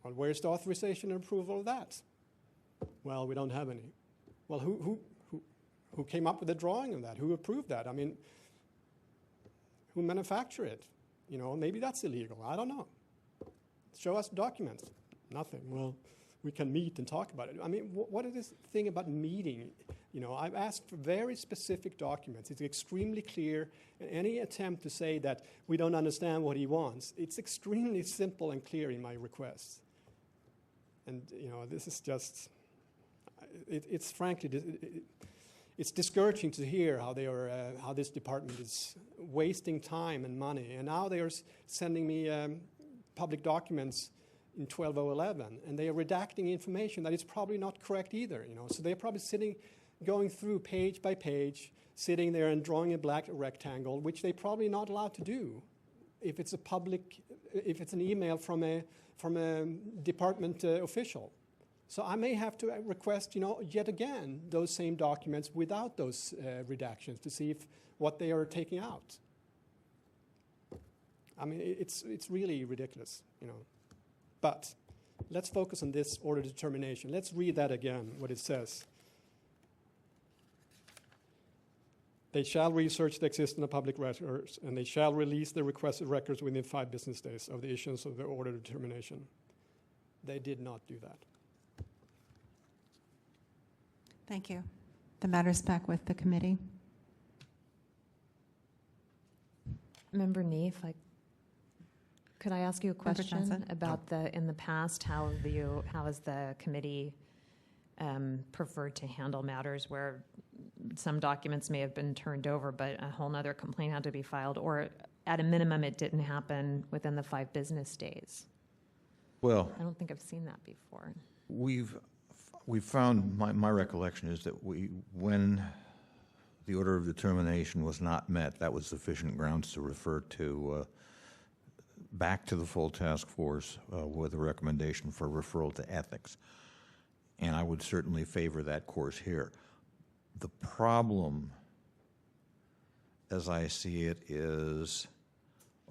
Well, where's the authorization and approval of that? Well, we don't have any. Well, who came up with the drawing of that? Who approved that? I mean, who manufactured it? You know, maybe that's illegal. I don't know. Show us documents. Nothing. Well, we can meet and talk about it. I mean, what is this thing about meeting? You know, I've asked for very specific documents. It's extremely clear. And any attempt to say that we don't understand what he wants, it's extremely simple and clear in my requests. And, you know, this is just, it's frankly, it's discouraging to hear how they are, how this department is wasting time and money. And now they are sending me public documents in 12011, and they are redacting information that is probably not correct either. You know, so they're probably going through page by page, sitting there and drawing a black rectangle, which they're probably not allowed to do if it's if it's an email from a department official. So I may have to request, you know, yet again, those same documents without those redactions to see what they are taking out. I mean, it's really ridiculous, you know. But let's focus on this order determination. Let's read that again, what it says. They shall research the existence of public records, and they shall release the requested records within 5 business days of the issuance of the order determination. They did not do that. Thank you. The matter's back with the committee. Member Neef, could I ask you a Member question Johnson? about in the past, how has the committee preferred to handle matters where some documents may have been turned over, but a whole nother complaint had to be filed, or at a minimum, it didn't happen within the 5 business days? Well, I don't think I've seen that before. we've found, my recollection is that when the order of determination was not met, that was sufficient grounds to refer to back to the full task force with a recommendation for referral to ethics. And I would certainly favor that course here. The problem, as I see it, is,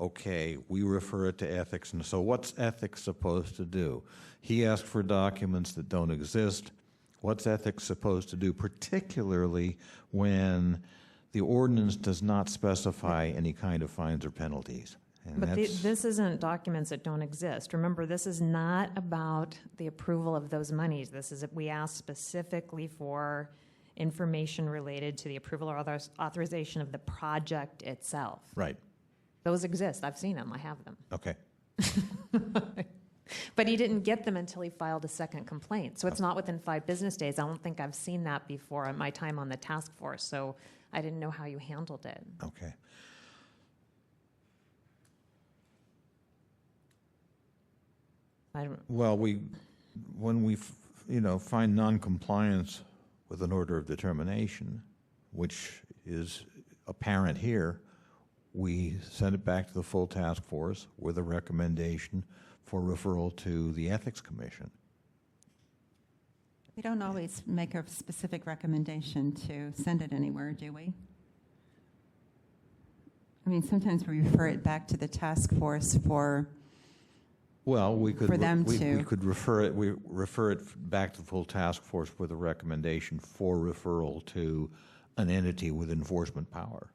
okay, we refer it to ethics, and so what's ethics supposed to do? He asked for documents that don't exist. What's ethics supposed to do, particularly when the ordinance does not specify any kind of fines or penalties? And But this isn't documents that don't exist. Remember, this is not about the approval of those monies. We asked specifically for information related to the approval or authorization of the project itself. Right. Those exist. I've seen them. I have them. Okay. But he didn't get them until he filed a second complaint. So it's not within 5 business days. I don't think I've seen that before in my time on the task force. So I didn't know how you handled it. Okay. Well, when we find non-compliance with an order of determination, which is apparent here, we send it back to the full task force with a recommendation for referral to the Ethics Commission. We don't always make a specific recommendation to send it anywhere, do we? I mean, sometimes we refer it back to the task force for. Well, we could For them we to- could refer it back to the full task force with a recommendation for referral to an entity with enforcement power.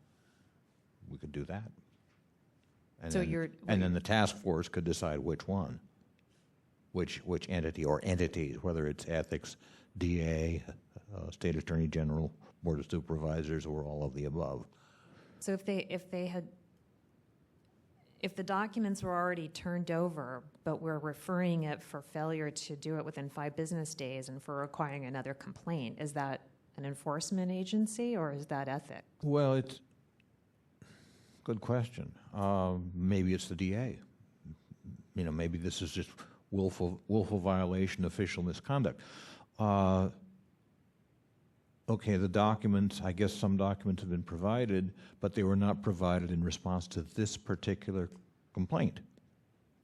We could do that. And So then the task force could decide which one, which entity or entities, whether it's ethics, DA, State Attorney General, Board of Supervisors, or all of the above. So if the documents were already turned over, but we're referring it for failure to do it within 5 business days and for requiring another complaint, is that an enforcement agency or is that ethics? Well, it's good question. Maybe it's the DA. Maybe this is just willful violation, official misconduct. Okay, the documents, I guess some documents have been provided, but they were not provided in response to this particular complaint,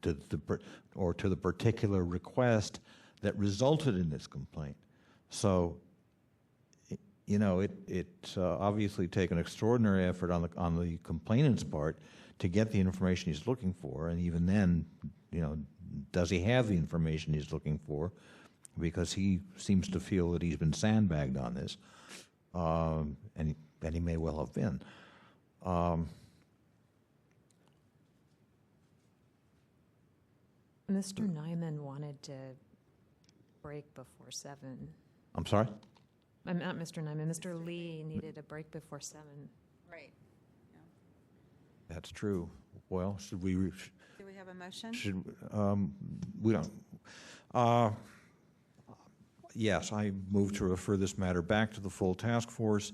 to the particular request that resulted in this complaint. So, it's obviously taken extraordinary effort on the complainant's part to get the information he's looking for, and even then, does he have the information he's looking for? Because he seems to feel that he's been sandbagged on this, and he may well have been. Mr. Nyman wanted to break before 7. I'm sorry? I'm not Mr. Nyman. Mr. Lee needed a break before 7. Right. That's true. Well, should we, Do we have a motion? we don't. Yes, I move to refer this matter back to the full task force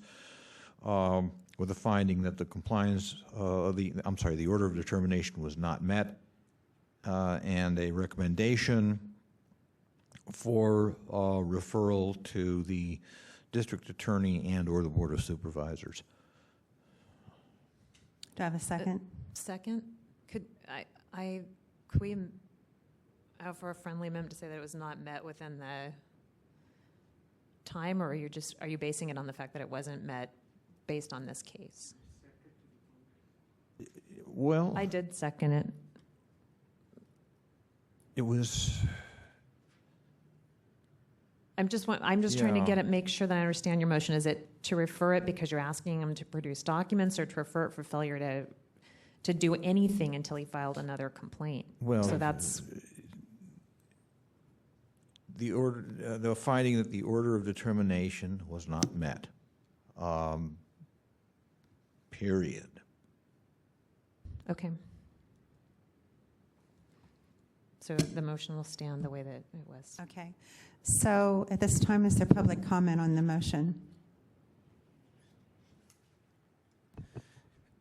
with the finding that the compliance, the order of determination was not met, and a recommendation for referral to the district attorney and/or the board of supervisors. Do I have a second? Second? Could we have for a friendly amendment to say that it was not met within the time, or are you basing it on the fact that it wasn't met based on this case? Well, I did second it. it was. I'm just trying to make sure that I understand your motion. Is it to refer it because you're asking him to produce documents, or to refer it for failure to do anything until he filed another complaint? Well, so that's the order. The finding that the order of determination was not met. Period. okay. So the motion will stand the way that it was. Okay. So at this time, is there public comment on the motion?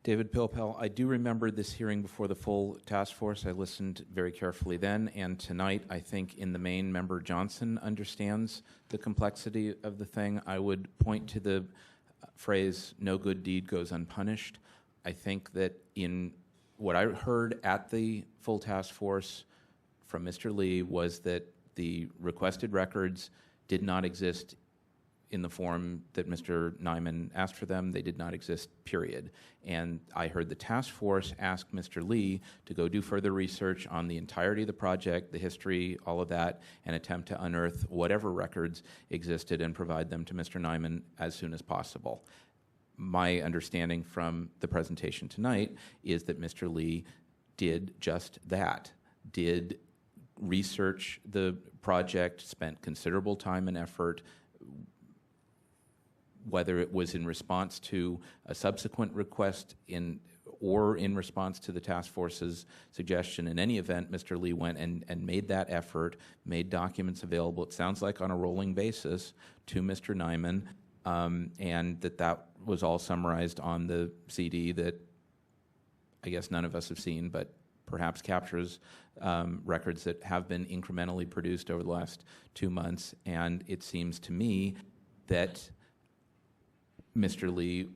David Pilpel, I do remember this hearing before the full task force. I listened very carefully then, and tonight I think in the main Member Johnson understands the complexity of the thing. I would point to the phrase, no good deed goes unpunished. I think that in what I heard at the full task force from Mr. Lee was that the requested records did not exist in the form that Mr. Nyman asked for them. They did not exist, period. And I heard the task force ask Mr. Lee to go do further research on the entirety of the project, the history, all of that, and attempt to unearth whatever records existed and provide them to Mr. Nyman as soon as possible. My understanding from the presentation tonight is that Mr. Lee did just that, did research the project, spent considerable time and effort, whether it was in response to a subsequent request or in response to the task force's suggestion. In any event, Mr. Lee went and made that effort, made documents available, it sounds like on a rolling basis, to Mr. Nyman, and that was all summarized on the CD that I guess none of us have seen, but perhaps captures records that have been incrementally produced over the last 2 months. And it seems to me that Mr. Lee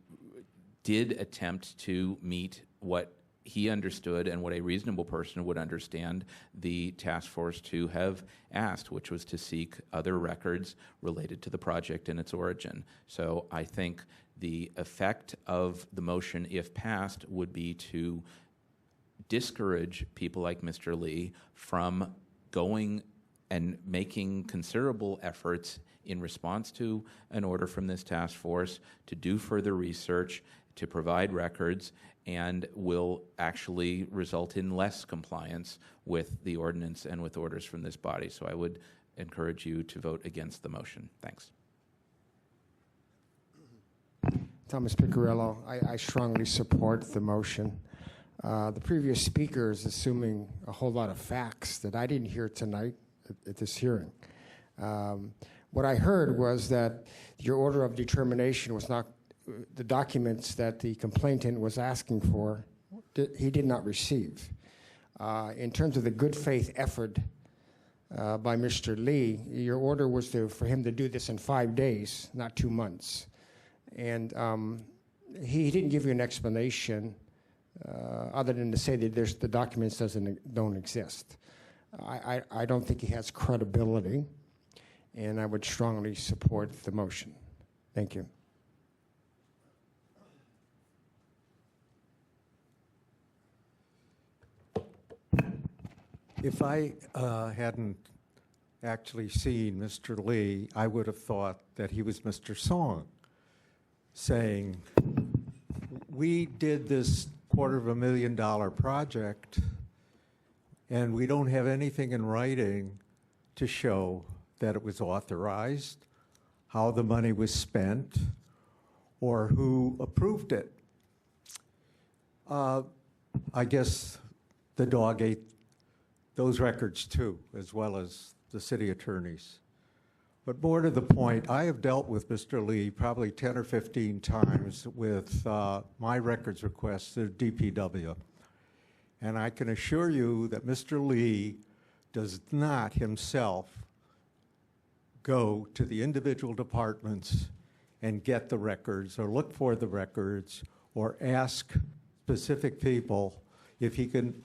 did attempt to meet what he understood and what a reasonable person would understand the task force to have asked, which was to seek other records related to the project and its origin. So I think the effect of the motion, if passed, would be to discourage people like Mr. Lee from going and making considerable efforts in response to an order from this task force to do further research, to provide records, and will actually result in less compliance with the ordinance and with orders from this body. So I would encourage you to vote against the motion. Thanks. Thomas Piccirillo, I strongly support the motion. The previous speaker is assuming a whole lot of facts that I didn't hear tonight at this hearing. What I heard was that your order of determination was not, the documents that the complainant was asking for, he did not receive. In terms of the good faith effort by Mr. Lee, your order was for him to do this in 5 days, not 2 months. And he didn't give you an explanation other than to say that the documents don't exist. I don't think he has credibility, and I would strongly support the motion. Thank you. If I hadn't actually seen Mr. Lee, I would have thought that he was Mr. Song, saying, we did this $250,000 project, and we don't have anything in writing to show that it was authorized, how the money was spent, or who approved it. I guess the dog ate those records too, as well as the city attorneys. But more to the point, I have dealt with Mr. Lee probably 10 or 15 times with my records requests to DPW. And I can assure you that Mr. Lee does not himself go to the individual departments and get the records or look for the records or ask specific people if he can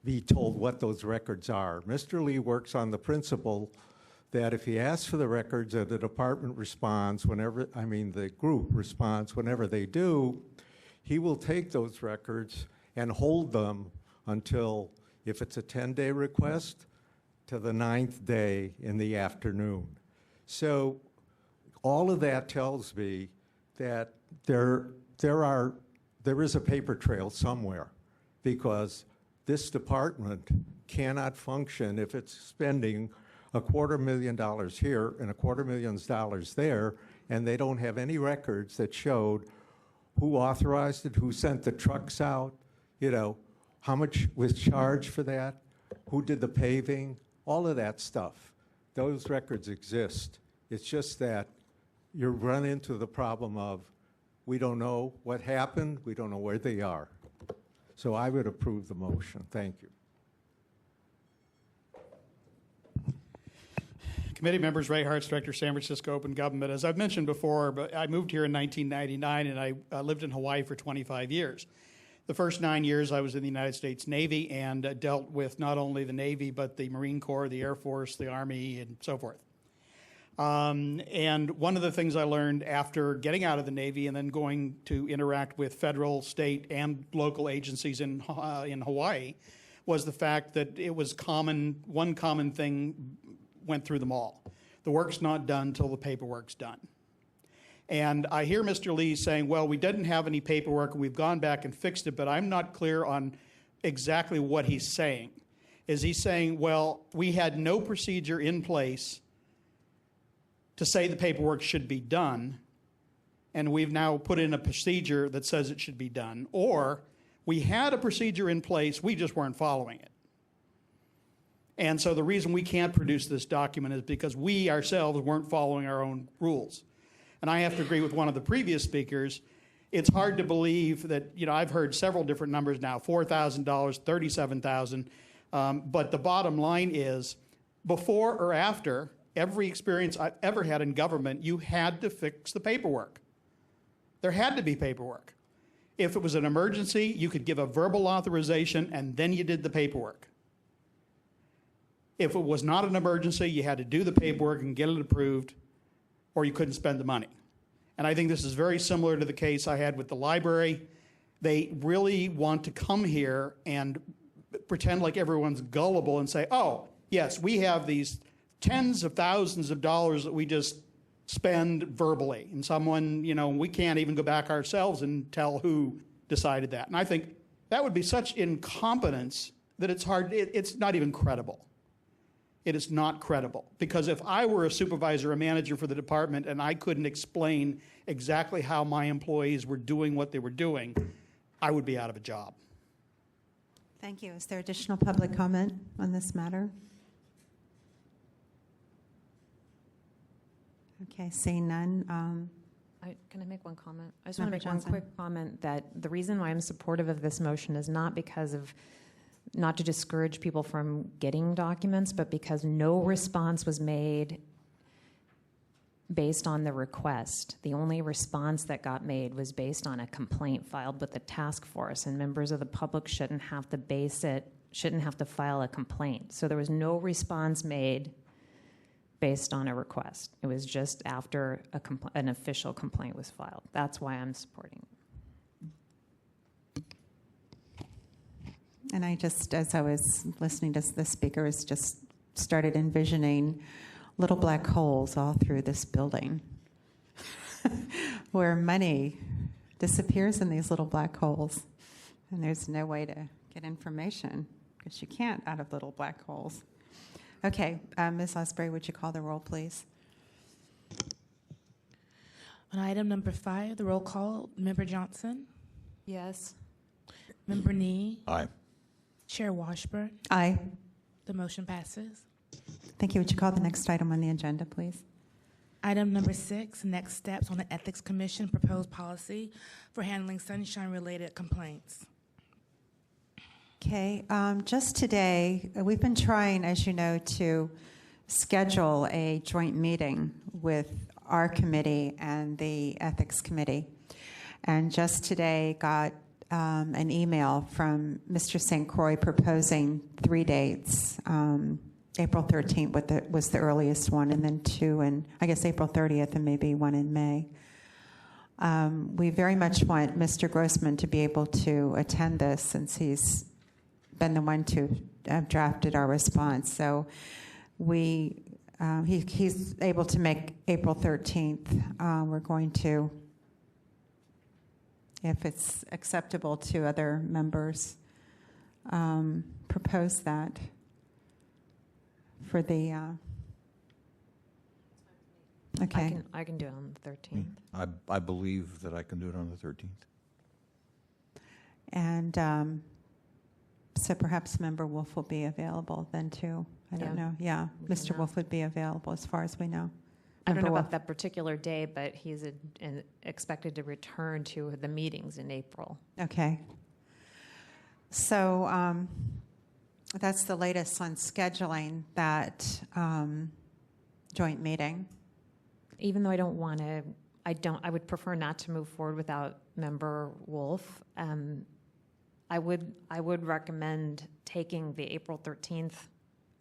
be told what those records are. Mr. Lee works on the principle that if he asks for the records and the department responds whenever, I mean the group responds whenever they do, he will take those records and hold them until, if it's a 10-day request, to the 9th day in the afternoon. So all of that tells me that there is a paper trail somewhere, because this department cannot function if it's spending $250,000 here and $250,000 there, and they don't have any records that showed who authorized it, who sent the trucks out, you know, how much was charged for that, who did the paving, all of that stuff. Those records exist. It's just that you run into the problem of we don't know what happened, we don't know where they are. So I would approve the motion. Thank you. Committee members, Ray Hartz, Director, San Francisco Open Government. As I've mentioned before, but I moved here in 1999, and I lived in Hawaii for 25 years. The first 9 years I was in the United States Navy and dealt with not only the Navy, but the Marine Corps, the Air Force, the Army, and so forth. And one of the things I learned after getting out of the Navy and then going to interact with federal, state, and local agencies in Hawaii was the fact that it was common. One common thing went through them all. The work's not done till the paperwork's done. And I hear Mr. Lee saying, well, we didn't have any paperwork, and we've gone back and fixed it, but I'm not clear on exactly what he's saying. Is he saying, well, we had no procedure in place to say the paperwork should be done, and we've now put in a procedure that says it should be done, or we had a procedure in place, we just weren't following it. And so the reason we can't produce this document is because we ourselves weren't following our own rules. And I have to agree with one of the previous speakers. It's hard to believe that, you know, I've heard several different numbers now, $4,000, $37,000. But the bottom line is, before or after every experience I've ever had in government, you had to fix the paperwork. There had to be paperwork. If it was an emergency, you could give a verbal authorization and then you did the paperwork. If it was not an emergency, you had to do the paperwork and get it approved, or you couldn't spend the money. And I think this is very similar to the case I had with the library. They really want to come here and pretend like everyone's gullible and say, oh, yes, we have these tens of thousands of dollars that we just spend verbally. And someone, you know, we can't even go back ourselves and tell who decided that. And I think that would be such incompetence that it's hard, it's not even credible. It is not credible. Because if I were a supervisor or a manager for the department and I couldn't explain exactly how my employees were doing what they were doing, I would be out of a job. Thank you. Is there additional public comment on this matter? Okay, seeing none. Can I make one comment? I just Member want to make Johnson. one quick comment that the reason why I'm supportive of this motion is not because of, not to discourage people from getting documents, but because no response was made based on the request. The only response that got made was based on a complaint filed with the task force, and members of the public shouldn't have to file a complaint. So there was no response made based on a request. It was just after an official complaint was filed. That's why I'm supporting it. And I just, as I was listening to the speakers, just started envisioning little black holes all through this building where money disappears in these little black holes. And there's no way to get information because you can't out of little black holes. Okay, Ms. Osprey, would you call the roll, please? On item number 5, the roll call, Member Johnson, Yes. Member Nee, Aye. Chair Washburn. Aye. The motion passes. Thank you. Would you call the next item on the agenda, please? Item number 6, next steps on the Ethics Commission proposed policy for handling sunshine-related complaints. Okay, just today, we've been trying, as you know, to schedule a joint meeting with our committee and the Ethics Committee. And just today got an email from Mr. St. Croix proposing 3 dates. April 13th was the earliest one, and then 2, and I guess April 30th, and maybe 1 in May. We very much want Mr. Grossman to be able to attend this, since he's been the one to have drafted our response. So he's able to make April 13th. We're going to, if it's acceptable to other members, propose that for the, okay. I can do it on the 13th. I believe that I can do it on the 13th. And so perhaps Member Wolf will be available then too. I don't know. Yeah, We can Mr. Wolf would be available as far as we know. I don't know Member about Wolf. that particular day, but he's expected to return to the meetings in April. Okay. So that's the latest on scheduling that joint meeting. Even though I don't want to, I would prefer not to move forward without Member Wolf. I would recommend taking the April 13th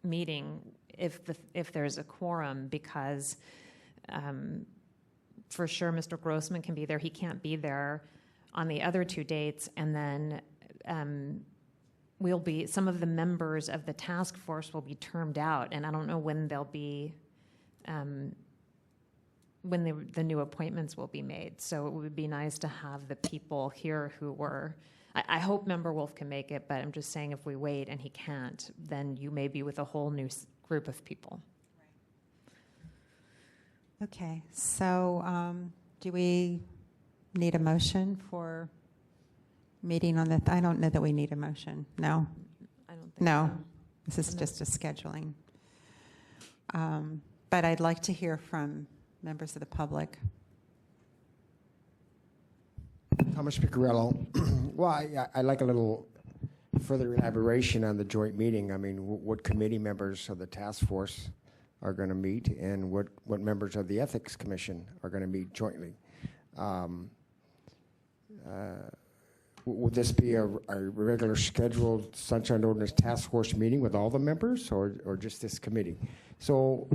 meeting if there's a quorum, because for sure Mr. Grossman can be there. He can't be there on the other 2 dates, and then some of the members of the task force will be termed out, and I don't know when they'll be when the new appointments will be made. So it would be nice to have the people here who were. I hope Member Wolf can make it, but I'm just saying if we wait and he can't, then you may be with a whole new group of people. Okay, so do we need a motion for meeting on the, I don't know that we need a motion. No? I don't think No, so. this is just a scheduling. But I'd like to hear from members of the public. Thomas Piccarello. Well, I like a little further elaboration on the joint meeting. I mean, what committee members of the task force are going to meet, and what members of the Ethics Commission are going to meet jointly. Would this be a regular scheduled Sunshine Ordinance Task Force meeting with all the members, or just this committee? So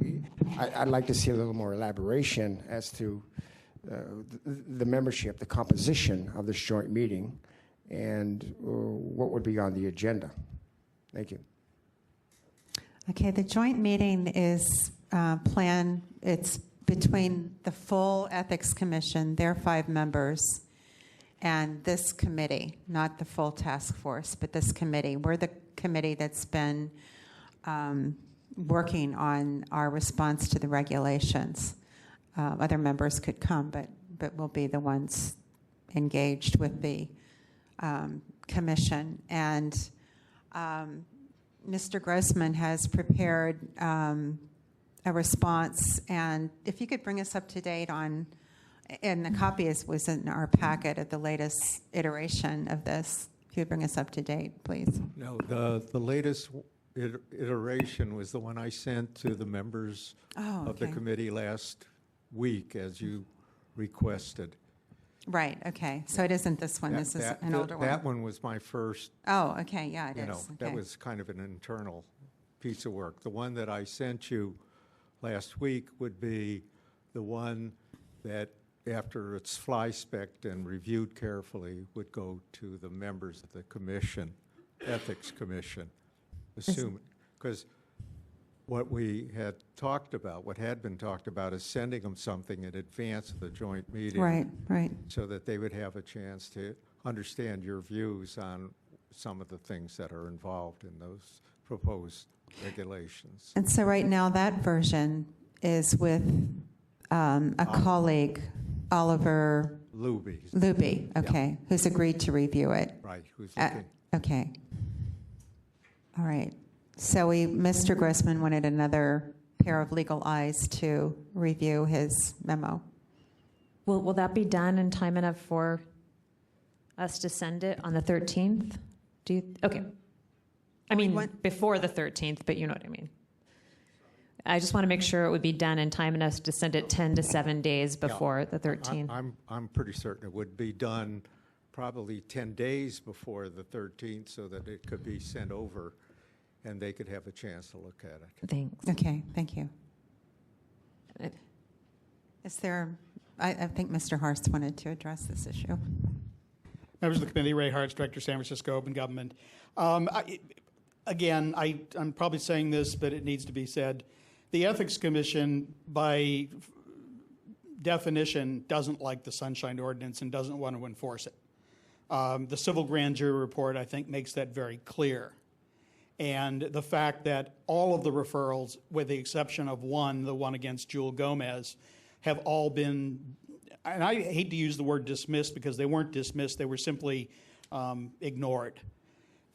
I'd like to see a little more elaboration as to the membership, the composition of this joint meeting, and what would be on the agenda. Thank you. Okay, the joint meeting is planned, it's between the full Ethics Commission, their 5 members, and this committee, not the full task force, but this committee. We're the committee that's been working on our response to the regulations. Other members could come, but we'll be the ones engaged with the commission. And Mr. Grossman has prepared a response, and if you could bring us up to date on, and the copy was in our packet of the latest iteration of this. If you would bring us up to date, please. No, the latest iteration was the one I sent to the members of the okay. committee last week, as you requested. Right, okay. So it isn't this one, this is an older one. That one was my first, Oh, okay, yeah, it you is. know, Okay. that was kind of an internal piece of work. The one that I sent you last week would be the one that, after it's fly-specced and reviewed carefully, would go to the members of the commission, Ethics Commission, because what we had talked about, what had been talked about, is sending them something in advance of the joint meeting. Right, right. So that they would have a chance to understand your views on some of the things that are involved in those proposed regulations. And so right now, that version is with a colleague, Oliver Luby, okay, who's agreed to review it. right, who's looking. Okay. All right. So Mr. Grossman wanted another pair of legal eyes to review his memo. Will that be done in time enough for us to send it on the 13th? Okay. I mean, before the 13th, but you know what I mean. I just want to make sure it would be done in time enough to send it 10 to 7 days before the 13th. I'm pretty certain it would be done probably 10 days before the 13th so that it could be sent over and they could have a chance to look at it. Thanks. Okay, thank you. Is there, I think Mr. Harst wanted to address this issue. Members of the committee, Ray Hartz, Director, San Francisco Open Government. I'm probably saying this, but it needs to be said. The Ethics Commission, by definition, doesn't like the Sunshine Ordinance and doesn't want to enforce it. The civil grand jury report, I think, makes that very clear. And the fact that all of the referrals, with the exception of one, the one against Jewel Gomez, have all been, and I hate to use the word dismissed because they weren't dismissed, they were simply ignored.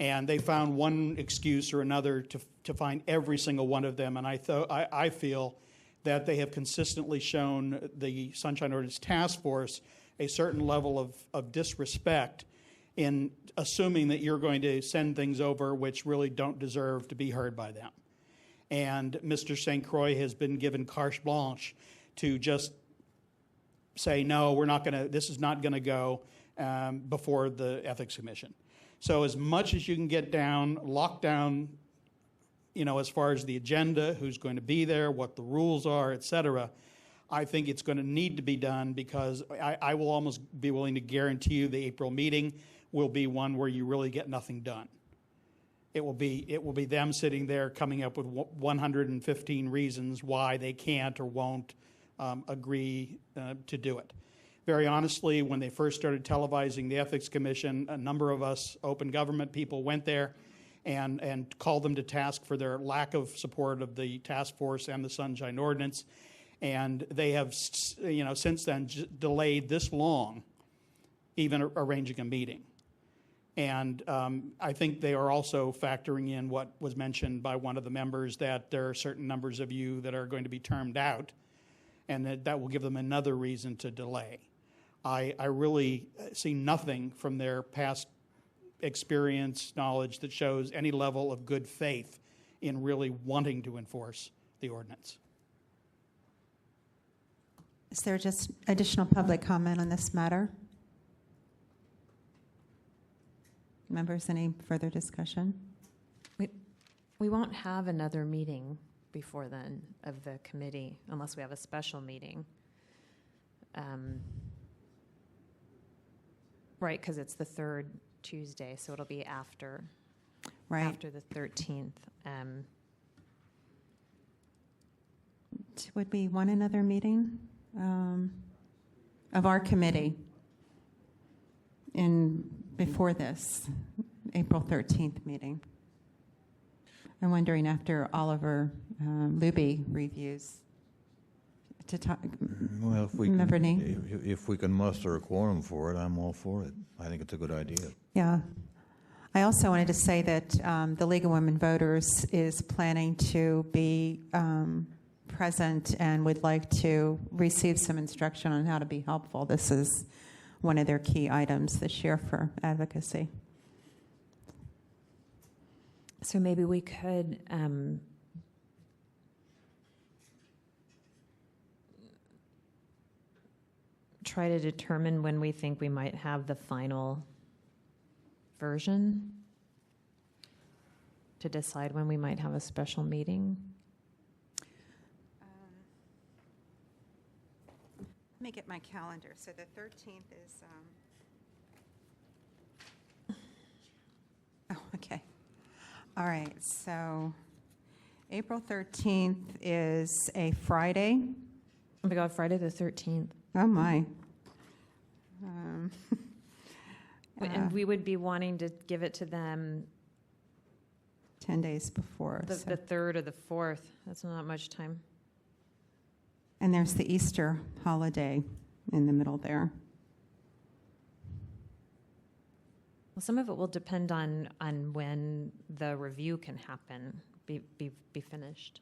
And they found one excuse or another to find every single one of them. And I feel that they have consistently shown the Sunshine Ordinance Task Force a certain level of disrespect in assuming that you're going to send things over which really don't deserve to be heard by them. And Mr. St. Croix has been given carte blanche to just say, no, we're not going to, this is not going to go before the Ethics Commission. So as much as you can get down, lock down, as far as the agenda, who's going to be there, what the rules are, et cetera, I think it's going to need to be done because I will almost be willing to guarantee you the April meeting will be one where you really get nothing done. It will be them sitting there coming up with 115 reasons why they can't or won't agree to do it. Very honestly, when they first started televising the Ethics Commission, a number of us open government people went there and called them to task for their lack of support of the task force and the Sunshine Ordinance. And they have, since then delayed this long even arranging a meeting. And I think they are also factoring in what was mentioned by one of the members, that there are certain numbers of you that are going to be termed out, and that will give them another reason to delay. I really see nothing from their past experience, knowledge that shows any level of good faith in really wanting to enforce the ordinance. Is there just additional public comment on this matter? Members, any further discussion? We won't have another meeting before then of the committee unless we have a special meeting. Right, because it's the third Tuesday, so it'll be after the 13th. Would we want another meeting of our committee before this April 13th meeting? I'm wondering after Oliver Luby reviews to talk. Well, if we can muster a quorum for it, I'm all for it. I think it's a good idea. Yeah. I also wanted to say that the League of Women Voters is planning to be present and would like to receive some instruction on how to be helpful. This is one of their key items this year for advocacy. So maybe we could try to determine when we think we might have the final version to decide when we might have a special meeting. Let me get my calendar. So the 13th is... Oh, okay. All right. So April 13th is a Friday. Oh my God, Friday the 13th. Oh, my. And we would be wanting to give it to them 10 days before. the so- 3rd or the 4th. That's not much time. And there's the Easter holiday in the middle there. Well, some of it will depend on when the review can happen, be finished.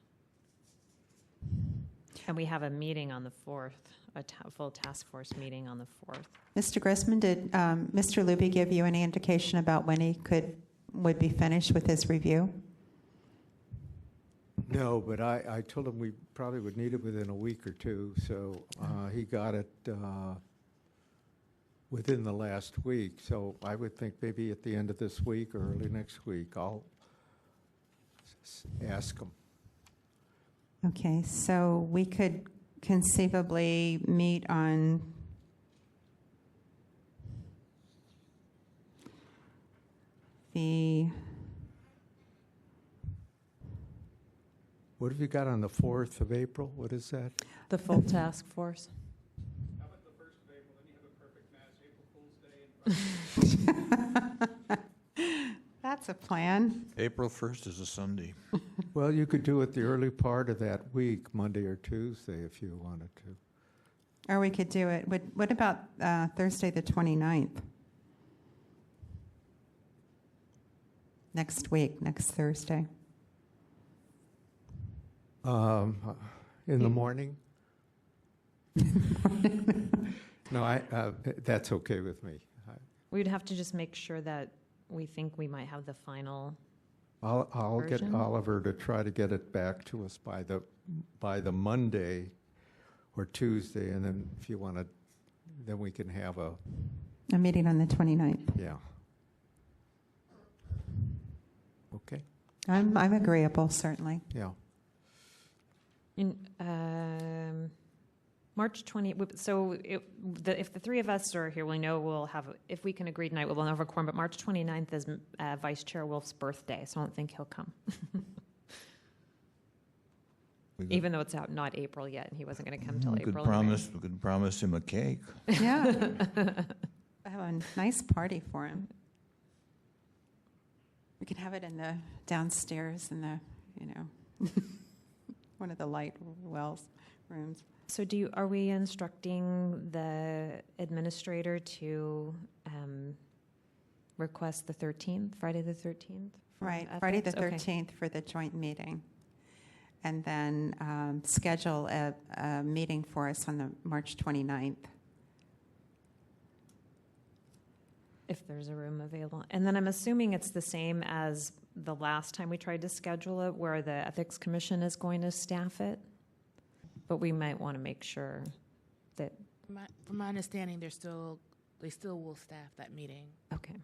And we have a meeting on the 4th, full task force meeting on the 4th. Mr. Grissman, did Mr. Luby give you any indication about when he would be finished with his review? No, but I told him we probably would need it within a week or two, so he got it within the last week. So I would think maybe at the end of this week or early next week, I'll ask him. Okay, so we could conceivably meet on the, What have you got on the 4th of April? What is that? The full task force. How about the 1st of April? Then you have a perfect match, April Fool's Day. that's a plan. April 1st is a Sunday. Well, you could do it the early part of that week, Monday or Tuesday, if you wanted to. Or we could do it, what about Thursday the 29th? Next week, next Thursday. In the morning? No, that's okay with me. We'd have to just make sure that we think we might have the final. I'll get version? Oliver to try to get it back to us by the Monday or Tuesday, and then if you want to, then we can have a meeting on the 29th. yeah. Okay. I'm agreeable, certainly. Yeah. In March 20, so if the three of us are here, we know we'll have, if we can agree tonight, we'll have a quorum, but March 29th is Vice Chair Wolf's birthday, so I don't think he'll come. Even though it's out not April yet, and he wasn't going to come till We April. we could promise him a cake. Yeah. I have a nice party for him. We can have it in the downstairs in the, one of the light wells rooms. So are we instructing the administrator to request the 13th, Friday the 13th? for Right, Friday the ethics? Okay. 13th for the joint meeting. And then schedule a meeting for us on the March 29th. If there's a room available. And then I'm assuming it's the same as the last time we tried to schedule it, where the Ethics Commission is going to staff it. But we might want to make sure that, From my understanding, they still will staff that meeting. okay.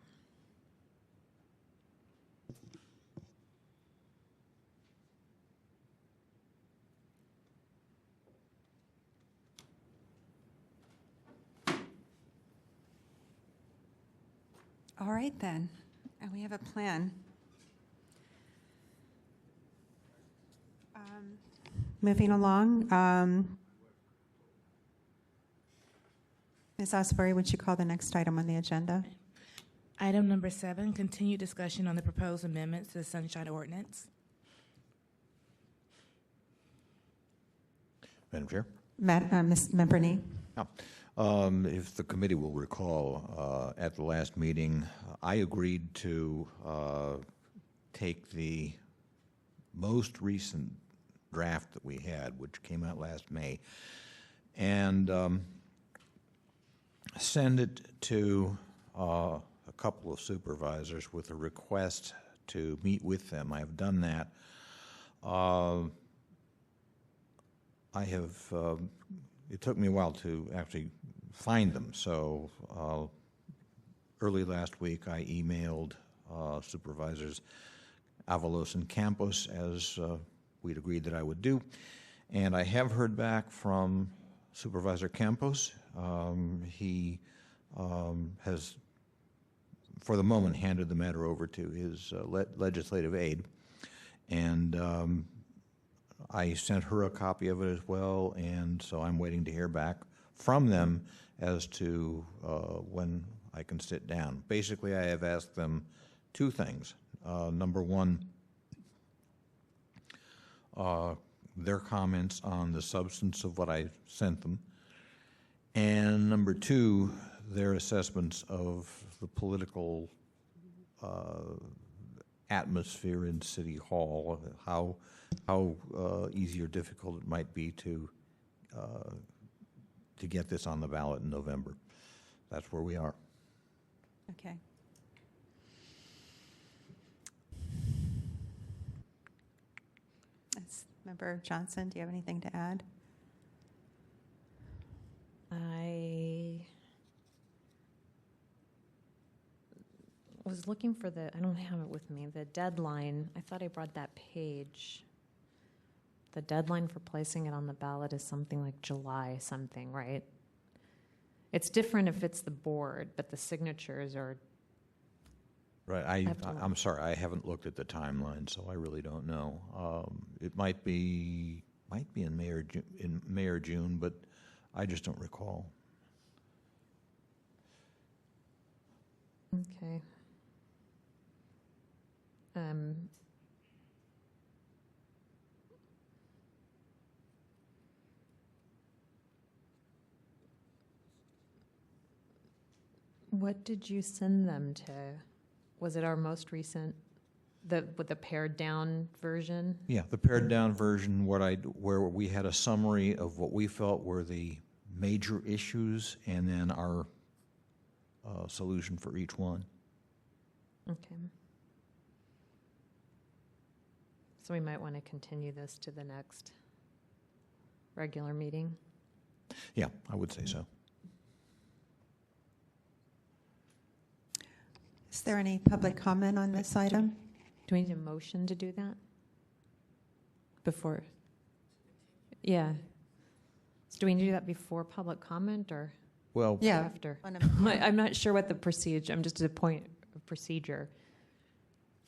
All right, then. And we have a plan. Moving along. Ms. Osbury, would you call the next item on the agenda? Item number 7, continued discussion on the proposed amendments to the Sunshine Ordinance. Madam Chair? Ms. Member Nee? If the committee will recall, at the last meeting, I agreed to take the most recent draft that we had, which came out last May, and send it to a couple of supervisors with a request to meet with them. I have done that. It took me a while to actually find them, so early last week I emailed Supervisors Avalos and Campos, as we'd agreed that I would do, and I have heard back from Supervisor Campos. He has, for the moment, handed the matter over to his legislative aide, and I sent her a copy of it as well, and so I'm waiting to hear back from them as to when I can sit down. Basically, I have asked them two things. Number one, their comments on the substance of what I sent them, and number two, their assessments of the political atmosphere in City Hall, how easy or difficult it might be to get this on the ballot in November. That's where we are. Okay. Member Johnson, do you have anything to add? I was looking for I don't have it with me, the deadline. I thought I brought that page. The deadline for placing it on the ballot is something like July something, right? It's different if it's the board, but the signatures are. Right. I'm sorry. I haven't looked at the timeline, so I really don't know. It might be in May or June, but I just don't recall. Okay. What did you send them to? Was it our most recent, with the pared down version? Yeah, the pared down version, where we had a summary of what we felt were the major issues, and then our solution for each one. Okay. So we might want to continue this to the next regular meeting. Yeah, I would say so. Is there any public comment on this item? Do we need a motion to do that? Before? Yeah. So do we need to do that before public comment or Well, Yeah. after? I'm not sure what the procedure, I'm just at a point of procedure.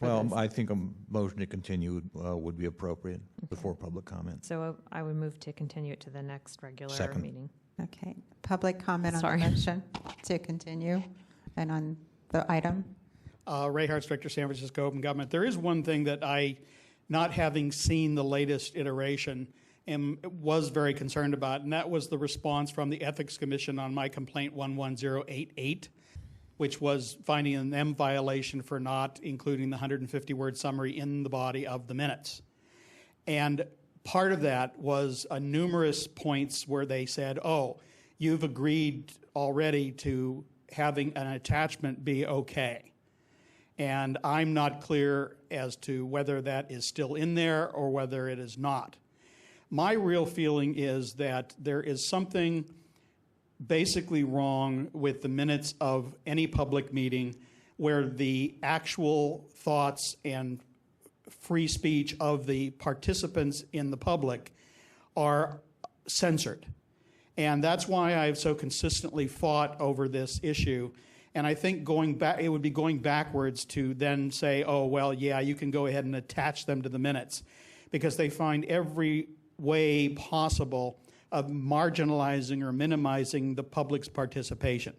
for well, this. I think a motion to continue would be appropriate before public comment. So I would move to continue it to the next regular Second. meeting. Okay. Public comment on Sorry. the motion to continue and on the item? Ray Hartz, Director, San Francisco Open Government. There is one thing that I, not having seen the latest iteration, was very concerned about, and that was the response from the Ethics Commission on my complaint 11088, which was finding an M violation for not including the 150-word summary in the body of the minutes. And part of that was numerous points where they said, oh, you've agreed already to having an attachment be okay. And I'm not clear as to whether that is still in there or whether it is not. My real feeling is that there is something basically wrong with the minutes of any public meeting where the actual thoughts and free speech of the participants in the public are censored. And that's why I've so consistently fought over this issue. And I think going back, it would be going backwards to then say, oh, well, yeah, you can go ahead and attach them to the minutes, because they find every way possible of marginalizing or minimizing the public's participation.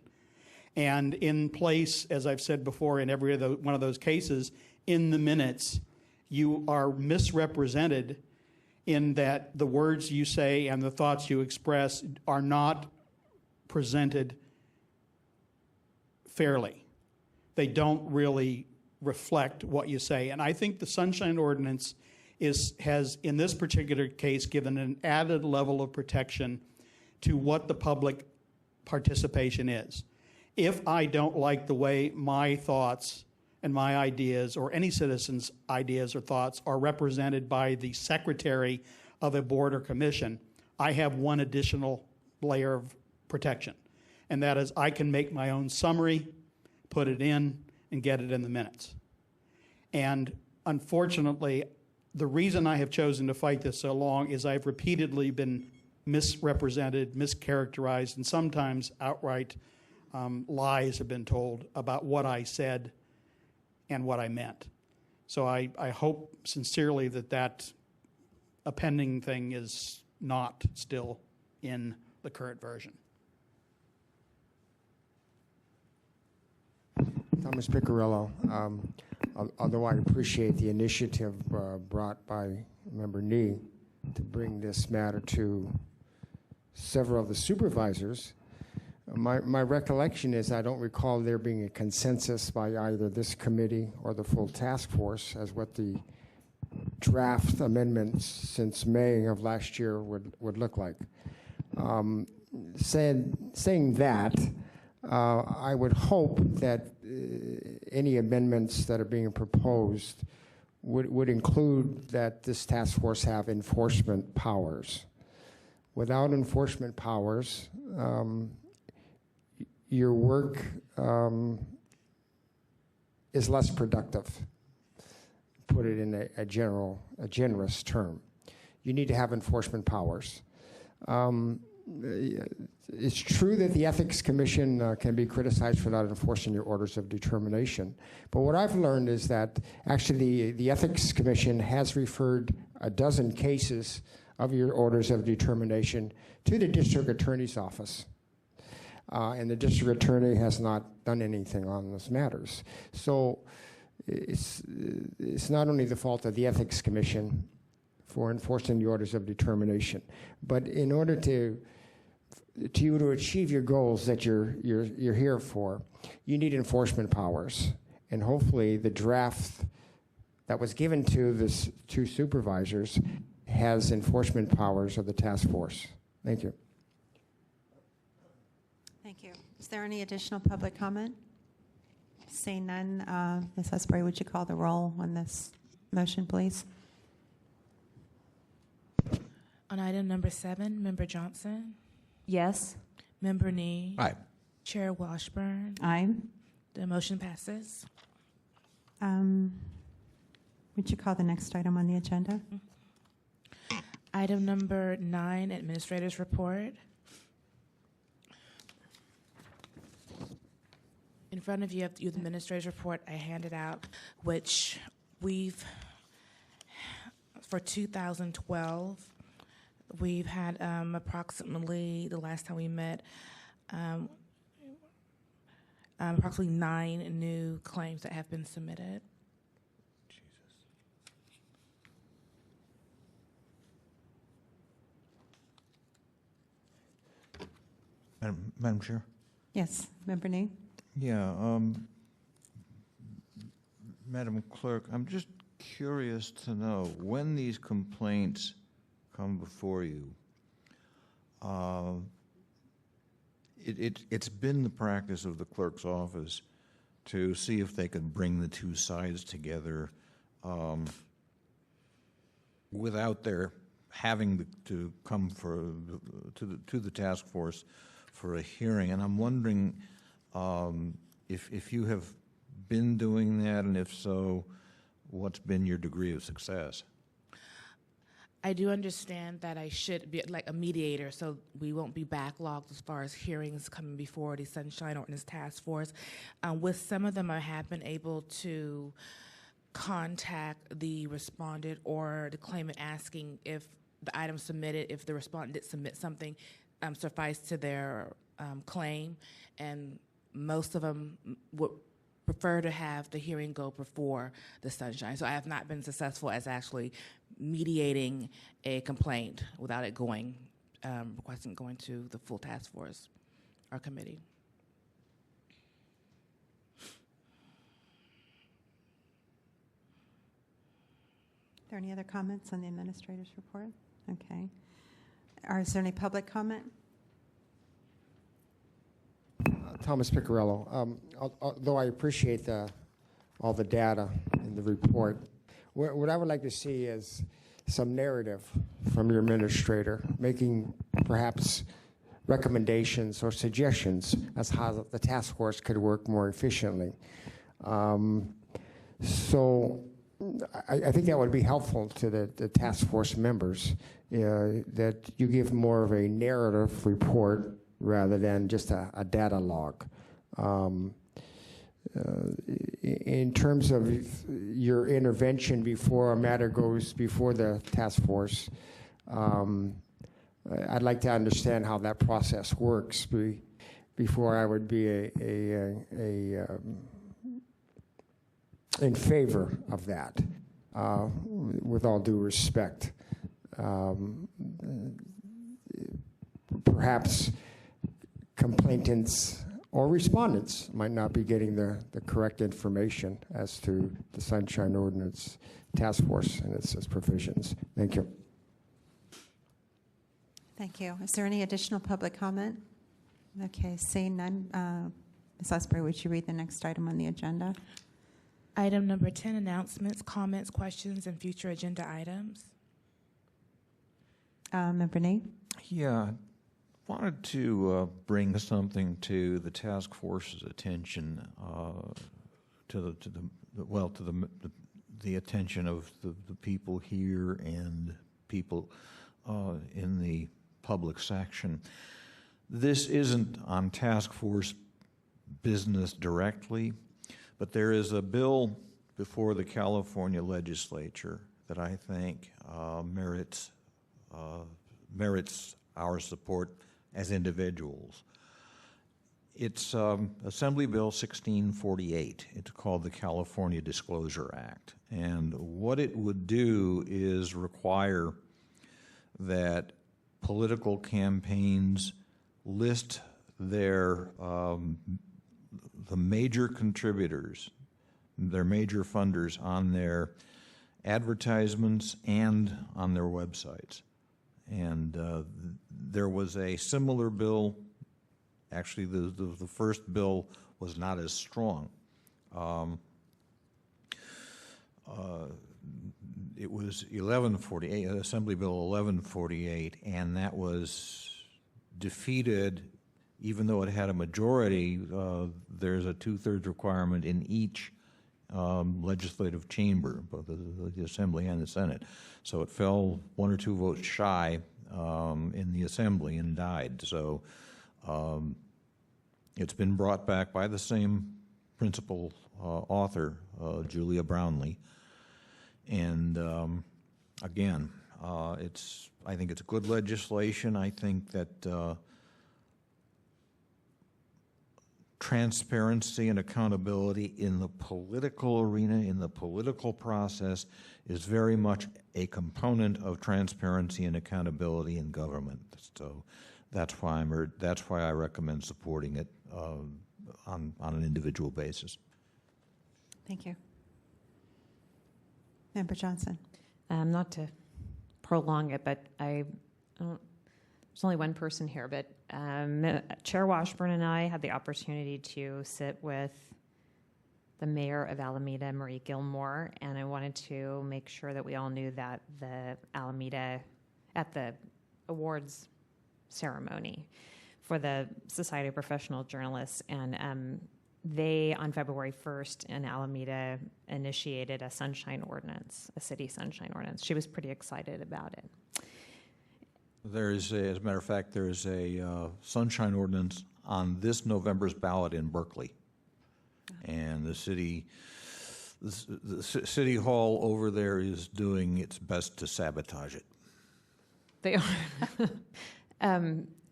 And in place, as I've said before, in every one of those cases, in the minutes, you are misrepresented in that the words you say and the thoughts you express are not presented fairly. They don't really reflect what you say. And I think the Sunshine Ordinance has, in this particular case, given an added level of protection to what the public participation is. If I don't like the way my thoughts and my ideas, or any citizen's ideas or thoughts, are represented by the secretary of a board or commission, I have one additional layer of protection. And that is, I can make my own summary, put it in, and get it in the minutes. And unfortunately, the reason I have chosen to fight this so long is I've repeatedly been misrepresented, mischaracterized, and sometimes outright lies have been told about what I said and what I meant. So I hope sincerely that appending thing is not still in the current version. Thomas Piccirillo. Although I appreciate the initiative brought by Member Nee to bring this matter to several of the supervisors, my recollection is I don't recall there being a consensus by either this committee or the full task force as what the draft amendments since May of last year would look like. Saying that, I would hope that any amendments that are being proposed would include that this task force have enforcement powers. Without enforcement powers, your work is less productive. Put it in a generous term. You need to have enforcement powers. It's true that the Ethics Commission can be criticized for not enforcing your orders of determination. But what I've learned is that actually the Ethics Commission has referred a dozen cases of your orders of determination to the district attorney's office. And the district attorney has not done anything on those matters. So it's not only the fault of the Ethics Commission for enforcing the orders of determination, but in order to achieve your goals that you're here for, you need enforcement powers. And hopefully the draft that was given to the two supervisors has enforcement powers of the task force. Thank you. Thank you. Is there any additional public comment? Seeing none, Ms. Hesbury, would you call the roll on this motion, please? On item number 7, Member Johnson, Yes. Member Nee, Aye. Chair Washburn. Aye. The motion passes. Would you call the next item on the agenda? Item number 9, Administrator's Report. In front of you have the Administrator's Report I handed out, which for 2012, we've had approximately, the last time we met, approximately 9 new claims that have been submitted. Madam Chair? Yes, Member Nee? Yeah, Madam Clerk, I'm just curious to know, when these complaints come before you, it's been the practice of the clerk's office to see if they could bring the two sides together without their having to come to the task force for a hearing. And I'm wondering if you have been doing that, and if so, what's been your degree of success? I do understand that I should be like a mediator, so we won't be backlogged as far as hearings coming before the Sunshine Ordinance Task Force. With some of them, I have been able to contact the respondent or the claimant asking if the item submitted, if the respondent did submit something, suffice to their claim, and most of them would prefer to have the hearing go before the Sunshine. So I have not been successful as actually mediating a complaint without it going, requesting going to the full task force or committee. Are there any other comments on the administrator's report? Okay. Is there any public comment? Thomas Piccirillo. Although I appreciate all the data in the report, what I would like to see is some narrative from your administrator, making perhaps recommendations or suggestions as how the task force could work more efficiently. So I think that would be helpful to the task force members, that you give more of a narrative report rather than just a data log. In terms of your intervention before a matter goes before the task force, I'd like to understand how that process works before I would be in favor of that, with all due respect. Perhaps complainants or respondents might not be getting the correct information as to the Sunshine Ordinance Task Force and its provisions. Thank you. Thank you. Is there any additional public comment? Okay, seeing none. Ms. Osprey, would you read the next item on the agenda? Item number 10, announcements, comments, questions, and future agenda items. Member Nate? Yeah, wanted to bring something to the task force's attention, to the attention of the people here and people in the public section. This isn't on task force business directly, but there is a bill before the California legislature that I think merits our support as individuals. It's Assembly Bill 1648. It's called the California Disclosure Act. And what it would do is require that political campaigns list their the major contributors, their major funders on their advertisements and on their websites. And there was a similar bill. Actually, the first bill was not as strong. It was 1148, Assembly Bill 1148, and that was defeated. Even though it had a majority, there's a 2/3 requirement in each legislative chamber, both the Assembly and the Senate. So it fell 1 or 2 votes shy in the Assembly and died. So it's been brought back by the same principal author, Julia Brownlee. And again, I think it's good legislation. I think that transparency and accountability in the political arena, in the political process, is very much a component of transparency and accountability in government. So that's why I recommend supporting it on an individual basis. Thank you. Member Johnson? Not to prolong it, but there's only one person here, but Chair Washburn and I had the opportunity to sit with the mayor of Alameda, Marie Gilmore, and I wanted to make sure that we all knew that the Alameda, at the awards ceremony for the Society of Professional Journalists, and they, on February 1st in Alameda, initiated a sunshine ordinance, a city sunshine ordinance. She was pretty excited about it. There is, as a matter of fact, there is a sunshine ordinance on this November's ballot in Berkeley, and the city hall over there is doing its best to sabotage it. They are.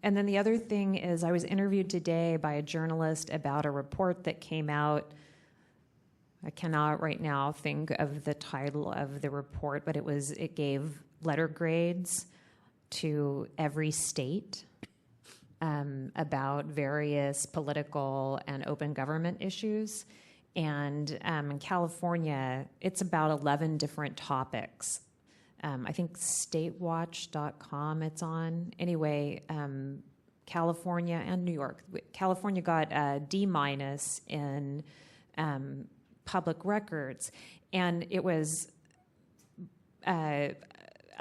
And then the other thing is, I was interviewed today by a journalist about a report that came out. I cannot right now think of the title of the report, but it gave letter grades to every state about various political and open government issues. And in California, it's about 11 different topics. I think statewatch.com it's on. Anyway, California and New York. California got a D- in public records, and it was a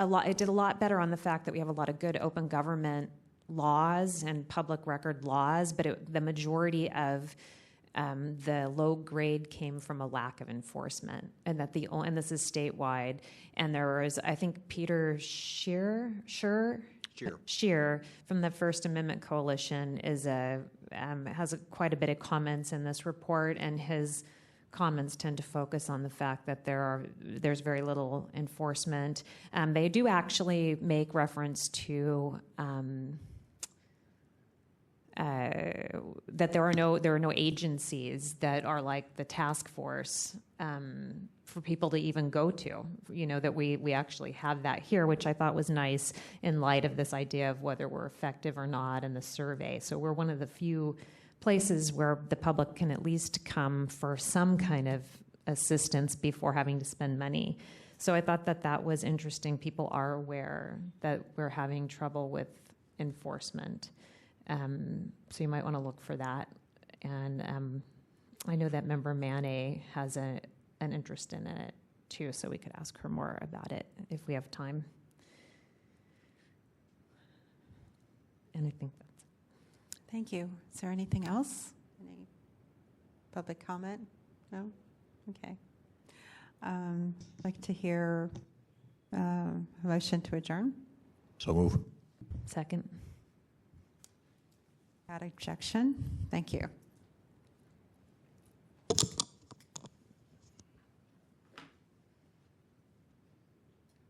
lot. It did a lot better on the fact that we have a lot of good open government laws and public record laws, but the majority of the low grade came from a lack of enforcement, and this is statewide. And there was, I think, Peter Scheer from the First Amendment Coalition has quite a bit of comments in this report, and his comments tend to focus on the fact that there's very little enforcement. They do actually make reference to that there are no agencies that are like the task force for people to even go to. That we actually have that here, which I thought was nice in light of this idea of whether we're effective or not in the survey. So we're one of the few places where the public can at least come for some kind of assistance before having to spend money. So I thought that was interesting. People are aware that we're having trouble with enforcement. So you might want to look for that. And I know that member Manet has an interest in it too, so we could ask her more about it if we have time. And I think that's it. Thank you. Is there anything else? Any public comment? No? Okay. I'd like to hear a motion to adjourn. So move. Second. Without objection. Thank you.